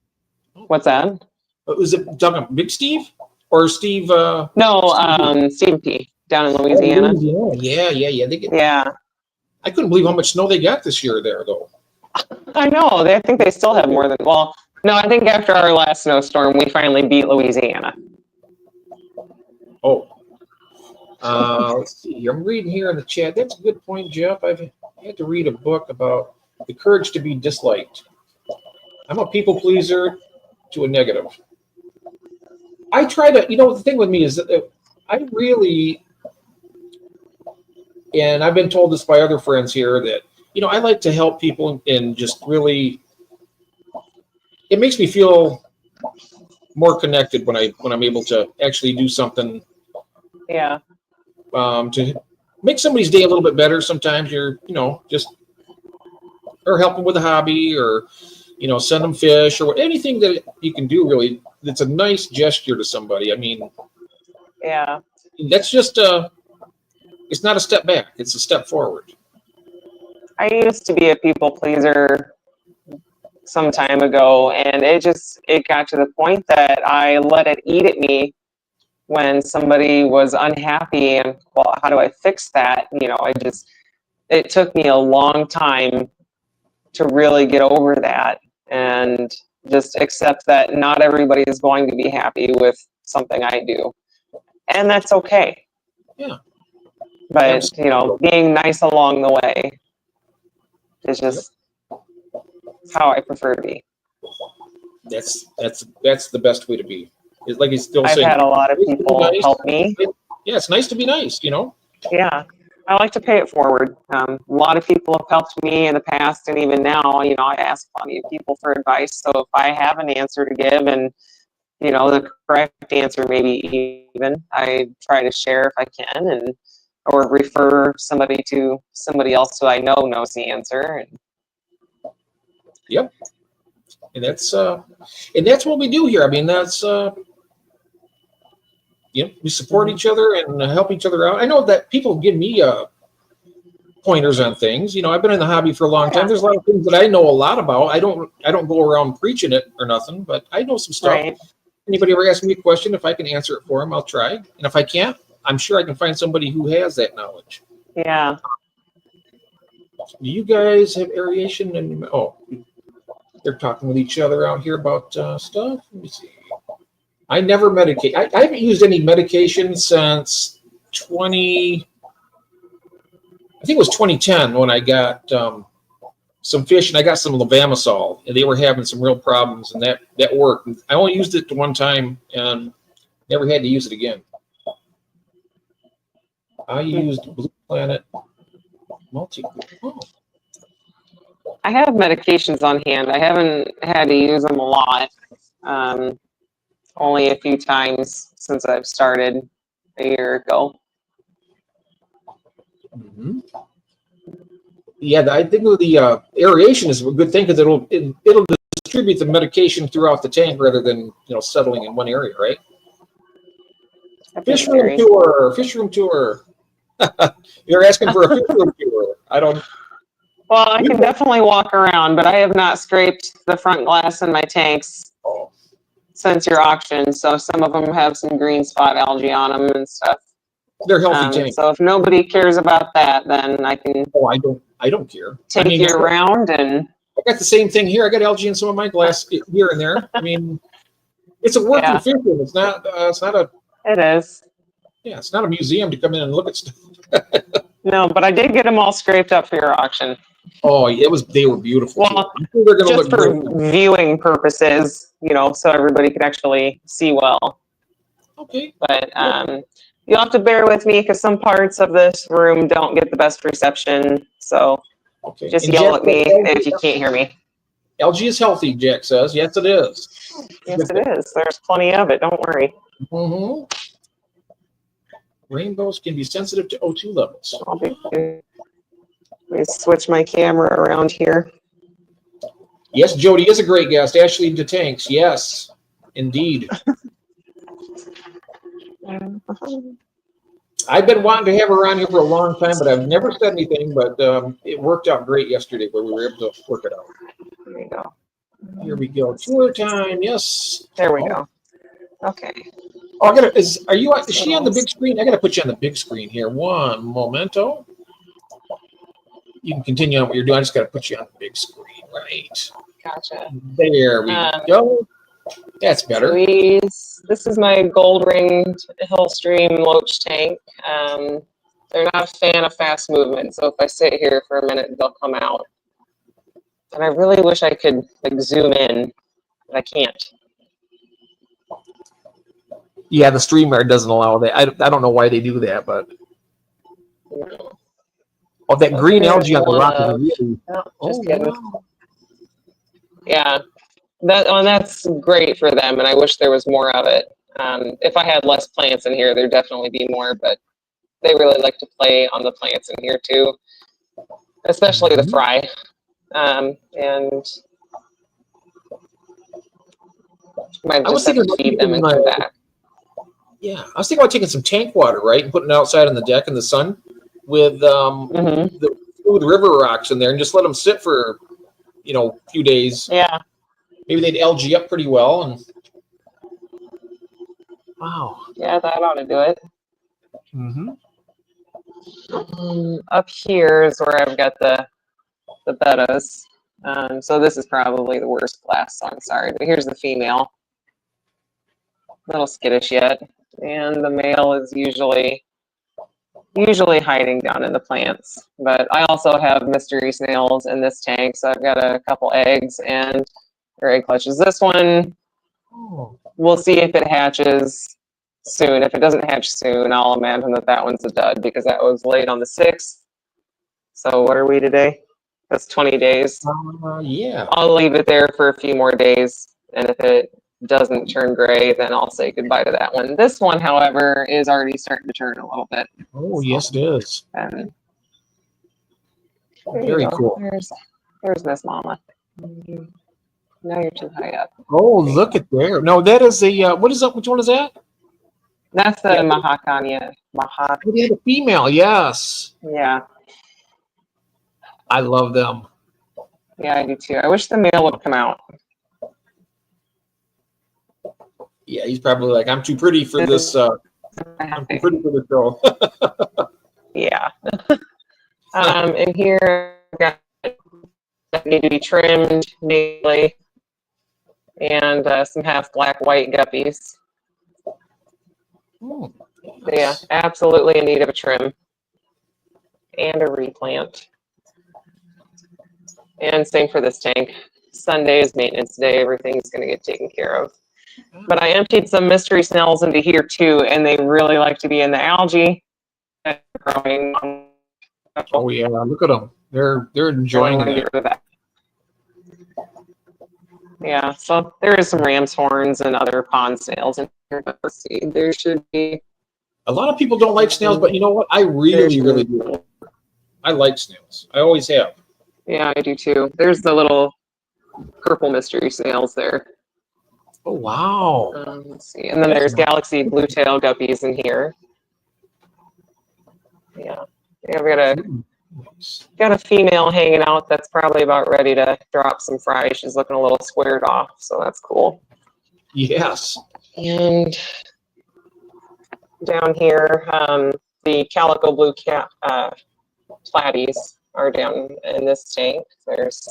[SPEAKER 2] What's that?
[SPEAKER 1] Was it talking about Big Steve or Steve?
[SPEAKER 2] No, Steve P. down in Louisiana.
[SPEAKER 1] Yeah. They get.
[SPEAKER 2] Yeah.
[SPEAKER 1] I couldn't believe how much snow they got this year there, though.
[SPEAKER 2] I know. I think they still have more than. Well, no, I think after our last snowstorm, we finally beat Louisiana.
[SPEAKER 1] Oh. Let's see. I'm reading here in the chat. That's a good point, Jeff. I've had to read a book about the courage to be disliked. I'm a people pleaser to a negative. I try to, the thing with me is that I really, and I've been told this by other friends here, that, I like to help people and just really, it makes me feel more connected when I'm able to actually do something.
[SPEAKER 2] Yeah.
[SPEAKER 1] To make somebody's day a little bit better. Sometimes you're, just, or help them with a hobby, or, send them fish, or anything that you can do really. It's a nice gesture to somebody. I mean,
[SPEAKER 2] yeah,
[SPEAKER 1] that's just it's not a step back. It's a step forward.
[SPEAKER 2] I used to be a people pleaser some time ago, and it got to the point that I let it eat at me when somebody was unhappy, and well, how do I fix that? It took me a long time to really get over that and just accept that not everybody is going to be happy with something I do. And that's okay.
[SPEAKER 1] Yeah.
[SPEAKER 2] But,
[SPEAKER 1] Absolutely.
[SPEAKER 2] being nice along the way is just how I prefer to be.
[SPEAKER 1] That's the best way to be. It's like he's still
[SPEAKER 2] I've
[SPEAKER 1] saying.
[SPEAKER 2] had a lot of people help me.
[SPEAKER 1] Yeah, it's nice to be nice,
[SPEAKER 2] Yeah. I like to pay it forward. A lot of people have helped me in the past, and even now, you know, I ask plenty of people for advice. So if I have an answer to give, and you know, the correct answer, maybe even, I try to share if I can, and or refer somebody to somebody else who I know knows the answer. And
[SPEAKER 1] yep. And that's what we do here. I mean, that's you know, we support each other and help each other out. I know that people give me pointers on things. You know, I've been in the hobby for a long time. There's a lot of things that I know a lot about. I don't go around preaching it or nothing, but I know some stuff.
[SPEAKER 2] Right.
[SPEAKER 1] Anybody ever asks me a question, if I can answer it for them, I'll try. And if I can't, I'm sure I can find somebody who has that knowledge.
[SPEAKER 2] Yeah.
[SPEAKER 1] Do you guys have aeration? And they're talking with each other out here about stuff. Let me see. I never medicate. I haven't used any medication since I think it was 2010 when I got some fish, and I got some levamisole, and they were having some real problems, and that worked. I only used it one time and never had to use it again. I used Blue Planet Multi. Oh.
[SPEAKER 2] I have medications on hand. I haven't had to use them a lot. Only a few times since I've started a year ago.
[SPEAKER 1] Mm-hmm. Yeah, I think the aeration is a good thing because it'll distribute the medication throughout the tank rather than settling in one area, right? Fish room tour. You're asking for a fish room tour. I don't.
[SPEAKER 2] Well, I can definitely walk around, but I have not scraped the front glass in my tanks since your auction. So some of them have some green spot algae on them and stuff.
[SPEAKER 1] They're healthy tanks.
[SPEAKER 2] So if nobody cares about that, then I can.
[SPEAKER 1] Oh, I don't care.
[SPEAKER 2] Take you around, and
[SPEAKER 1] I got the same thing here. I got algae in some of my glass here and there. I mean, it's a working fish room. It's not. It's not a.
[SPEAKER 2] It is.
[SPEAKER 1] Yeah, it's not a museum to come in and look at stuff.
[SPEAKER 2] No, but I did get them all scraped up for your auction.
[SPEAKER 1] Oh, they were beautiful.
[SPEAKER 2] Well, just for viewing purposes, so everybody could actually see well.
[SPEAKER 1] Okay.
[SPEAKER 2] But you'll have to bear with me because some parts of this room don't get the best reception. So just yell at me if you can't hear me.
[SPEAKER 1] Algae is healthy, Jack says. Yes, it is.
[SPEAKER 2] Yes, it is. There's plenty of it. Don't worry.
[SPEAKER 1] Mm-hmm. Rainbows can be sensitive to O2 levels.
[SPEAKER 2] Let me switch my camera around here.
[SPEAKER 1] Yes, Jodi is a great guest. Ashley to tanks. Yes, indeed. I've been wanting to have her on here for a long time, but I've never said anything. But it worked out great yesterday where we were able to work it out.
[SPEAKER 2] There we go.
[SPEAKER 1] Here we go. Tour time. Yes.
[SPEAKER 2] There we go. Okay.
[SPEAKER 1] Oh, is she on the big screen? I gotta put you on the big screen here. One momento. You can continue on what you're doing. I just gotta put you on the big screen, right?
[SPEAKER 2] Gotcha.
[SPEAKER 1] There we go. That's better.
[SPEAKER 2] This is my gold ringed Hillstream loach tank. They're not a fan of fast movement, so if I sit here for a minute, they'll come out. And I really wish I could zoom in, but I can't.
[SPEAKER 1] Yeah, the StreamYard doesn't allow that. I don't know why they do that, but that green algae on the rock is really.
[SPEAKER 2] Just kidding. Wow. Yeah, that's great for them, and I wish there was more of it. If I had less plants in here, there'd definitely be more, but they really like to play on the plants in here too, especially the fry. And might just have to feed them and come back.
[SPEAKER 1] Yeah, I was thinking about taking some tank water, right, and putting it outside on the deck in the sun with the smooth river rocks in there, and just let them sit for a few days.
[SPEAKER 2] Yeah,
[SPEAKER 1] maybe they'd algae up pretty well. And wow,
[SPEAKER 2] yeah, that ought to do it.
[SPEAKER 1] Mm-hmm.
[SPEAKER 2] Up here is where I've got the bettas. So this is probably the worst glass, so I'm sorry, but here's the female. A little skittish yet. And the male is usually hiding down in the plants. But I also have mystery snails in this tank, so I've got a couple eggs or egg clutches. This one, we'll see if it hatches soon. If it doesn't hatch soon, I'll imagine that one's a dud because that was laid on the 6th. So what are we today? That's 20 days.
[SPEAKER 1] Yeah.
[SPEAKER 2] I'll leave it there for a few more days. And if it doesn't turn gray, then I'll say goodbye to that one. This one, however, is already starting to turn a little bit.
[SPEAKER 1] Oh, yes, it is.
[SPEAKER 2] And
[SPEAKER 1] Very cool.
[SPEAKER 2] There's Miss Mama. Now you're too high up.
[SPEAKER 1] Oh, look at there. No, that is a, what is that? Which one is that?
[SPEAKER 2] That's the Mahakania.
[SPEAKER 1] Oh, they had a female, yes.
[SPEAKER 2] Yeah.
[SPEAKER 1] I love them.
[SPEAKER 2] Yeah, I do too. I wish the male would come out.
[SPEAKER 1] Yeah, he's probably like, I'm too pretty for this. I'm too pretty for this girl.
[SPEAKER 2] Yeah. And here I've got that need to be trimmed daily, and some half black white guppies.
[SPEAKER 1] Oh,
[SPEAKER 2] So yeah, absolutely in need of a trim and a replant. And same for this tank. Sunday is maintenance day. Everything's going to get taken care of. But I emptied some mystery snails into here too, and they really like to be in the algae. Growing.
[SPEAKER 1] Oh yeah, look at them. They're enjoying it.
[SPEAKER 2] Yeah, so there is some ram's horns and other pond snails in here. But let's see, there should be.
[SPEAKER 1] A lot of people don't like snails, but you know what? I really do. I like snails. I always have.
[SPEAKER 2] Yeah, I do too. There's the little purple mystery snails there.
[SPEAKER 1] Oh wow!
[SPEAKER 2] Let's see, and then there's galaxy blue-tail guppies in here. Yeah, we got a female hanging out that's probably about ready to drop some fry. She's looking a little squared off, so that's cool.
[SPEAKER 1] Yes.
[SPEAKER 2] And down here, the calico blue cat platies are down in this tank. There's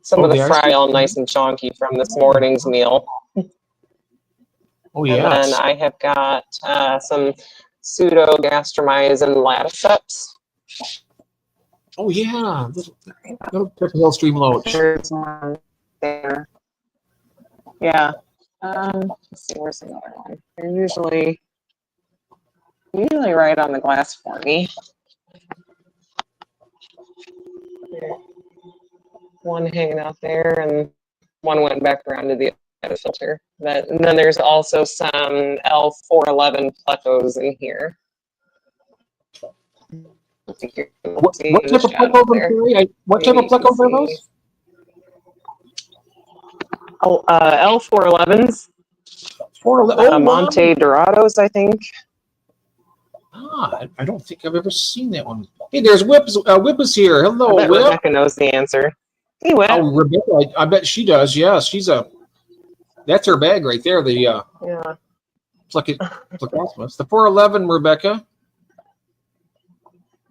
[SPEAKER 2] some of the fry all nice and chunky from this morning's meal.
[SPEAKER 1] Oh yeah.
[SPEAKER 2] And then I have got some pseudogastromyces laticeps.
[SPEAKER 1] Oh yeah, little hill stream loach.
[SPEAKER 2] There's one there. Yeah. Let's see, where's the other one? They're usually right on the glass for me. One hanging out there, and one went back around to the other filter. And then there's also some L411 plecos in here.
[SPEAKER 1] What type of plecos? What type of plecos are those?
[SPEAKER 2] Oh, L411s. Monte Dorados, I think.
[SPEAKER 1] I don't think I've ever seen that one. Hey, there's Whip. Whip is here. Hello,
[SPEAKER 2] Whip. Rebecca knows the answer. Hey, Whip.
[SPEAKER 1] Oh, Rebecca, I bet she does. Yes, that's her bag right there. The Plecosmus. The 411, Rebecca.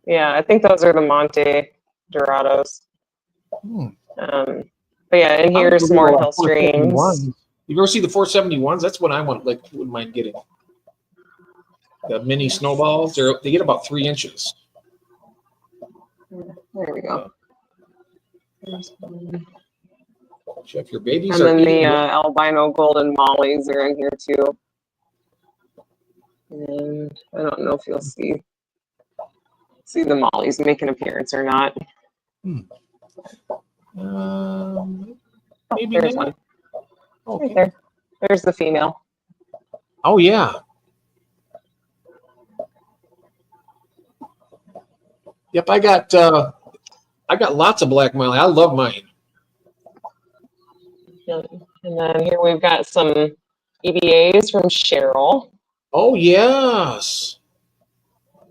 [SPEAKER 2] Yeah, I think those are the Monte Dorados. But yeah, and here's more hill streams.
[SPEAKER 1] You ever see the 471s? That's what I wouldn't mind getting. The mini snowballs, they get about 3 inches.
[SPEAKER 2] There we go.
[SPEAKER 1] Jeff, your babies
[SPEAKER 2] and
[SPEAKER 1] are
[SPEAKER 2] then the albino golden mollies are in here too. And I don't know if you'll see the mollies make an appearance or not.
[SPEAKER 1] Maybe
[SPEAKER 2] there's one.
[SPEAKER 1] Okay.
[SPEAKER 2] Right there. There's the female.
[SPEAKER 1] Oh yeah. Yep, I got lots of black molly. I love mine.
[SPEAKER 2] And then here we've got some EBAs from Cheryl.
[SPEAKER 1] Oh yes.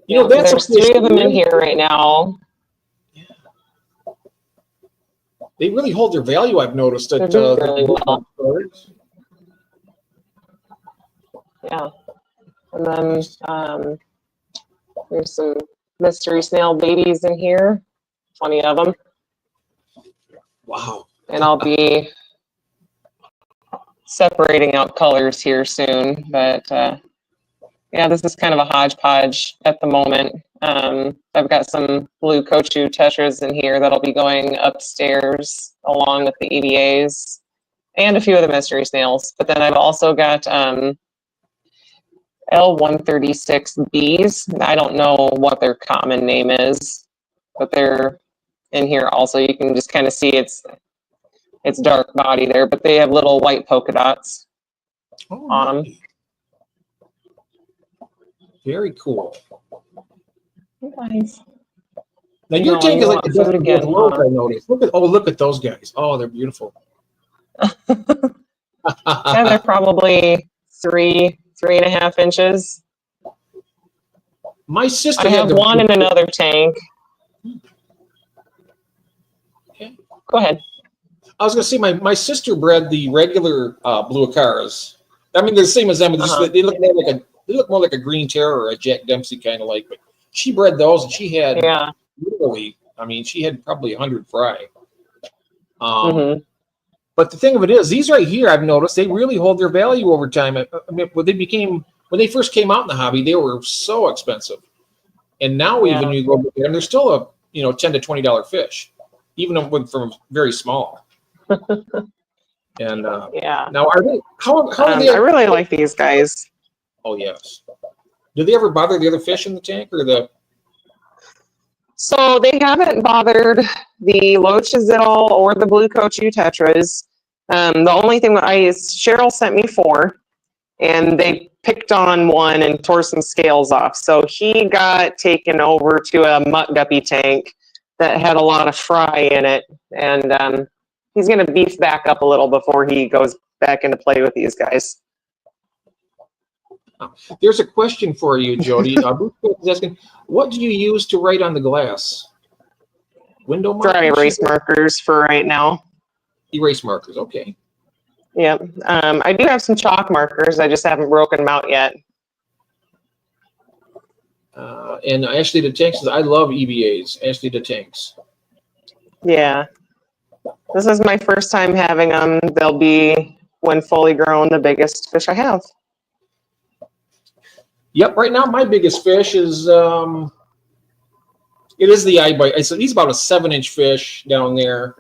[SPEAKER 1] You know,
[SPEAKER 2] there's 3 of them in here right now.
[SPEAKER 1] Yeah. They really hold their value. I've noticed that.
[SPEAKER 2] Really well. Yeah. And then there's some mystery snail babies in here. 20 of them.
[SPEAKER 1] Wow.
[SPEAKER 2] And I'll be separating out colors here soon, but yeah, this is kind of a hodgepodge at the moment. I've got some blue Kochu tetras in here that'll be going upstairs along with the EBAs and a few of the mystery snails. But then I've also got L136Bs. I don't know what their common name is, but they're in here also. You can just kind of see it's dark body there, but they have little white polka dots on them.
[SPEAKER 1] Very cool.
[SPEAKER 2] Nice.
[SPEAKER 1] Now your tank is like the best of both worlds, I noticed. Look at those guys. Oh, they're beautiful.
[SPEAKER 2] Yeah, they're probably 3.5 inches.
[SPEAKER 1] My sister
[SPEAKER 2] I have one in another tank.
[SPEAKER 1] Okay.
[SPEAKER 2] Go ahead.
[SPEAKER 1] I was going to say my sister bred the regular blue Acaras. I mean, they're the same as them. But they look more like a green terror or a Jack Dempsey kind of like. But she bred those, and she had literally. I mean, she had probably 100 fry. But the thing of it is, these right here, I've noticed they really hold their value over time. I mean, when they first came out in the hobby, they were so expensive, and now even you go look at them, they're still a $10 to $20 fish, even from very small. And now are they? How are they?
[SPEAKER 2] I really like these guys.
[SPEAKER 1] Oh yes. Do they ever bother the other fish in the tank or the?
[SPEAKER 2] So they haven't bothered the loaches at all or the blue coachie tetras. The only thing Cheryl sent me 4, and they picked on one and tore some scales off. So he got taken over to a mutt guppy tank that had a lot of fry in it, and he's going to beef back up a little before he goes back into play with these guys.
[SPEAKER 1] There's a question for you, Jodi. Asking, what do you use to write on the glass? Window markers?
[SPEAKER 2] Dry erase markers for right now.
[SPEAKER 1] Erase markers, okay.
[SPEAKER 2] Yep. I do have some chalk markers. I just haven't broken them out yet.
[SPEAKER 1] And Ashley the Tanks, I love EVAs. Ashley the Tanks.
[SPEAKER 2] Yeah. This is my first time having them. They'll be, when fully grown, the biggest fish I have.
[SPEAKER 1] Yep, right now my biggest fish is it is the eye bite. So he's about a 7-inch fish down there,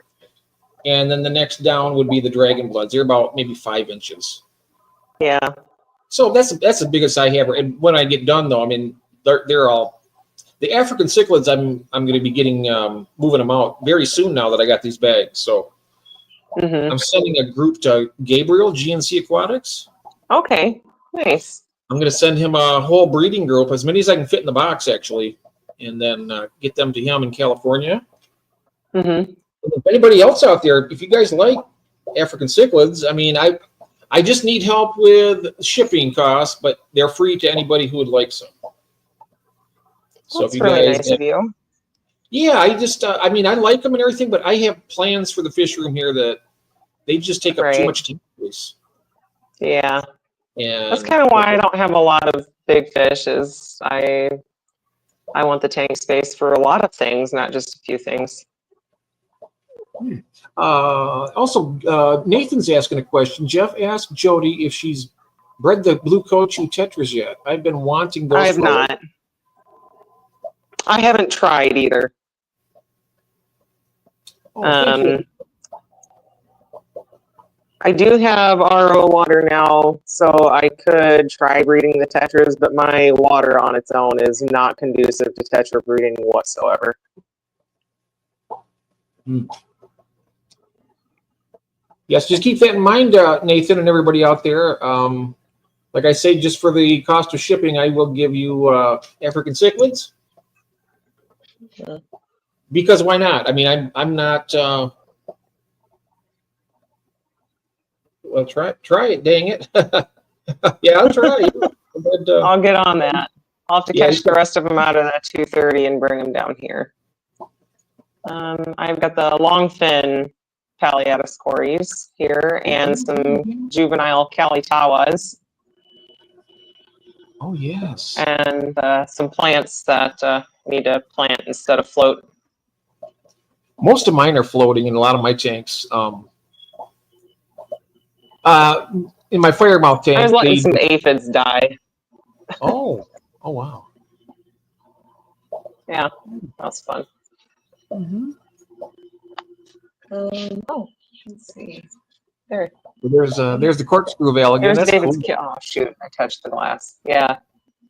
[SPEAKER 1] and then the next down would be the dragon bloods. They're about maybe 5 inches.
[SPEAKER 2] Yeah.
[SPEAKER 1] So that's the biggest I have. And when I get done though, I mean they're all the African cichlids. I'm going to be getting moving them out very soon now that I got these bags. So I'm sending a group to Gabriel GNC Aquatics.
[SPEAKER 2] Okay, nice. I'm
[SPEAKER 1] going to send him a whole breeding group, as many as I can fit in the box, actually, and then get them to him in California. If anybody else out there, if you guys like African cichlids, I mean, I just need help with shipping costs, but they're free to anybody who would like some. So
[SPEAKER 2] that's really nice of you.
[SPEAKER 1] Yeah, I just, I mean, I like them and everything, but I have plans for the fish room here that they just take up too much time.
[SPEAKER 2] Yeah.
[SPEAKER 1] And
[SPEAKER 2] that's kind of why I don't have a lot of big fish. Is I want the tank space for a lot of things, not just a few things.
[SPEAKER 1] Also, Nathan's asking a question. Jeff asked Jodi if she's bred the blue coachie tetras yet. I've been wanting those.
[SPEAKER 2] I have not. I haven't tried either. I do have RO water now, so I could try breeding the tetras, but my water on its own is not conducive to tetra breeding whatsoever.
[SPEAKER 1] Yes, just keep that in mind, Nathan, and everybody out there. Like I say, just for the cost of shipping, I will give you African cichlids. Because why not? I mean, I'm not. Well, try it. Dang it! Yeah, I'll try. But,
[SPEAKER 2] I'll get on that. I'll have to catch the rest of them out of that 230 and bring them down here. I've got the long fin Palliatus here and some juvenile Calitawas.
[SPEAKER 1] Oh yes.
[SPEAKER 2] And some plants that need to plant instead of float.
[SPEAKER 1] Most of mine are floating in a lot of my tanks. In my firemouth tank,
[SPEAKER 2] I was letting some aphids die.
[SPEAKER 1] Oh wow.
[SPEAKER 2] Yeah, that's fun.
[SPEAKER 1] Mm-hmm.
[SPEAKER 2] Oh, let's see. There.
[SPEAKER 1] There's the corkscrew veil again.
[SPEAKER 2] There's
[SPEAKER 1] That's
[SPEAKER 2] David's
[SPEAKER 1] cool.
[SPEAKER 2] kill. Oh shoot! I touched the glass. Yeah.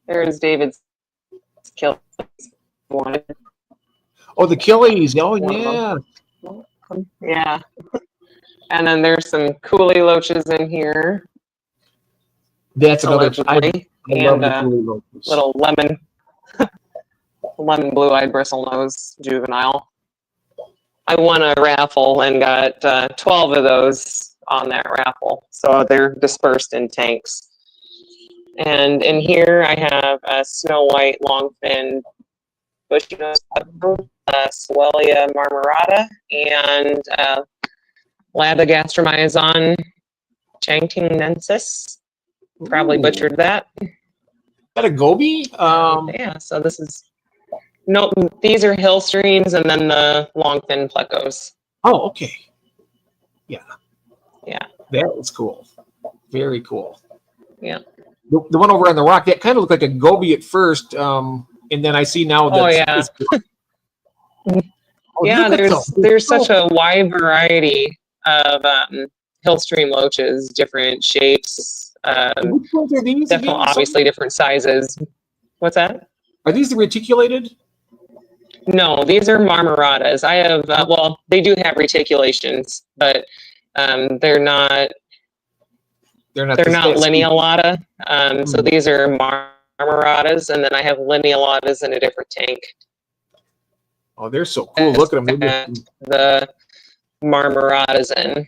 [SPEAKER 2] There's David's kill. One.
[SPEAKER 1] Oh, the Achilles. Oh,
[SPEAKER 2] One
[SPEAKER 1] yeah.
[SPEAKER 2] of them. Yeah. And then there's some coolie loaches in here.
[SPEAKER 1] That's another. I
[SPEAKER 2] Allegedly.
[SPEAKER 1] love
[SPEAKER 2] And
[SPEAKER 1] the Cooley loaches.
[SPEAKER 2] little lemon blue-eyed bristlenose juvenile. I won a raffle and got 12 of those on that raffle. So they're dispersed in tanks. And in here I have a snow white long-finned bushy nose Solelia marmorata, and Labogastromyzon changtingensis. Probably
[SPEAKER 1] Ooh.
[SPEAKER 2] butchered that.
[SPEAKER 1] Is that a goby?
[SPEAKER 2] Yeah, so this is, no, these are hill streams and then the long fin plecos.
[SPEAKER 1] Oh, okay. Yeah.
[SPEAKER 2] Yeah.
[SPEAKER 1] That was cool. Very cool.
[SPEAKER 2] Yeah.
[SPEAKER 1] The one over on the rock, that kind of looked like a goby at first, and then I see now that
[SPEAKER 2] Oh, yeah. Yeah, there's such a wide variety of hill stream loaches, different shapes.
[SPEAKER 1] Which ones are these?
[SPEAKER 2] Definitely,
[SPEAKER 1] Again?
[SPEAKER 2] obviously, different sizes. What's that?
[SPEAKER 1] Are these the reticulated?
[SPEAKER 2] No, these are marmoratas. I have, well, they do have reticulations, but they're not linealata. So these are marmoratas, and then I have linealatas in a different tank.
[SPEAKER 1] Oh, they're so cool. Look at them.
[SPEAKER 2] The marmoratas in.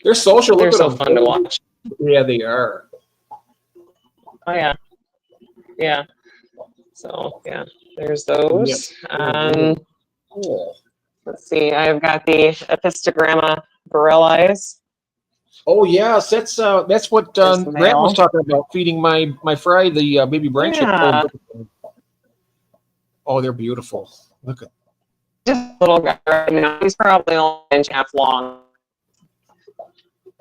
[SPEAKER 1] They're social.
[SPEAKER 2] They're
[SPEAKER 1] Look at
[SPEAKER 2] so
[SPEAKER 1] them.
[SPEAKER 2] fun to watch.
[SPEAKER 1] Yeah, they are.
[SPEAKER 2] Oh yeah, yeah. So yeah, there's those.
[SPEAKER 1] Yep. Cool.
[SPEAKER 2] Let's see. I've got the Epistogramma virillis.
[SPEAKER 1] Oh yes, that's what Grant was talking about. Feeding my fry the baby branch.
[SPEAKER 2] Yeah.
[SPEAKER 1] Oh, they're beautiful. Look at.
[SPEAKER 2] Just a little guy right now. He's probably only an inch and a half long.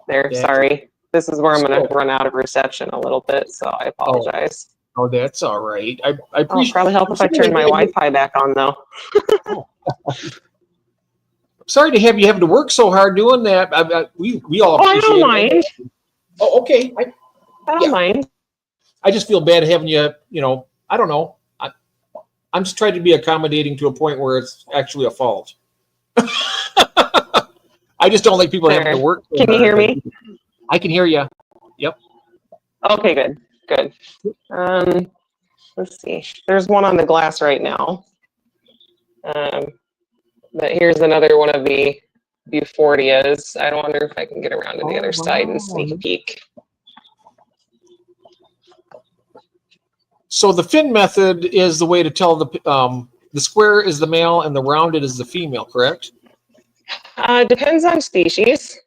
[SPEAKER 2] There, sorry. This is where I'm going to run out of reception a little bit, so I apologize.
[SPEAKER 1] Oh, that's all right. I appreciate.
[SPEAKER 2] It'll probably help if I turn my Wi-Fi back on, though.
[SPEAKER 1] Sorry to have you having to work so hard doing that. We all appreciate
[SPEAKER 2] I don't mind.
[SPEAKER 1] Oh, okay.
[SPEAKER 2] I don't mind.
[SPEAKER 1] I just feel bad having you. I don't know. I'm just trying to be accommodating to a point where it's actually a fault. I just don't like people having to work. So
[SPEAKER 2] can you hear me?
[SPEAKER 1] I can hear you. Yep.
[SPEAKER 2] Okay, good. Let's see. There's one on the glass right now. But here's another one of the Bufordias. I wonder if I can get around to the other side and sneak a peek.
[SPEAKER 1] So the fin method is the way to tell the square is the male and the rounded is the female, correct?
[SPEAKER 2] Depends on species.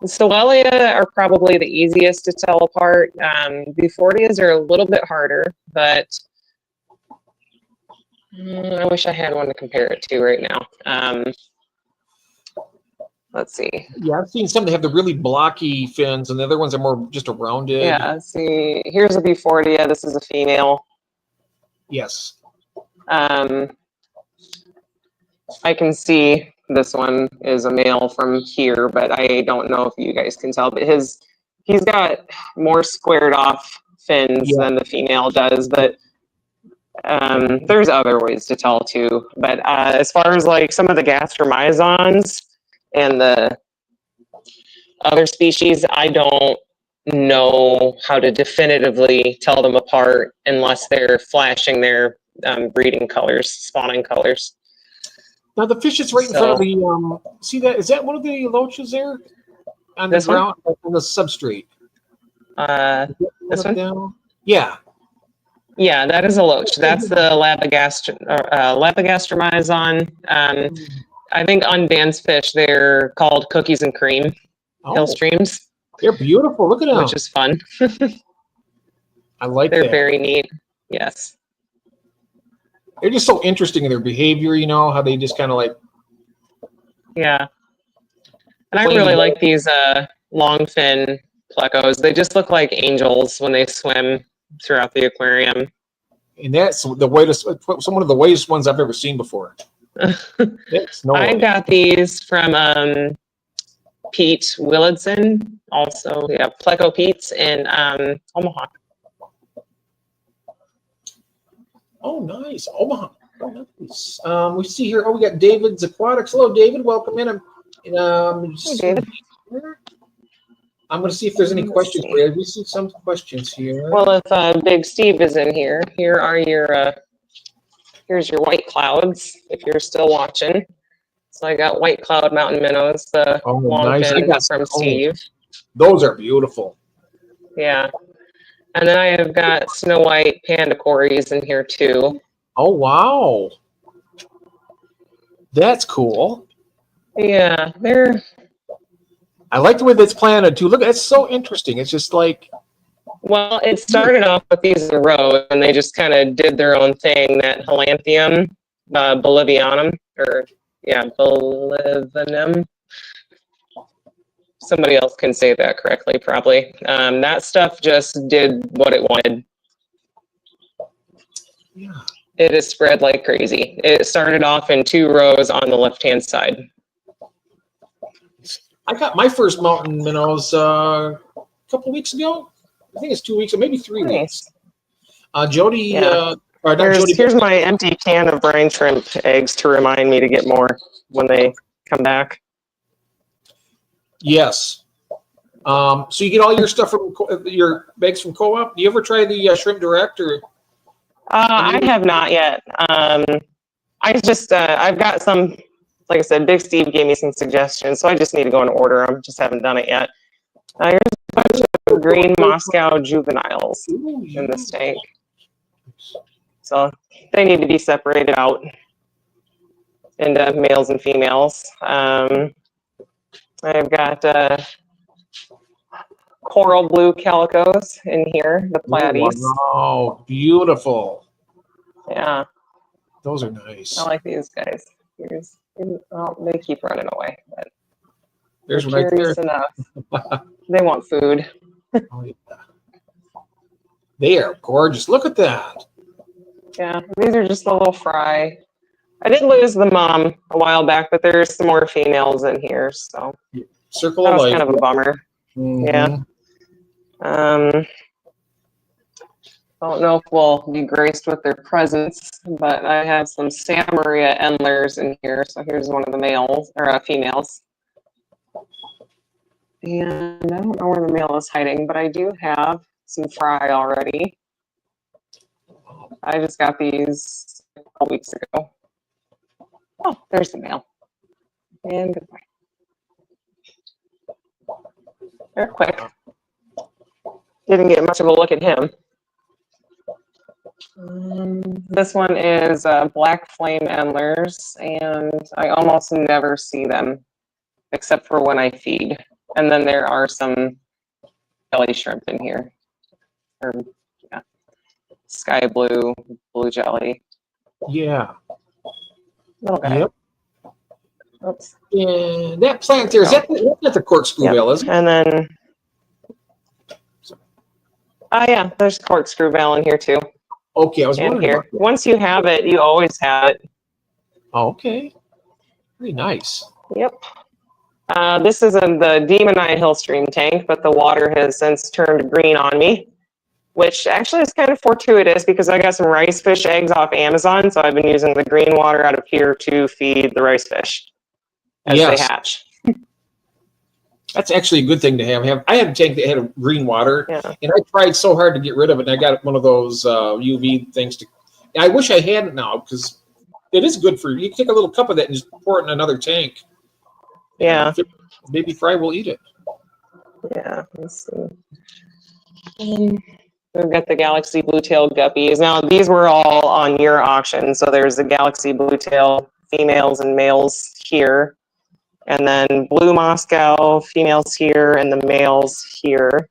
[SPEAKER 2] Solelia are probably the easiest to tell apart. Bufordias are a little bit harder, but I wish I had one to compare it to right now. Let's see.
[SPEAKER 1] Yeah, I've seen some that have the really blocky fins, and the other ones are more just a rounded.
[SPEAKER 2] Yeah, let's see. Here's a Bufordia. This is a female.
[SPEAKER 1] Yes.
[SPEAKER 2] I can see this one is a male from here, but I don't know if you guys can tell. But he's got more squared off fins than the female does. But there's other ways to tell too. But as far as like some of the gastromyzons and the other species, I don't know how to definitively tell them apart unless they're flashing their breeding colors, spawning colors.
[SPEAKER 1] Now the fish is right in front of the. See that? Is that one of the loaches there on the ground on the substrate?
[SPEAKER 2] This one?
[SPEAKER 1] Down? Yeah.
[SPEAKER 2] Yeah, that is a loach. That's the Labogastromyzon. I think on Dan's fish, they're called cookies and cream hill streams.
[SPEAKER 1] They're beautiful. Look at them.
[SPEAKER 2] Which is fun.
[SPEAKER 1] I like
[SPEAKER 2] They're
[SPEAKER 1] that.
[SPEAKER 2] very neat. Yes.
[SPEAKER 1] They're just so interesting in their behavior, how they just kind of like.
[SPEAKER 2] Yeah. And I really like these long fin plecos. They just look like angels when they swim throughout the aquarium.
[SPEAKER 1] And that's the whitest, one of the whitest ones I've ever seen before. It's no
[SPEAKER 2] I
[SPEAKER 1] way.
[SPEAKER 2] got these from Pete Willardson, also, yeah, Pleco Pete's in Omaha.
[SPEAKER 1] Oh, nice. Omaha. Oh, nice. We see here. Oh, we got David's Aquatics. Hello, David. Welcome in.
[SPEAKER 2] Hey, David.
[SPEAKER 1] I'm going to see if there's any
[SPEAKER 2] Let's
[SPEAKER 1] questions
[SPEAKER 2] see.
[SPEAKER 1] for you. We see some questions here.
[SPEAKER 2] Well, if Big Steve is in here, here are your here's your white clouds. If you're still watching, so I got white cloud mountain minnows, the
[SPEAKER 1] Oh,
[SPEAKER 2] long
[SPEAKER 1] nice. I
[SPEAKER 2] fin
[SPEAKER 1] got
[SPEAKER 2] from
[SPEAKER 1] some.
[SPEAKER 2] Steve.
[SPEAKER 1] Those are beautiful.
[SPEAKER 2] Yeah, and then I have got snow white panda cories in here too.
[SPEAKER 1] Oh, wow. That's cool.
[SPEAKER 2] Yeah, they're
[SPEAKER 1] I like the way that's planted too. Look, that's so interesting. It's just like,
[SPEAKER 2] well, it started off with these in a row, and they just kind of did their own thing. That Halanthium bolivianum, or yeah, bolivianum. Somebody else can say that correctly, probably. That stuff just did what it wanted.
[SPEAKER 1] yeah.
[SPEAKER 2] It is spread like crazy. It started off in 2 rows on the left-hand side.
[SPEAKER 1] I got my first mountain minnows a couple weeks ago. I think it's 2 weeks or maybe 3 weeks. Jodi,
[SPEAKER 2] Yeah.
[SPEAKER 1] or not Jodi.
[SPEAKER 2] Here's my empty can of brine shrimp eggs to remind me to get more when they come back.
[SPEAKER 1] Yes. So you get all your stuff from your bags from Co-op. Do you ever try the Shrimp Direct or?
[SPEAKER 2] I have not yet. I just I've got some, like I said, Big Steve gave me some suggestions, so I just need to go and order them. Just haven't done it yet. Here's a bunch of green Moscow juveniles in this tank, so they need to be separated out into males and females. I've got coral blue calicos in here, the platies.
[SPEAKER 1] Wow, beautiful.
[SPEAKER 2] Yeah,
[SPEAKER 1] Those are nice.
[SPEAKER 2] I like these guys. They keep running away, but
[SPEAKER 1] There's
[SPEAKER 2] they're
[SPEAKER 1] one right there.
[SPEAKER 2] curious enough. They want food.
[SPEAKER 1] Oh, yeah. They are gorgeous. Look at that.
[SPEAKER 2] Yeah, these are just a little fry. I did lose the mom a while back, but there's some more females in here, so
[SPEAKER 1] Circle
[SPEAKER 2] that
[SPEAKER 1] of
[SPEAKER 2] was
[SPEAKER 1] life.
[SPEAKER 2] kind of a bummer.
[SPEAKER 1] Mhm.
[SPEAKER 2] Yeah. Don't know if we'll be graced with their presence, but I have some Santa Maria endlers in here. So here's one of the males or females. And I don't know where the male is hiding, but I do have some fry already. I just got these a couple weeks ago. Oh, there's the male. And goodbye. They're quick. Didn't get much of a look at him. This one is black flame endlers, and I almost never see them except for when I feed. And then there are some jelly shrimp in here, or yeah, sky blue, blue jelly.
[SPEAKER 1] Yeah.
[SPEAKER 2] Little guy.
[SPEAKER 1] Yep.
[SPEAKER 2] Oops.
[SPEAKER 1] And that plant there, is that the corkscrew veil, isn't it?
[SPEAKER 2] And then, yeah, there's corkscrew veil in here too.
[SPEAKER 1] Okay, I was
[SPEAKER 2] And
[SPEAKER 1] wondering.
[SPEAKER 2] here, once you have it, you always have it.
[SPEAKER 1] Okay. Very nice.
[SPEAKER 2] Yep. This is in the Demon Eye Hillstream tank, but the water has since turned green on me, which actually is kind of fortuitous because I got some rice fish eggs off Amazon, so I've been using the green water out of here to feed the rice fish as they hatch.
[SPEAKER 1] That's actually a good thing to have. I had a tank that had a green water,
[SPEAKER 2] Yeah.
[SPEAKER 1] and I tried so hard to get rid of it, and I got one of those UV things. I wish I had it now because it is good for you. You can take a little cup of that and just pour it in another tank.
[SPEAKER 2] Yeah.
[SPEAKER 1] Baby fry will eat it.
[SPEAKER 2] Yeah. Let's see. We've got the Galaxy Blue-tailed guppies. Now, these were all on your auction, so there's the Galaxy Blue-tail females and males here. And then blue Moscow females here and the males here.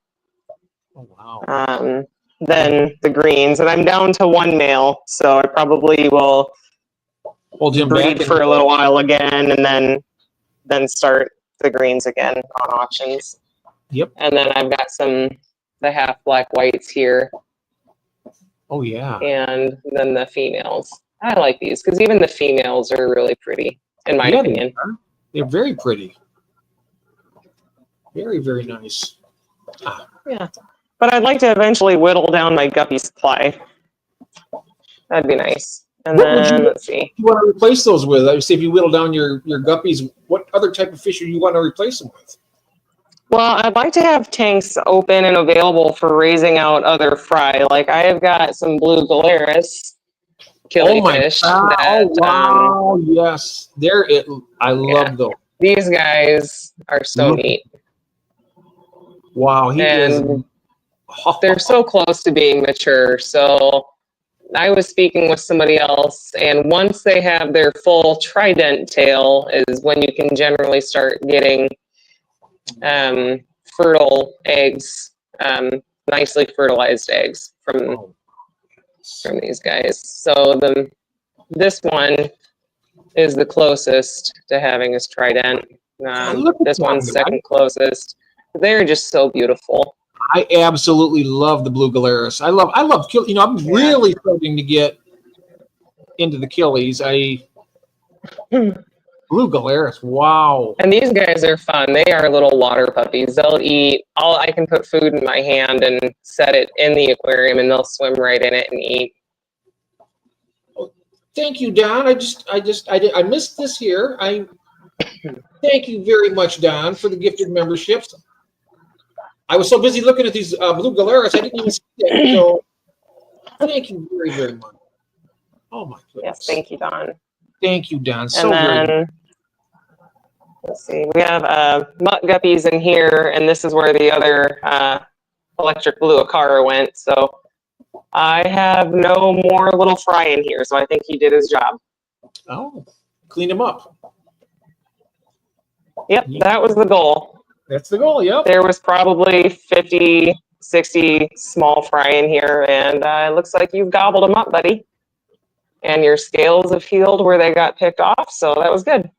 [SPEAKER 1] Oh, wow.
[SPEAKER 2] Then the greens, and I'm down to 1 male, so I probably will
[SPEAKER 1] Hold him
[SPEAKER 2] breed
[SPEAKER 1] back
[SPEAKER 2] for a little while again, and then start the greens again on auctions.
[SPEAKER 1] Yep.
[SPEAKER 2] And then I've got the half black whites here.
[SPEAKER 1] Oh, yeah.
[SPEAKER 2] And then the females. I like these because even the females are really pretty, in my opinion.
[SPEAKER 1] They're very pretty. Very, very nice.
[SPEAKER 2] Yeah. But I'd like to eventually whittle down my guppy supply. That'd be nice. And then, let's see.
[SPEAKER 1] You want to replace those with? I would say if you whittle down your guppies, what other type of fish do you want to replace them with?
[SPEAKER 2] Well, I'd like to have tanks open and available for raising out other fry. Like I have got some blue Galeris killifish.
[SPEAKER 1] Oh, wow. Yes. I love those.
[SPEAKER 2] These guys are so neat.
[SPEAKER 1] Wow.
[SPEAKER 2] They're so close to being mature. So I was speaking with somebody else, and once they have their full trident tail is when you can generally start getting fertile eggs, nicely fertilized eggs from these guys. So this one is the closest to having his trident. This one's second closest. They're just so beautiful.
[SPEAKER 1] I absolutely love the blue Galeris. I love I'm really starting to get into the killies. Blue Galeris, wow.
[SPEAKER 2] And these guys are fun. They are little water puppies. They'll eat. I can put food in my hand and set it in the aquarium, and they'll swim right in it and eat.
[SPEAKER 1] Thank you, Don. I missed this here. Thank you very much, Don, for the gifted memberships. I was so busy looking at these blue Galeris, I didn't even see it. So thank you very, very much. Oh my goodness.
[SPEAKER 2] Yes, thank you, Don.
[SPEAKER 1] Thank you, Don.
[SPEAKER 2] Let's see. We have mutt guppies in here, and this is where the other electric blue Acara went. So I have no more little fry in here, so I think he did his job.
[SPEAKER 1] Oh, clean him up.
[SPEAKER 2] Yep, that was the goal.
[SPEAKER 1] That's the goal, yep.
[SPEAKER 2] There was probably 50, 60 small fry in here, and it looks like you've gobbled them up, buddy. And your scales have healed where they got picked off, so that was good.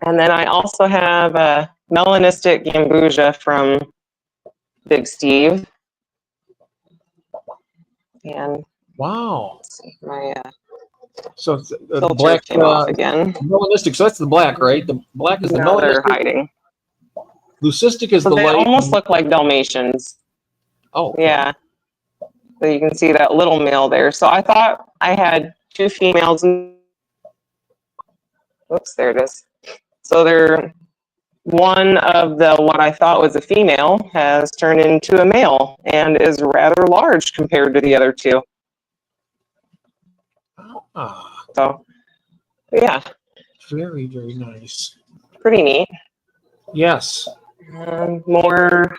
[SPEAKER 2] And then I also have a melanistic gambusia from Big Steve. And
[SPEAKER 1] wow.
[SPEAKER 2] Let's see, my
[SPEAKER 1] so the black
[SPEAKER 2] came off again.
[SPEAKER 1] Melanistic, so that's the black, right? The black is the melanistic.
[SPEAKER 2] They're hiding.
[SPEAKER 1] Leucistic is the
[SPEAKER 2] they
[SPEAKER 1] light. They
[SPEAKER 2] almost look like Dalmatians.
[SPEAKER 1] Oh.
[SPEAKER 2] Yeah. So you can see that little male there. So I thought I had two females. Whoops, there it is. So one of what I thought was a female has turned into a male and is rather large compared to the other two. So, yeah.
[SPEAKER 1] Very, very nice.
[SPEAKER 2] Pretty neat.
[SPEAKER 1] Yes.
[SPEAKER 2] More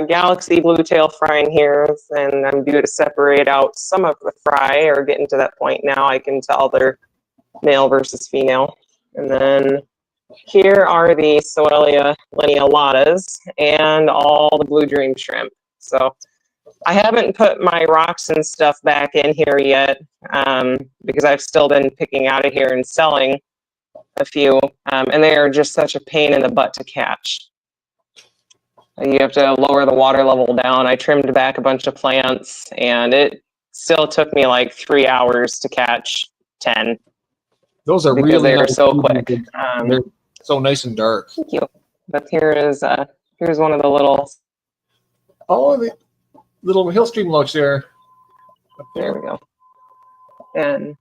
[SPEAKER 2] galaxy blue tail fry in here, and I'm due to separate out some of the fry, or getting to that point now. I can tell they're male versus female. And then here are the Soelia linealatas and all the blue dream shrimp. So I haven't put my rocks and stuff back in here yet because I've still been picking out of here and selling a few, and they are just such a pain in the butt to catch. You have to lower the water level down. I trimmed back a bunch of plants, and it still took me like 3 hours to catch 10.
[SPEAKER 1] Those are
[SPEAKER 2] because
[SPEAKER 1] really
[SPEAKER 2] they're
[SPEAKER 1] nice.
[SPEAKER 2] so quick.
[SPEAKER 1] They're so nice and dark.
[SPEAKER 2] Thank you. But here's one of the little.
[SPEAKER 1] Oh, the little Hillstream looks there.
[SPEAKER 2] There we go. And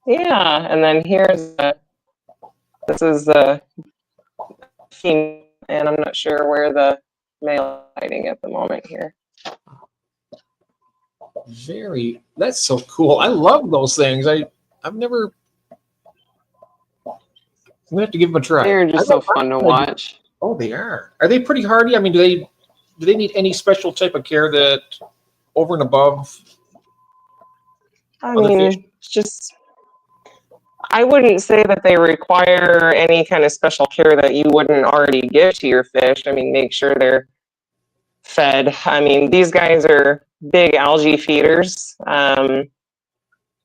[SPEAKER 2] yeah, and then here's this is the female, and I'm not sure where the male is hiding at the moment here.
[SPEAKER 1] That's so cool. I love those things. I've never. I'm gonna have to give them a try.
[SPEAKER 2] They're just so fun to watch.
[SPEAKER 1] Oh, they are. Are they pretty hardy? I mean, do they need any special type of care that over and above?
[SPEAKER 2] I mean, it's just. I wouldn't say that they require any kind of special care that you wouldn't already give to your fish. I mean, make sure they're fed. I mean, these guys are big algae feeders.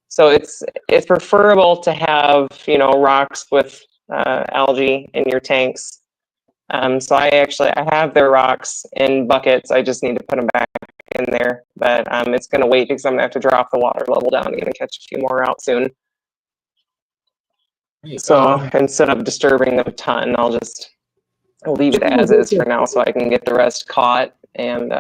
[SPEAKER 2] So it's preferable to have, rocks with algae in your tanks. So I have their rocks in buckets. I just need to put them back in there, but it's going to wait because I'm going to have to drop the water level down again and catch a few more out soon. So instead of disturbing them a ton, I'll just leave it as is for now so I can get the rest caught. And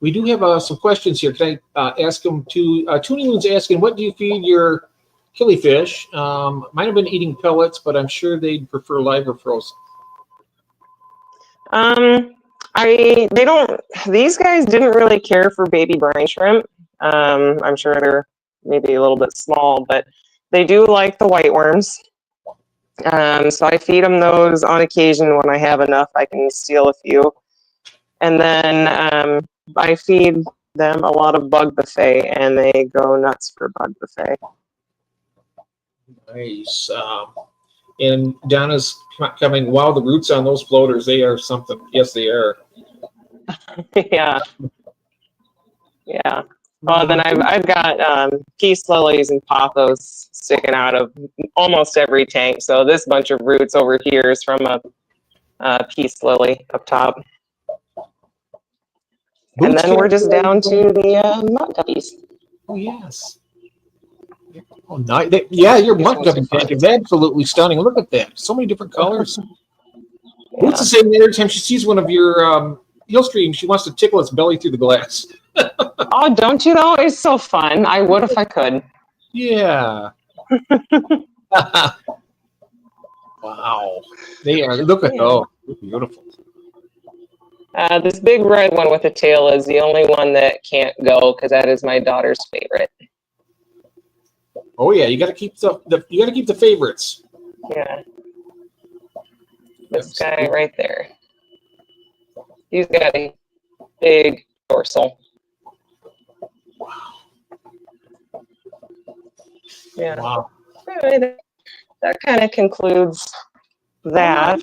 [SPEAKER 1] we do have some questions here. Can I ask them to, Tuning asking, what do you feed your killifish? Might have been eating pellets, but I'm sure they'd prefer live or frozen. These guys didn't really care for baby brine shrimp. I'm sure they're maybe a little bit small, but they do like the white worms. So I feed them those on occasion when I have enough. I can steal a few. And then I feed them a lot of bug buffet, and they go nuts for bug buffet. Nice. And Donna's coming, wow, the roots on those floaters, they are something. Yes, they are.
[SPEAKER 2] Yeah. Yeah. Well, then I've got peace lilies and pothos sticking out of almost every tank. So this bunch of roots over here is from a peace lily up top. And then we're just down to the mud guppies.
[SPEAKER 1] Oh, yes. Oh, nice. Yeah, your mud guppy tank is absolutely stunning. Look at that. So many different colors. Yeah. Boots is saying every time she sees one of your hill streams, she wants to tickle its belly through the glass.
[SPEAKER 2] Oh, don't you though? It's so fun. I would if I could.
[SPEAKER 1] Yeah. Wow. They are. Look at those. Beautiful.
[SPEAKER 2] This big red one with a tail is the only one that can't go because that is my daughter's favorite.
[SPEAKER 1] Oh yeah, you got to keep the favorites.
[SPEAKER 2] Yeah. This guy right there. He's got a big dorsal.
[SPEAKER 1] Wow.
[SPEAKER 2] Yeah.
[SPEAKER 1] Wow.
[SPEAKER 2] Anyway, that kind of concludes that.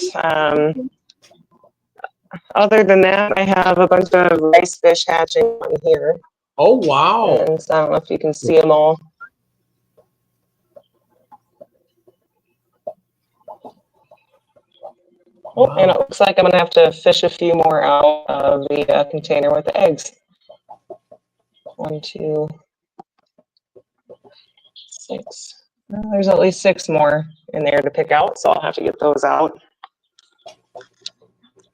[SPEAKER 2] Other than that, I have a bunch of rice fish hatching on here.
[SPEAKER 1] Oh, wow.
[SPEAKER 2] And so I don't know if you can see them all. Oh, wow. And it looks like I'm going to have to fish a few more out of the container with the eggs. 1, 2, 6. Well, there's at least 6 more in there to pick out, so I'll have to get those out.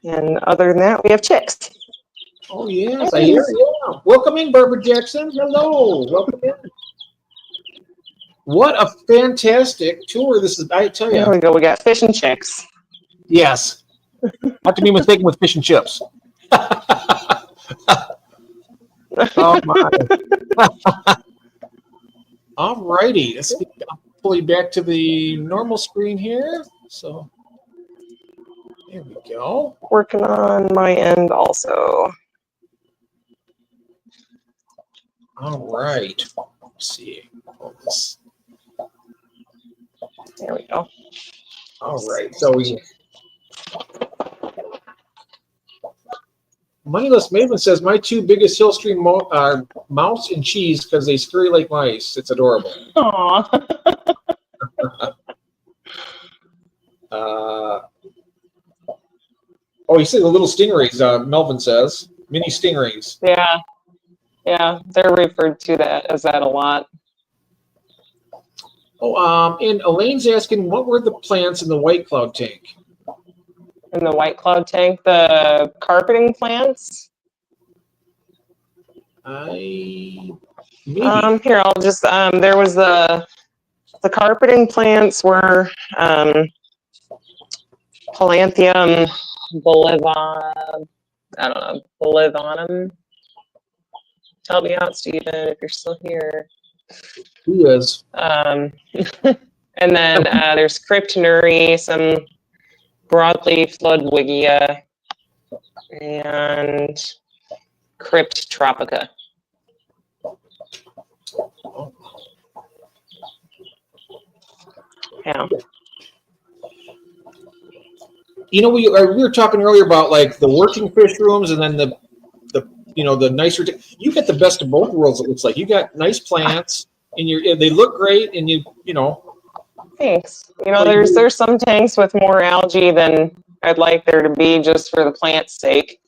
[SPEAKER 2] And other than that, we have chicks.
[SPEAKER 1] Oh, yes, I hear you. Yeah. Welcome in, Barbara Jackson. Hello. Welcome in. What a fantastic tour this is, I tell you.
[SPEAKER 2] There we go. We got fish and chicks.
[SPEAKER 1] Yes. Not to be mistaken with fish and chips. Oh, my. All righty. Let's pull you back to the normal screen here. So. There we go.
[SPEAKER 2] Working on my end also.
[SPEAKER 1] All right. Let's see.
[SPEAKER 2] There we go.
[SPEAKER 1] All right. So we. Moneyless Maven says my 2 biggest hill stream are mouse and cheese because they scurry like mice. It's adorable.
[SPEAKER 2] Aww.
[SPEAKER 1] Oh, you see the little stingrays, Melvin says. Mini stingrays.
[SPEAKER 2] Yeah. Yeah, they're referred to that as that a lot.
[SPEAKER 1] Oh, and Elaine's asking, what were the plants in the White Cloud tank?
[SPEAKER 2] In the White Cloud tank, the carpeting plants.
[SPEAKER 1] Maybe.
[SPEAKER 2] Here, I'll just, there was the carpeting plants were Palantium bolivanum. Help me out, Stephen, if you're still here.
[SPEAKER 1] He is.
[SPEAKER 2] And then there's Cryptonuri, some broadleaf Ludwigia, and Crypt Tropica. Yeah.
[SPEAKER 1] You know, we were talking earlier about like the working fish rooms and then the nicer. You get the best of both worlds. It looks like you got nice plants and they look great and you know.
[SPEAKER 2] Thanks. You know, there's some tanks with more algae than I'd like there to be just for the plant's sake.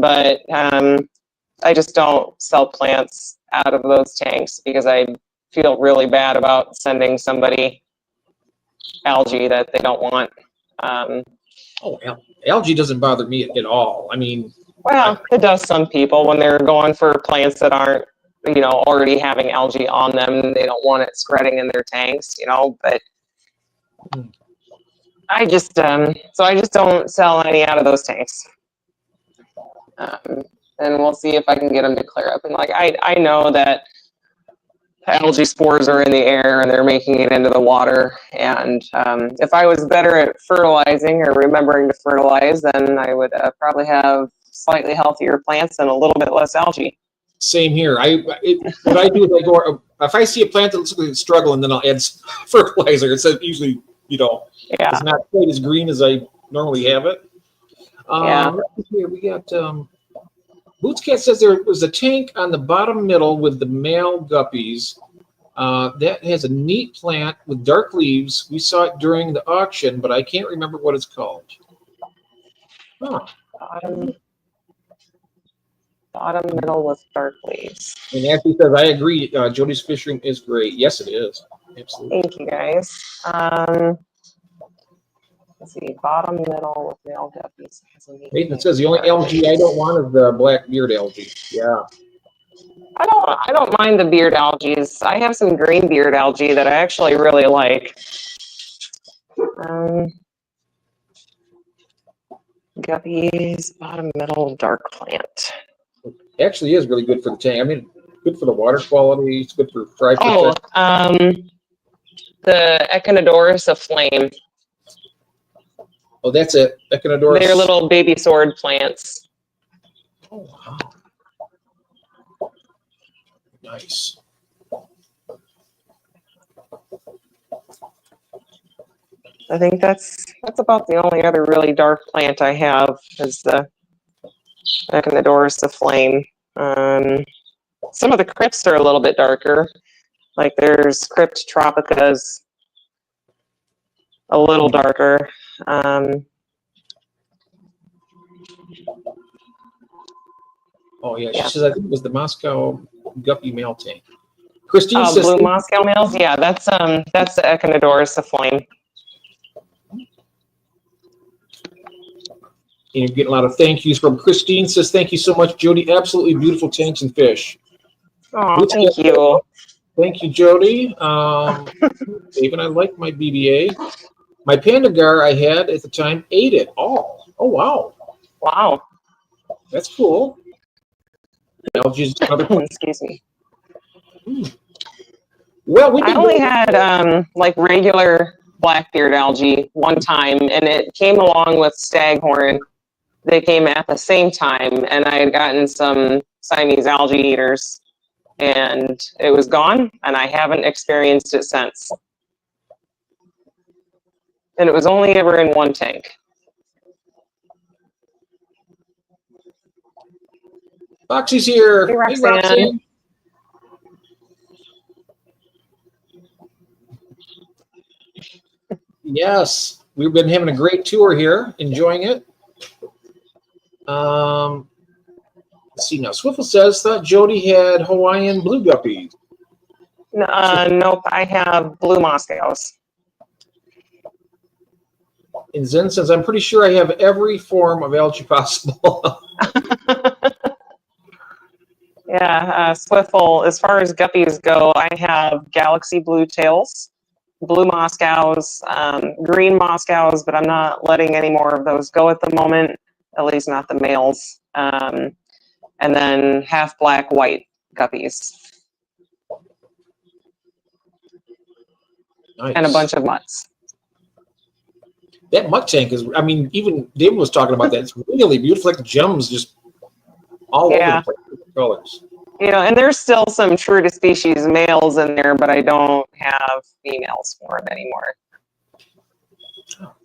[SPEAKER 2] but I just don't sell plants out of those tanks because I feel really bad about sending somebody algae that they don't want.
[SPEAKER 1] Algae doesn't bother me at all. I mean,
[SPEAKER 2] Well, it does some people when they're going for plants that aren't, already having algae on them. They don't want it spreading in their tanks, but I just, so I just don't sell any out of those tanks. And we'll see if I can get them to clear up. And like, I know that algae spores are in the air and they're making it into the water. And if I was better at fertilizing or remembering to fertilize, then I would probably have slightly healthier plants and a little bit less algae.
[SPEAKER 1] Same here. What I do is I go, if I see a plant that looks like it's struggling, then I'll add fertilizer. It's usually, it's not quite as green as I normally have it. Here we got, Boots Cat says there was a tank on the bottom middle with the male guppies. That has a neat plant with dark leaves. We saw it during the auction, but I can't remember what it's called. Huh.
[SPEAKER 2] Bottom middle with dark leaves.
[SPEAKER 1] And Ashley says, I agree. Jodi's fish room is great. Yes, it is. Absolutely.
[SPEAKER 2] Thank you, guys. Let's see, bottom middle with male guppies.
[SPEAKER 1] Nathan says the only algae I don't want is the black beard algae. Yeah.
[SPEAKER 2] I don't mind the beard algae. I have some green beard algae that I actually really like. Guppies, bottom middle, dark plant.
[SPEAKER 1] Actually is really good for the tank. I mean, good for the water quality. It's good for fry fish.
[SPEAKER 2] Oh, the Echinodorus aflame.
[SPEAKER 1] Oh, that's it. Echinodorus.
[SPEAKER 2] They're little baby sword plants.
[SPEAKER 1] Oh, wow. Nice.
[SPEAKER 2] I think that's about the only other really dark plant I have is the Echinodorus aflame. Some of the crypts are a little bit darker. Like there's Crypt tropicas, a little darker.
[SPEAKER 1] Oh yeah, she says I think it was the Moscow guppy male tank. Christine says
[SPEAKER 2] blue Moscow males. Yeah, that's the Echinodorus aflame.
[SPEAKER 1] And you're getting a lot of thank yous from Christine. Says thank you so much, Jodi. Absolutely beautiful tanks and fish.
[SPEAKER 2] Oh, thank you.
[SPEAKER 1] Thank you, Jodi. Even I like my BBA. My panda gar I had at the time ate it all. Oh wow.
[SPEAKER 2] Wow.
[SPEAKER 1] That's cool. Algae is another
[SPEAKER 2] Excuse me.
[SPEAKER 1] Well,
[SPEAKER 2] I only had like regular blackbeard algae one time, and it came along with staghorn. They came at the same time, and I had gotten some Siamese algae eaters, and it was gone, and I haven't experienced it since. And it was only ever in one tank.
[SPEAKER 1] Foxy's here.
[SPEAKER 2] Hey, Roxanne.
[SPEAKER 1] Hey, Roxanne. Yes, we've been having a great tour here, enjoying it. Let's see now. Swiffle says, thought Jodi had Hawaiian blue guppies.
[SPEAKER 2] Nope, I have blue Moscows.
[SPEAKER 1] And Zen says, I'm pretty sure I have every form of algae possible.
[SPEAKER 2] Yeah, Swiffle, as far as guppies go, I have galaxy blue tails, blue Moscows, green Moscows, but I'm not letting any more of those go at the moment, at least not the males. And then half black, white guppies.
[SPEAKER 1] Nice.
[SPEAKER 2] And a bunch of mutts.
[SPEAKER 1] That mutt tank is, I mean, even David was talking about that. It's really beautiful, like gems just all over the place, colors.
[SPEAKER 2] You know, and there's still some true to species males in there, but I don't have females for them anymore.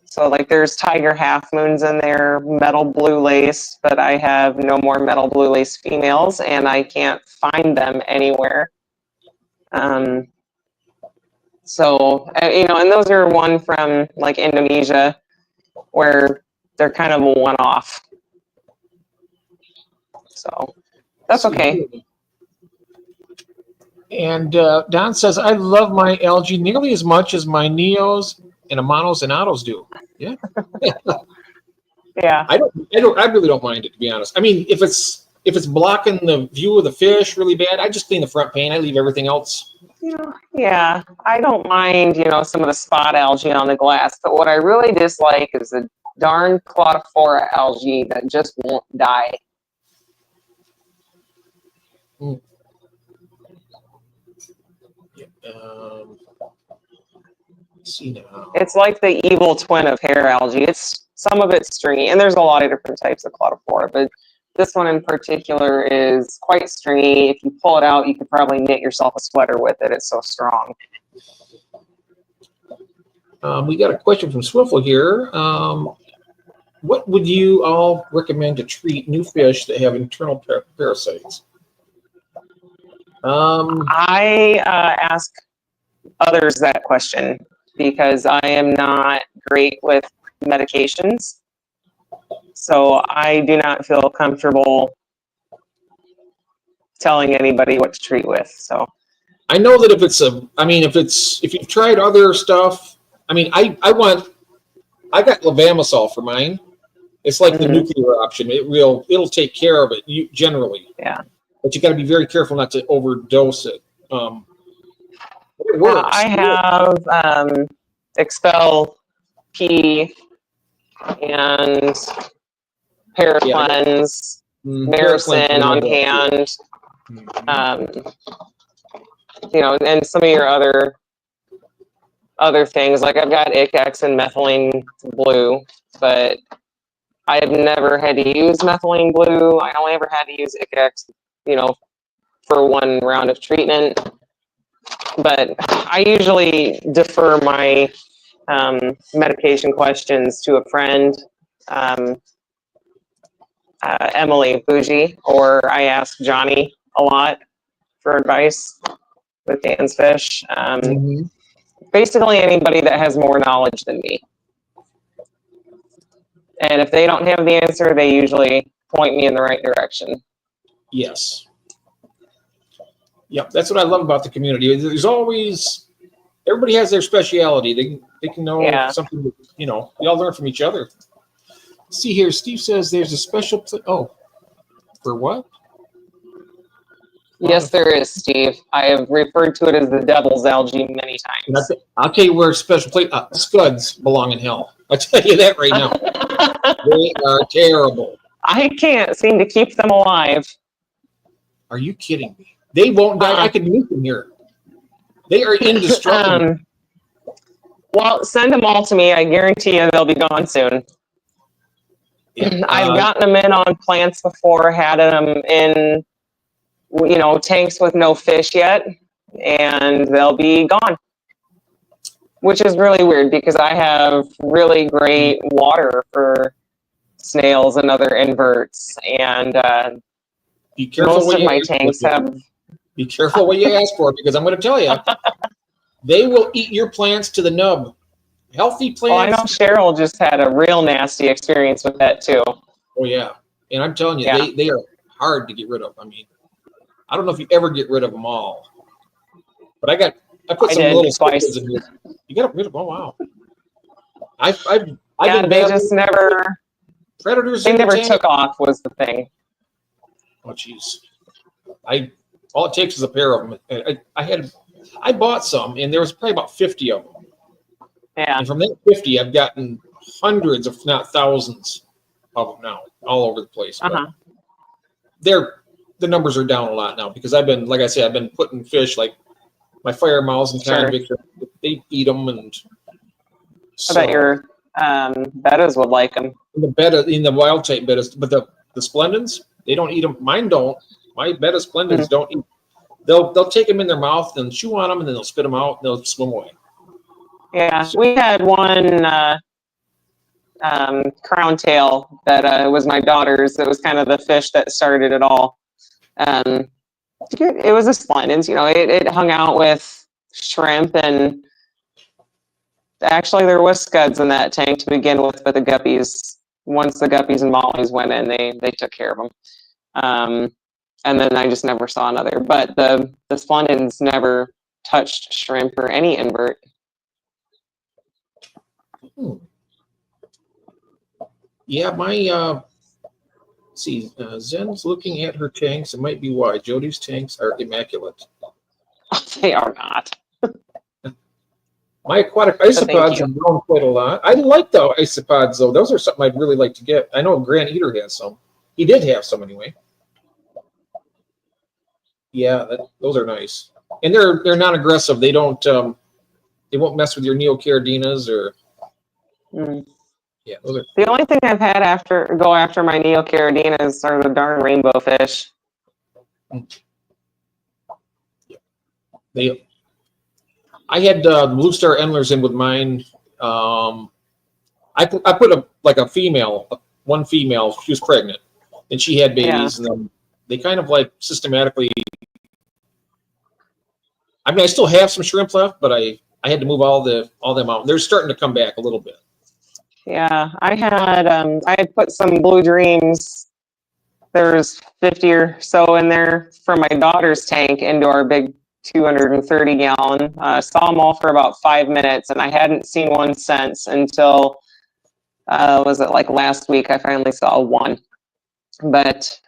[SPEAKER 2] So like there's tiger half moons in there, metal blue lace, but I have no more metal blue lace females, and I can't find them anywhere. So, you know, and those are one from like Indonesia where they're kind of a one-off. So that's okay.
[SPEAKER 1] And Don says, I love my algae nearly as much as my neos and amanos and autos do. Yeah.
[SPEAKER 2] Yeah.
[SPEAKER 1] I really don't mind it, to be honest. I mean, if it's blocking the view of the fish really bad, I just clean the front pane. I leave everything else.
[SPEAKER 2] Yeah, I don't mind, some of the spot algae on the glass, but what I really dislike is the darn Claudiphora algae that just won't die.
[SPEAKER 1] See now.
[SPEAKER 2] It's like the evil twin of hair algae. Some of it's stringy, and there's a lot of different types of Claudiphora, but this one in particular is quite stringy. If you pull it out, you could probably knit yourself a sweater with it. It's so strong.
[SPEAKER 1] We got a question from Swiffle here. What would you all recommend to treat new fish that have internal parasites?
[SPEAKER 2] I ask others that question because I am not great with medications. So I do not feel comfortable telling anybody what to treat with. So
[SPEAKER 1] I know that if you've tried other stuff, I got levamisole for mine. It's like the nuclear option. It'll take care of it generally.
[SPEAKER 2] Yeah.
[SPEAKER 1] But you got to be very careful not to overdose it. It works.
[SPEAKER 2] I have Expel P and Paraclens, Maricin on hand, and some of your other things. Like I've got Icex and methylene blue, but I have never had to use methylene blue. I only ever had to use Icex, for one round of treatment. But I usually defer my medication questions to a friend, Emily Bougie, or I ask Johnny a lot for advice with Dan's Fish. Basically anybody that has more knowledge than me. And if they don't have the answer, they usually point me in the right direction.
[SPEAKER 1] Yes. Yep, that's what I love about the community. There's always, everybody has their speciality. They can know something. We all learn from each other. See here, Steve says there's a special. For what?
[SPEAKER 2] Yes, there is, Steve. I have referred to it as the devil's algae many times.
[SPEAKER 1] I'll tell you where special plate scuds belong in hell. I'll tell you that right now. They are terrible.
[SPEAKER 2] I can't seem to keep them alive.
[SPEAKER 1] Are you kidding me? They won't die. I can meet them here. They are indestructible.
[SPEAKER 2] Well, send them all to me. I guarantee you they'll be gone soon. Yeah, I've gotten them in on plants before, had them in, tanks with no fish yet, and they'll be gone. Which is really weird because I have really great water for snails and other inverts, and
[SPEAKER 1] be careful
[SPEAKER 2] most of my tanks have.
[SPEAKER 1] Be careful what you ask for, because I'm going to tell you, they will eat your plants to the nub. Healthy plants.
[SPEAKER 2] Well, I know Cheryl just had a real nasty experience with that too.
[SPEAKER 1] Oh yeah, and I'm telling you, they are hard to get rid of. I mean, I don't know if you ever get rid of them all, but I put some little stickers in here. You got rid of them? Oh wow.
[SPEAKER 2] They just never.
[SPEAKER 1] Predators.
[SPEAKER 2] They never took off. Was the thing.
[SPEAKER 1] Oh jeez. All it takes is a pair of them. I bought some, and there was probably about 50 of them.
[SPEAKER 2] Yeah.
[SPEAKER 1] And from that 50, I've gotten hundreds, if not thousands, of them now, all over the place. The numbers are down a lot now because I've been putting fish like my fire mouths and convicts. They eat them, and
[SPEAKER 2] I bet your bettas would like them.
[SPEAKER 1] In the wild type bettas, but the splendens, they don't eat them. Mine don't. My betta splendens don't eat. They'll take them in their mouth and chew on them, and then they'll spit them out and they'll swim away.
[SPEAKER 2] Yeah, we had one crown tail that was my daughter's. It was kind of the fish that started it all. It was a splendens, it hung out with shrimp, and actually there was scuds in that tank to begin with, but the guppies, once the guppies and mollies went in, they took care of them. And then I just never saw another. But the Splendens never touched shrimp or any invert.
[SPEAKER 1] Yeah, my see, Zen's looking at her tanks. It might be why Jodi's tanks are immaculate.
[SPEAKER 2] They are not.
[SPEAKER 1] My aquatic
[SPEAKER 2] thank
[SPEAKER 1] isopods
[SPEAKER 2] you.
[SPEAKER 1] have grown quite a lot. I like the isopods though. Those are something I'd really like to get. I know Grant Eater has some. He did have some anyway. Yeah, those are nice, and they're non-aggressive. They don't they won't mess with your neocardinas or. Yeah, those are.
[SPEAKER 2] The only thing I've had go after my neocardinas are the darn rainbow fish.
[SPEAKER 1] I had Blue Star Endlers in with mine. I put a female, one female. She was pregnant, and she had babies, and then they kind of like systematically. I mean, I still have some shrimp left, but I had to move all them out. They're starting to come back a little bit.
[SPEAKER 2] Yeah, I had put some Blue Dreams. There's 50 or so in there from my daughter's tank into our big 230 gallon. Saw them all for about 5 minutes, and I hadn't seen one since until was it like last week? I finally saw one. But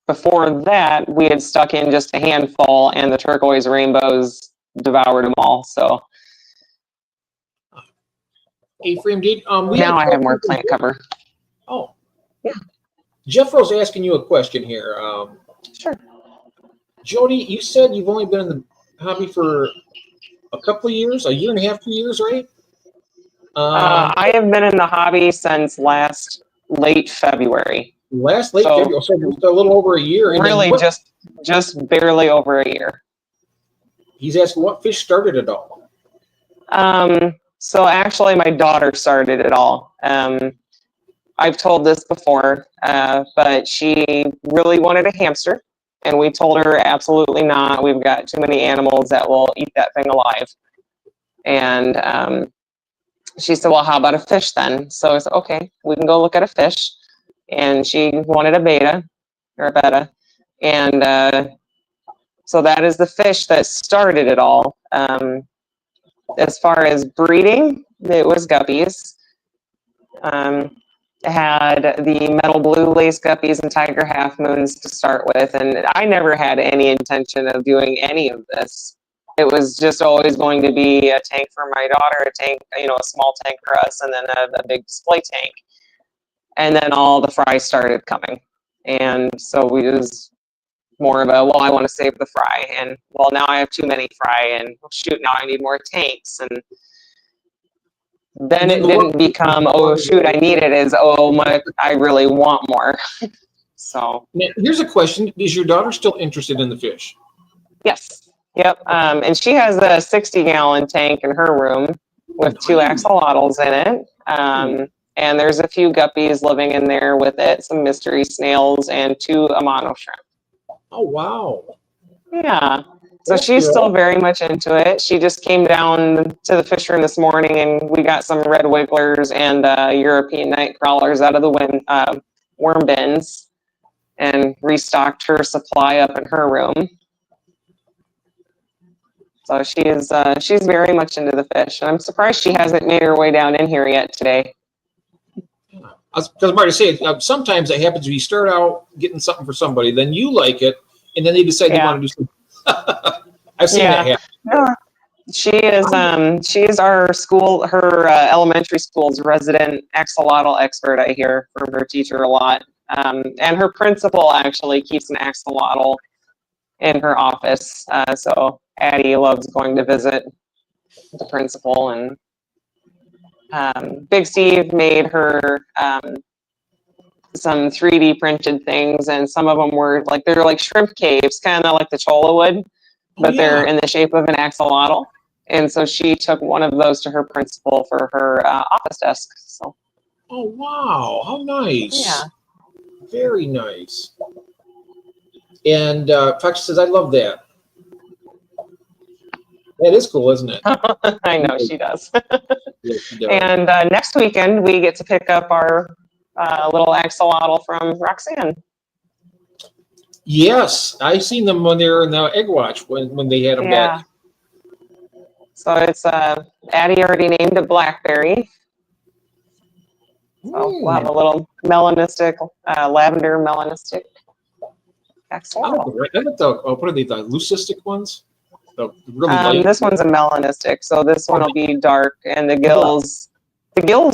[SPEAKER 2] before that, we had stuck in just a handful, and the turquoise rainbows devoured them all. So
[SPEAKER 1] A-frame did.
[SPEAKER 2] now I have more plant cover.
[SPEAKER 1] Oh,
[SPEAKER 2] yeah.
[SPEAKER 1] Jeff was asking you a question here.
[SPEAKER 2] Sure.
[SPEAKER 1] Jodi, you said you've only been in the hobby for a couple of years, a year and a half, 2 years, right?
[SPEAKER 2] I have been in the hobby since late February.
[SPEAKER 1] February, so just a little over a year. And
[SPEAKER 2] really, just barely over a year.
[SPEAKER 1] He's asking what fish started it all.
[SPEAKER 2] So actually, my daughter started it all. I've told this before, but she really wanted a hamster, and we told her absolutely not. We've got too many animals that will eat that thing alive. And she said, well, how about a fish then? So I said, okay, we can go look at a fish. And she wanted a betta. And so that is the fish that started it all. As far as breeding, it was guppies. Had the metal blue lace guppies and tiger half moons to start with, and I never had any intention of doing any of this. It was just always going to be a tank for my daughter, a tank, a small tank for us, and then a big display tank. And then all the fry started coming, and so we was more of a, well, I want to save the fry, and well, now I have too many fry, and shoot, now I need more tanks. And then it didn't become, oh shoot, I need it, is, oh I really want more. So
[SPEAKER 1] now, here's a question: is your daughter still interested in the fish?
[SPEAKER 2] Yes. Yep. And she has a 60-gallon tank in her room with 2 axolotls in it. And there's a few guppies living in there with it, some mystery snails, and 2 Amano shrimp.
[SPEAKER 1] Oh wow.
[SPEAKER 2] Yeah. So she's still very much into it. She just came down to the fish room this morning, and we got some red wigglers and European night crawlers out of the worm bins, and restocked her supply up in her room. So she's very much into the fish, and I'm surprised she hasn't made her way down in here yet today.
[SPEAKER 1] Because I'm about to say, sometimes it happens. You start out getting something for somebody, then you like it, and then they decide they want to do something. I've seen that happen.
[SPEAKER 2] Yeah. She is her elementary school's resident axolotl expert. I hear from her teacher a lot. And her principal actually keeps an axolotl in her office. So Addie loves going to visit the principal. And Big Steve made her some 3D printed things, and some of them were they're like shrimp caves, kind of like the cholla wood, but they're in the shape of an axolotl. And so she took one of those to her principal for her office desk. So.
[SPEAKER 1] Oh wow! How nice!
[SPEAKER 2] Yeah.
[SPEAKER 1] Very nice. And Fox says, "I love that. That is cool, isn't it?"
[SPEAKER 2] I know she does.
[SPEAKER 1] Yes, she does.
[SPEAKER 2] And next weekend we get to pick up our little axolotl from Roxanne.
[SPEAKER 1] Yes, I seen them when they were in the Egg Watch when they had them
[SPEAKER 2] Yeah.
[SPEAKER 1] back.
[SPEAKER 2] So it's Addie already named it Blackberry. So we'll have a little melanistic, lavender melanistic. Excellent.
[SPEAKER 1] What are they, the leucistic ones? The really light.
[SPEAKER 2] This one's a melanistic, so this one will be dark, and the gills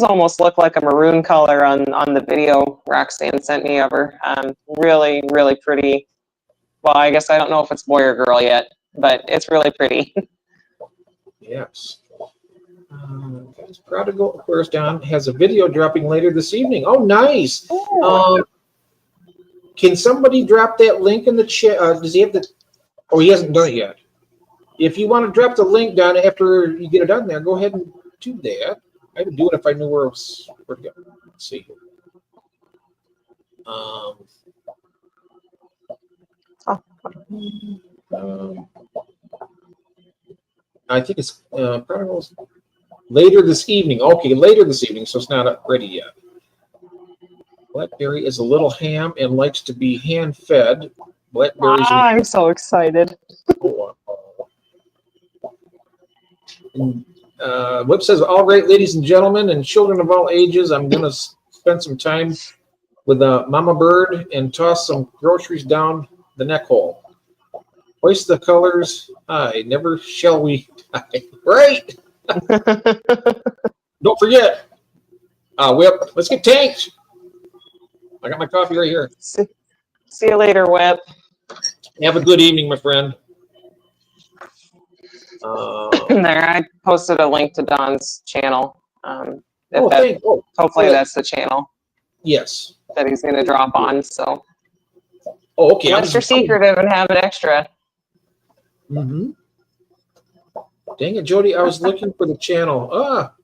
[SPEAKER 2] almost look like a maroon color on the video Roxanne sent me of her. Really, really pretty. Well, I guess I don't know if it's boy or girl yet, but it's really pretty.
[SPEAKER 1] Yes. Prodigal, of course, Don has a video dropping later this evening. Oh, nice. Can somebody drop that link in the chat? Does he have the? Oh, he hasn't done it yet. If you want to drop the link down after you get it done there, go ahead and do that. I would do it if I knew where to go. Let's see. I think it's Prodigals later this evening. Okay, later this evening, so it's not ready yet. Blackberry is a little ham and likes to be hand-fed. Blackberries.
[SPEAKER 2] I'm so excited.
[SPEAKER 1] Whip says, all right, ladies and gentlemen and children of all ages, I'm going to spend some time with Mama Bird and toss some groceries down the neck hole. Hoist the colors high, never shall we die. Right? Don't forget. Whip, let's get tanked. I got my coffee right here.
[SPEAKER 2] See you later, Whip.
[SPEAKER 1] Have a good evening, my friend.
[SPEAKER 2] There, I posted a link to Don's channel. Hopefully that's the channel.
[SPEAKER 1] Yes.
[SPEAKER 2] That he's going to drop on. So.
[SPEAKER 1] Oh, okay.
[SPEAKER 2] Extra secretive and have an extra.
[SPEAKER 1] Mm-hmm. Dang it, Jody! I was looking for the channel. Well,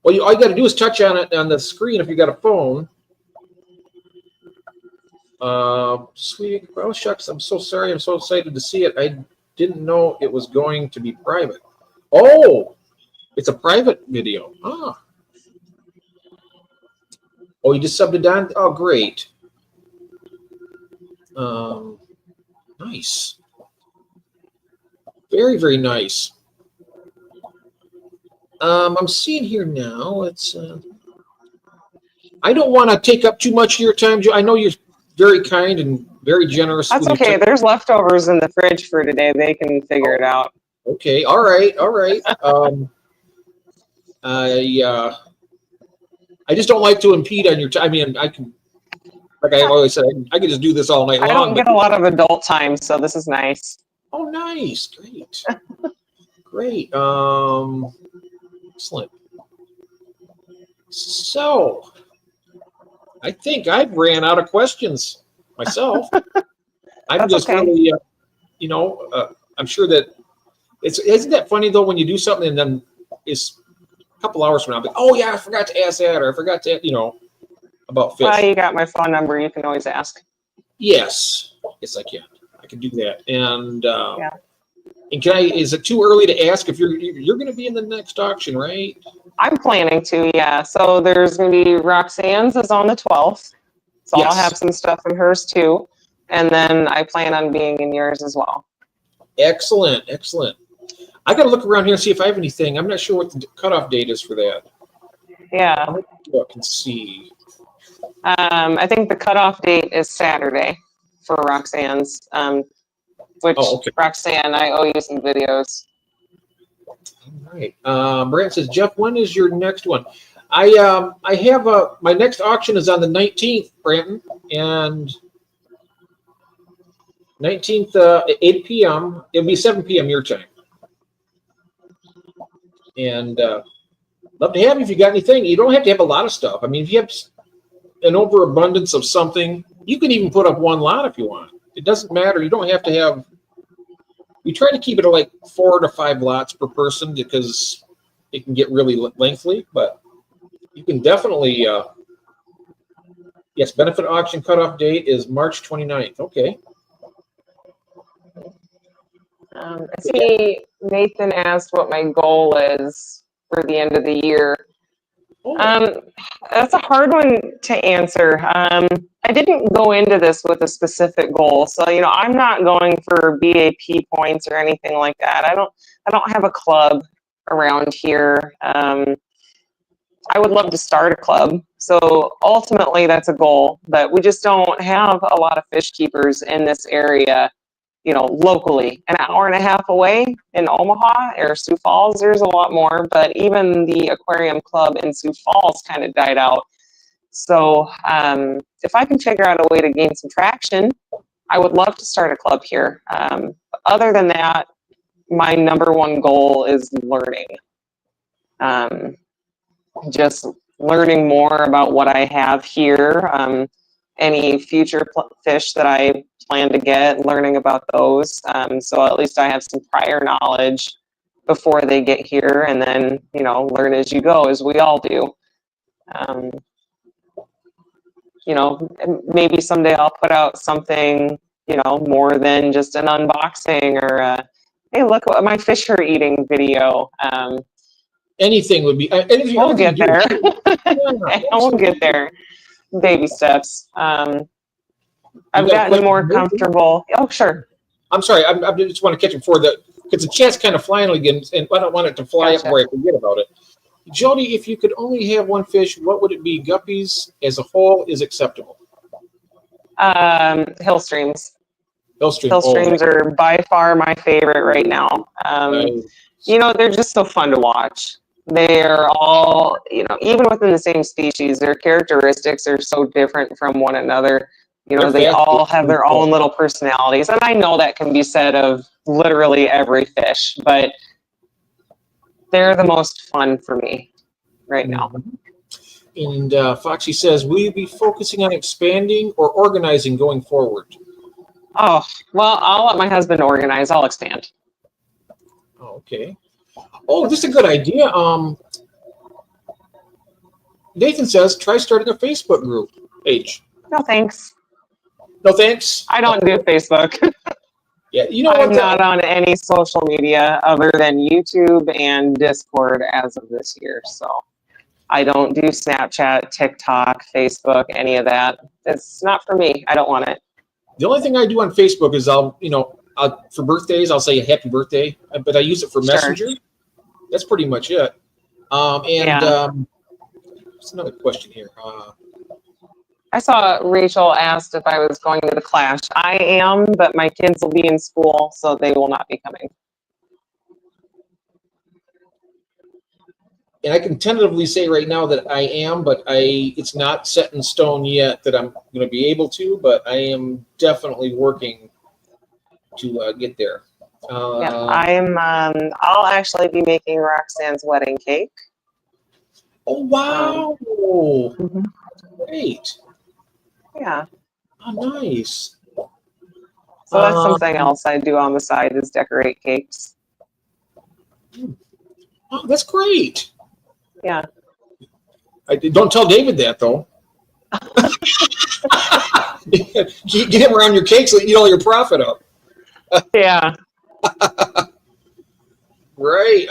[SPEAKER 1] all you got to do is touch on it on the screen if you got a phone. Sweet. Oh shucks! I'm so sorry. I'm so excited to see it. I didn't know it was going to be private. Oh, it's a private video. Oh, you just subbed it down? Oh, great. Nice. Very, very nice. I'm seeing here now. It's. I don't want to take up too much of your time, Joe. I know you're very kind and very generous.
[SPEAKER 2] That's okay. There's leftovers in the fridge for today. They can figure it out.
[SPEAKER 1] Okay. All right. I just don't like to impede on your time. I mean, I can, like I always said, I can just do this all night long.
[SPEAKER 2] I don't get a lot of adult time, so this is nice.
[SPEAKER 1] Oh, nice. Great. Great. Excellent. So, I think I've ran out of questions myself. I'm just really, I'm sure that isn't that funny though when you do something and then it's a couple hours from now, but oh yeah, I forgot to ask that, or I forgot to, about fish.
[SPEAKER 2] Well, you got my phone number. You can always ask.
[SPEAKER 1] Yes, I can. I can do that. And yeah. And is it too early to ask if you're going to be in the next auction, right?
[SPEAKER 2] I'm planning to, yeah. So there's going to be Roxanne's is on the 12th. So yes. I'll have some stuff in hers too. And then I plan on being in yours as well.
[SPEAKER 1] Excellent. I got to look around here and see if I have anything. I'm not sure what the cutoff date is for that.
[SPEAKER 2] Yeah.
[SPEAKER 1] I'll look and see.
[SPEAKER 2] I think the cutoff date is Saturday for Roxanne's. Which, okay. Roxanne, I owe you some videos.
[SPEAKER 1] All right. Brant says, Jeff, when is your next one? I have my next auction is on the 19th, Branton, and 19th at 8 p.m. It'll be 7 p.m. your time. And love to have you if you got anything. You don't have to have a lot of stuff. I mean, if you have an overabundance of something, you can even put up one lot if you want. It doesn't matter. You don't have to have. We try to keep it at like 4 to 5 lots per person because it can get really lengthy. But you can definitely. Yes, benefit auction cutoff date is March 29th. Okay.
[SPEAKER 2] I see Nathan asked what my goal is for the end of the year. That's a hard one to answer. I didn't go into this with a specific goal, so I'm not going for BAP points or anything like that. I don't have a club around here. I would love to start a club, so ultimately that's a goal. But we just don't have a lot of fish keepers in this area. Locally, an hour and a half away in Omaha or Sioux Falls, there's a lot more, but even the aquarium club in Sioux Falls kind of died out. So if I can figure out a way to gain some traction, I would love to start a club here. Other than that, my number one goal is learning. Just learning more about what I have here, any future fish that I plan to get, learning about those. So at least I have some prior knowledge before they get here, and then, learn as you go, as we all do. Maybe someday I'll put out something, more than just an unboxing or hey, look what my fish are eating video.
[SPEAKER 1] Anything would be.
[SPEAKER 2] We'll get there. We'll get there. Baby steps. I've gotten more comfortable. Oh, sure.
[SPEAKER 1] I'm sorry. I just want to catch it before because the chat's kind of flying again, and I don't want it to fly up where I forget about it. Jodi, if you could only have one fish, what would it be? Guppies as a whole is acceptable.
[SPEAKER 2] Hill streams.
[SPEAKER 1] Hill streams
[SPEAKER 2] are by far my favorite right now. They're just so fun to watch. They're all, even within the same species, their characteristics are so different from one another. They all have their own little personalities. And I know that can be said of literally every fish, but they're the most fun for me right now.
[SPEAKER 1] And Foxy says, will you be focusing on expanding or organizing going forward?
[SPEAKER 2] Oh, well, I'll let my husband organize. I'll expand.
[SPEAKER 1] Okay. Oh, this is a good idea. Nathan says, try starting a Facebook group. H.
[SPEAKER 2] No, thanks.
[SPEAKER 1] No, thanks.
[SPEAKER 2] I don't do Facebook.
[SPEAKER 1] Yeah,
[SPEAKER 2] I'm not on any social media other than YouTube and Discord as of this year. So I don't do Snapchat, TikTok, Facebook, any of that. It's not for me. I don't want it.
[SPEAKER 1] The only thing I do on Facebook is for birthdays, I'll say happy birthday, but I use it for Messenger. That's pretty much it. What's another question here?
[SPEAKER 2] I saw Rachel asked if I was going to the Clash. I am, but my kids will be in school, so they will not be coming.
[SPEAKER 1] And I can tentatively say right now that I am, but it's not set in stone yet that I'm going to be able to, but I am definitely working to get there.
[SPEAKER 2] I'll actually be making Roxanne's wedding cake.
[SPEAKER 1] Oh, wow. Great.
[SPEAKER 2] Yeah.
[SPEAKER 1] Oh, nice.
[SPEAKER 2] So that's something else I do on the side is decorate cakes.
[SPEAKER 1] Oh, that's great.
[SPEAKER 2] Yeah.
[SPEAKER 1] Don't tell David that, though. Get him around your cakes so you eat all your profit up.
[SPEAKER 2] Yeah.
[SPEAKER 1] Right.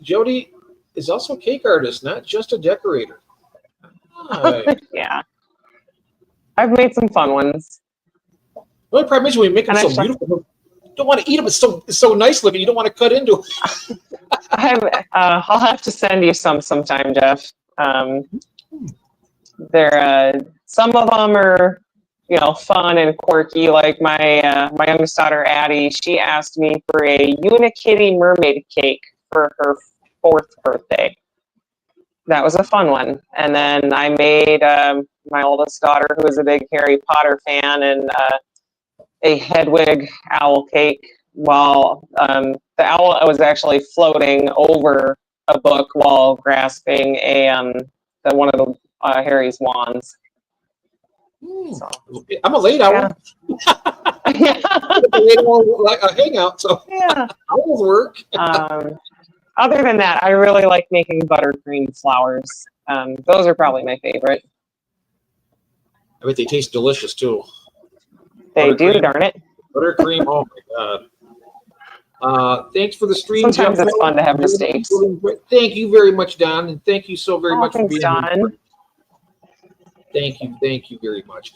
[SPEAKER 1] Jodi is also a cake artist, not just a decorator.
[SPEAKER 2] Yeah. I've made some fun ones.
[SPEAKER 1] The only problem is when you make them so beautiful, you don't want to eat them. It's so nice looking. You don't want to cut into it.
[SPEAKER 2] I'll have to send you some sometime, Jeff. They're some of them are, fun and quirky. Like my youngest daughter Addie, she asked me for a Unikitty mermaid cake for her 4th birthday. That was a fun one. And then I made my oldest daughter, who is a big Harry Potter fan, and a Hedwig owl cake. While the owl was actually floating over a book while grasping one of the Harry's wands. So,
[SPEAKER 1] I'm a late owl.
[SPEAKER 2] Yeah.
[SPEAKER 1] Like a hangout, so
[SPEAKER 2] yeah.
[SPEAKER 1] owls work.
[SPEAKER 2] Other than that, I really like making buttercream flowers. Those are probably my favorite.
[SPEAKER 1] I bet they taste delicious too.
[SPEAKER 2] They do, darn it.
[SPEAKER 1] Buttercream, oh my god. Thanks for the stream.
[SPEAKER 2] Sometimes it's fun to have mistakes.
[SPEAKER 1] Thank you very much, Don, and thank you so very much
[SPEAKER 2] Thanks,
[SPEAKER 1] for being
[SPEAKER 2] Don.
[SPEAKER 1] here. Thank you very much.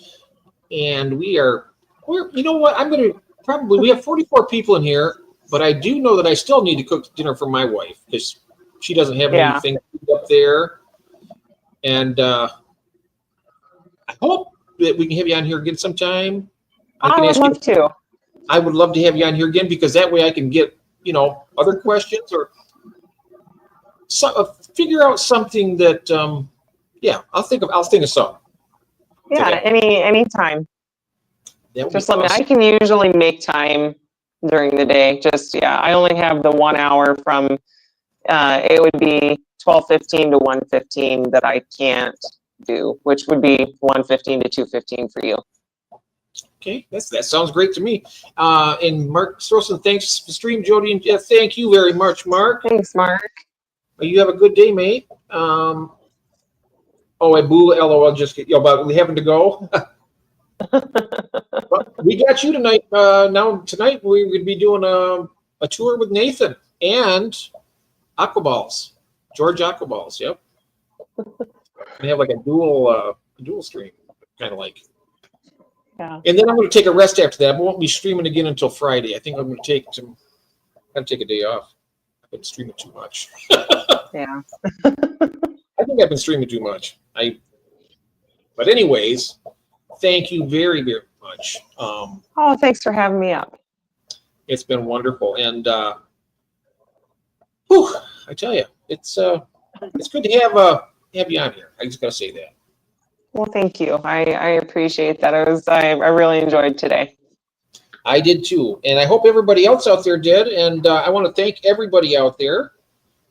[SPEAKER 1] And we're you know what? I'm going to probably, we have 44 people in here, but I do know that I still need to cook dinner for my wife because she doesn't have anything up there. And I hope that we can have you on here again sometime.
[SPEAKER 2] I would love to.
[SPEAKER 1] I would love to have you on here again because that way I can get, other questions or figure out something that, I'll think of something.
[SPEAKER 2] Yeah, anytime. Just let me.
[SPEAKER 1] Awesome.
[SPEAKER 2] I can usually make time during the day. I only have the 1 hour from. It would be 12:15 to 1:15 that I can't do, which would be 1:15 to 2:15 for you.
[SPEAKER 1] Okay, that sounds great to me. And Mark Strossen, thanks for the stream, Jodi, and thank you very much, Mark.
[SPEAKER 2] Thanks, Mark.
[SPEAKER 1] You have a good day, mate. I boo, LOL, just about we having to go. But we got you tonight. Tonight we would be doing a tour with Nathan and Aquaballs, George Aquaballs. Yep. We have like a dual stream, kind of like.
[SPEAKER 2] Yeah.
[SPEAKER 1] And then I'm going to take a rest after that. I won't be streaming again until Friday. I think I'm going to take a day off. I've been streaming too much.
[SPEAKER 2] Yeah.
[SPEAKER 1] I think I've been streaming too much. But anyways, thank you very, very much.
[SPEAKER 2] Thanks for having me up.
[SPEAKER 1] It's been wonderful, and I tell you, it's good to have you on here. I just gotta say that.
[SPEAKER 2] Well, thank you. I appreciate that. I really enjoyed today.
[SPEAKER 1] I did too, and I hope everybody else out there did. And I want to thank everybody out there.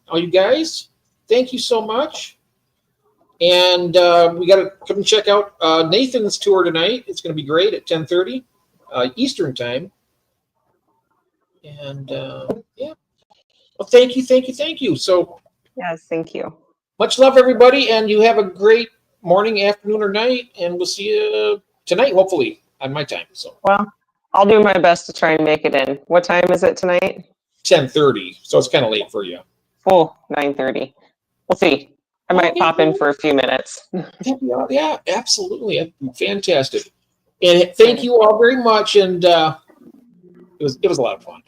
[SPEAKER 1] All you guys, thank you so much. And we got to come and check out Nathan's tour tonight. It's going to be great at 10:30 Eastern time. And well, thank you. So
[SPEAKER 2] yes, thank you.
[SPEAKER 1] Much love, everybody, and you have a great morning, afternoon, or night. And we'll see you tonight, hopefully, on my time. So
[SPEAKER 2] I'll do my best to try and make it in. What time is it tonight?
[SPEAKER 1] 10:30. So it's kind of late for you.
[SPEAKER 2] 9:30. We'll see. I might pop in for a few minutes.
[SPEAKER 1] Yeah, absolutely. Fantastic. And thank you all very much. And it was a lot of fun.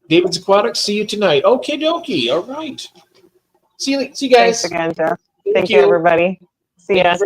[SPEAKER 1] David's Aquatics, see you tonight. Okie dokie. All right. See you guys.
[SPEAKER 2] Thanks again, Jeff. Thank you, everybody. See ya.